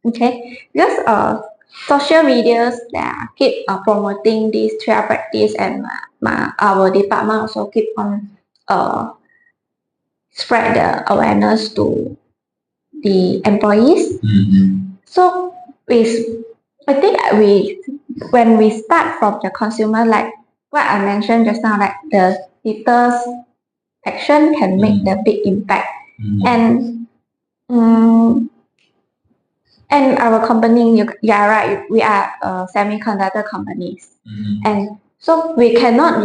okay. Because social medias that keep promoting these trail practice and our department also keep on spread the awareness to the employees. So I think when we start from the consumer, like what I mentioned just now, like the little action can make the big impact. And and our company, you are right, we are semiconductor companies. And So we cannot,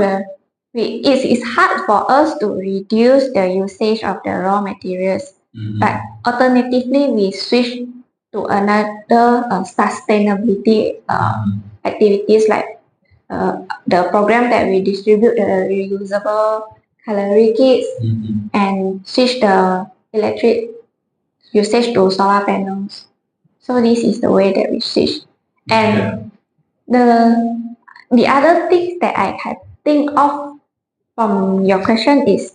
it's hard for us to reduce the usage of the raw materials. But alternatively, we switch to another sustainability activities like the program that we distribute the reusable calorie kits and switch the electric usage to solar panels. So this is the way that we switch. And the other thing that I can think of from your question is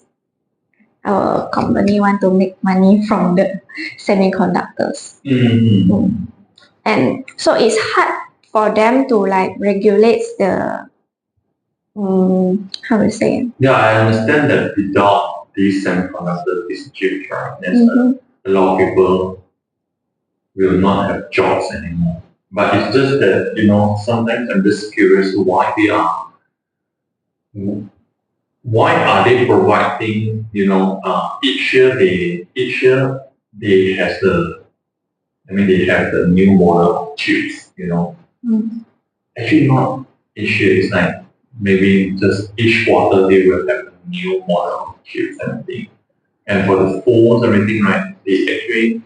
our company want to make money from the semiconductors. And so it's hard for them to like regulate the how to say. Yeah, I understand that without these semiconductors, these chips, right, a lot of people will not have jobs anymore. But it's just that, sometimes I'm just curious why they providing, each year they has they have the new model of chips, Actually not each year, it's like maybe just each quarter they will have a new model of chips and everything. And for the phones and everything, right, they actually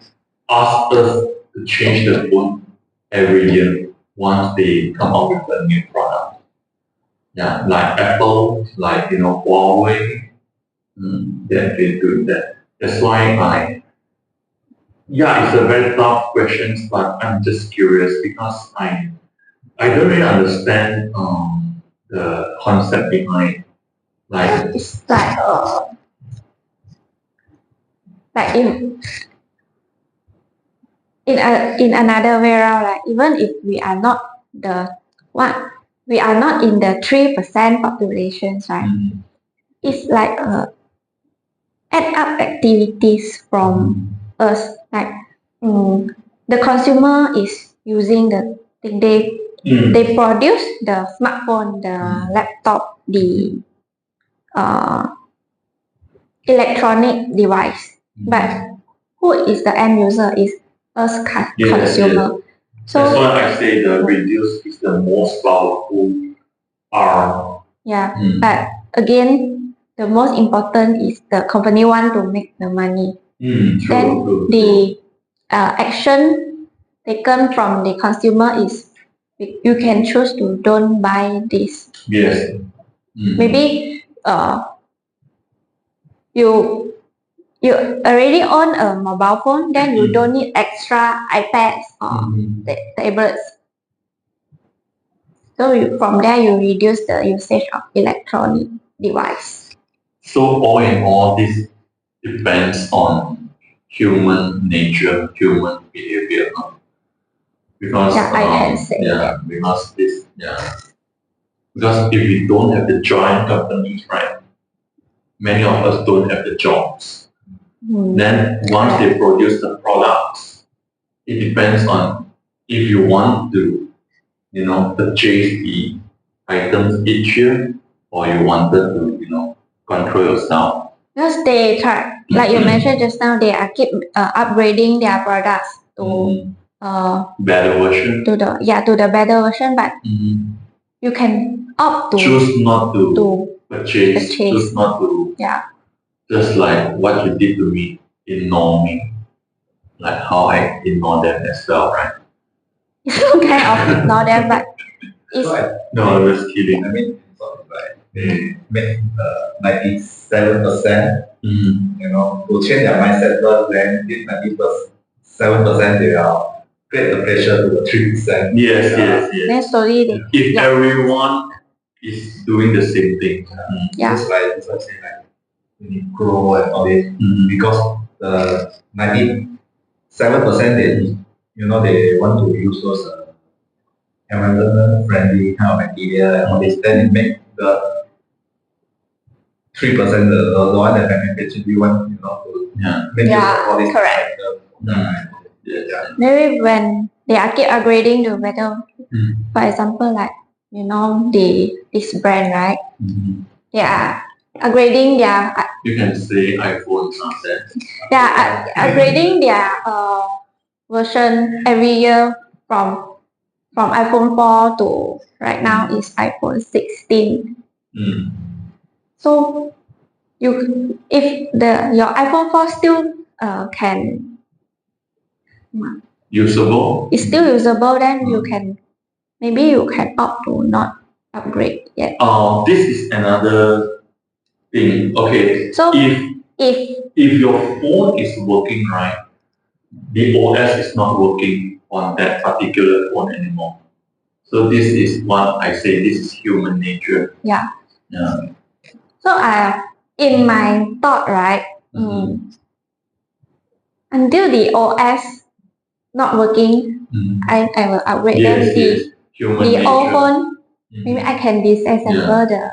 ask us to change the phone every year once they come out with a new product. Yeah, like Apple, like Huawei, they're actually doing that. That's why it's a very tough question, but I'm just curious because I don't really understand the concept behind like It's like in another way around, like even if we are not we are not in the 3% populations, right? It's like add up activities from us. Like the consumer is using the thing they produce the smartphone, the laptop, the electronic device. But who is the end user is us consumer. So that's why I say the reduce is the most powerful arm. Yeah, but again, the most important is the company want to make the money. Then the action taken from the consumer is you can choose to don't buy this. Yes. Maybe you already own a mobile phone, then you don't need extra iPads or tablets. So from there you reduce the usage of electronic device. So all in all, this depends on human nature, human behavior. Because I can say that. Because if we don't have the joint companies, right, many of us don't have the jobs. Then once they produce the products, it depends on if you want to, purchase the items each year, or you wanted to, control yourself. Because they try, like you mentioned just now, they are keep upgrading their products to better version. To the better version, but you can opt to choose not to purchase. Choose not to. Just like what you did to me, ignore me, like how I ignore them as well, right? It's not kind of ignore them, but it's no, I'm just kidding. I mean, sort of like they make 97%, to change their mindset first, then this 97% they are create the pressure to the 3%. Yes. Then slowly if everyone is doing the same thing. Just like when you grow and all this, because the 97% they want to use those environment friendly kind of material and all this, then it make the 3% the one that manufactured you want to make use of all this correct. Maybe when they are keep upgrading to better, for example, like this brand, right? They are upgrading their. You can say iPhone something. They are upgrading their version every year from from iPhone 4 to right now is iPhone 16. Mm. So if your iPhone 4 still can Usable. it's still usable, then you can opt to not upgrade yet. This is another thing. Okay. So if your phone is working right, the OS is not working on that particular phone anymore. So this is what I say. This is human nature. Yeah. Yeah. So in my thought, right, until the OS not working, I will upgrade. Yes, Then yes. Human the old nature. phone, maybe I can disassemble the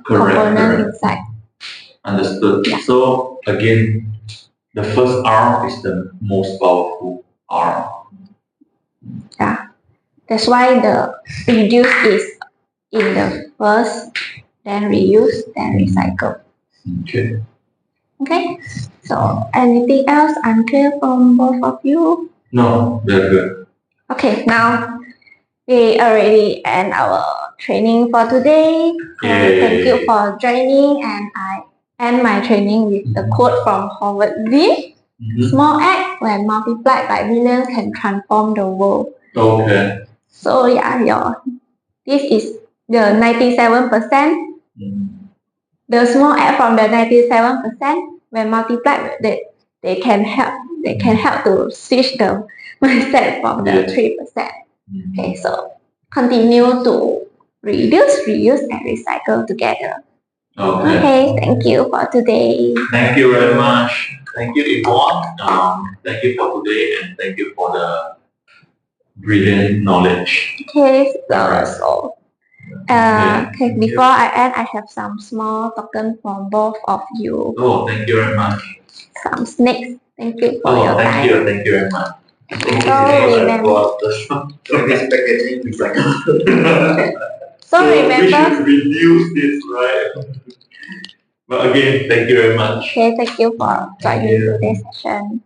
component inside. Understood. Yeah. So again, the first R is the most powerful R. Yeah. That's why the reduce is in the first, then reuse, then recycle. Okay. Okay. So anything else unclear from both of you? No, very good. Okay. Now we already end our training for today. Thank you for joining, and I end my training with the quote from Howard V. Small act when multiplied by millions can transform the world. Okay. So yeah, this is the 97%. The small act from the 97% when multiplied, they can help to switch the mindset from the 3%. Okay, so continue to reduce, reuse, and recycle together. Okay, thank you for today. Thank you very much. Thank you, Yvonne. Thank you for today, and thank you for the brilliant knowledge. Okay, before I end, I have some small token from both of you. Oh, thank you very much. Some snakes. Thank you for your time. Thank you very much. So remember. This packaging is like So we remember. should reduce this, right? But again, thank you very much. Okay, thank you for joining today's session.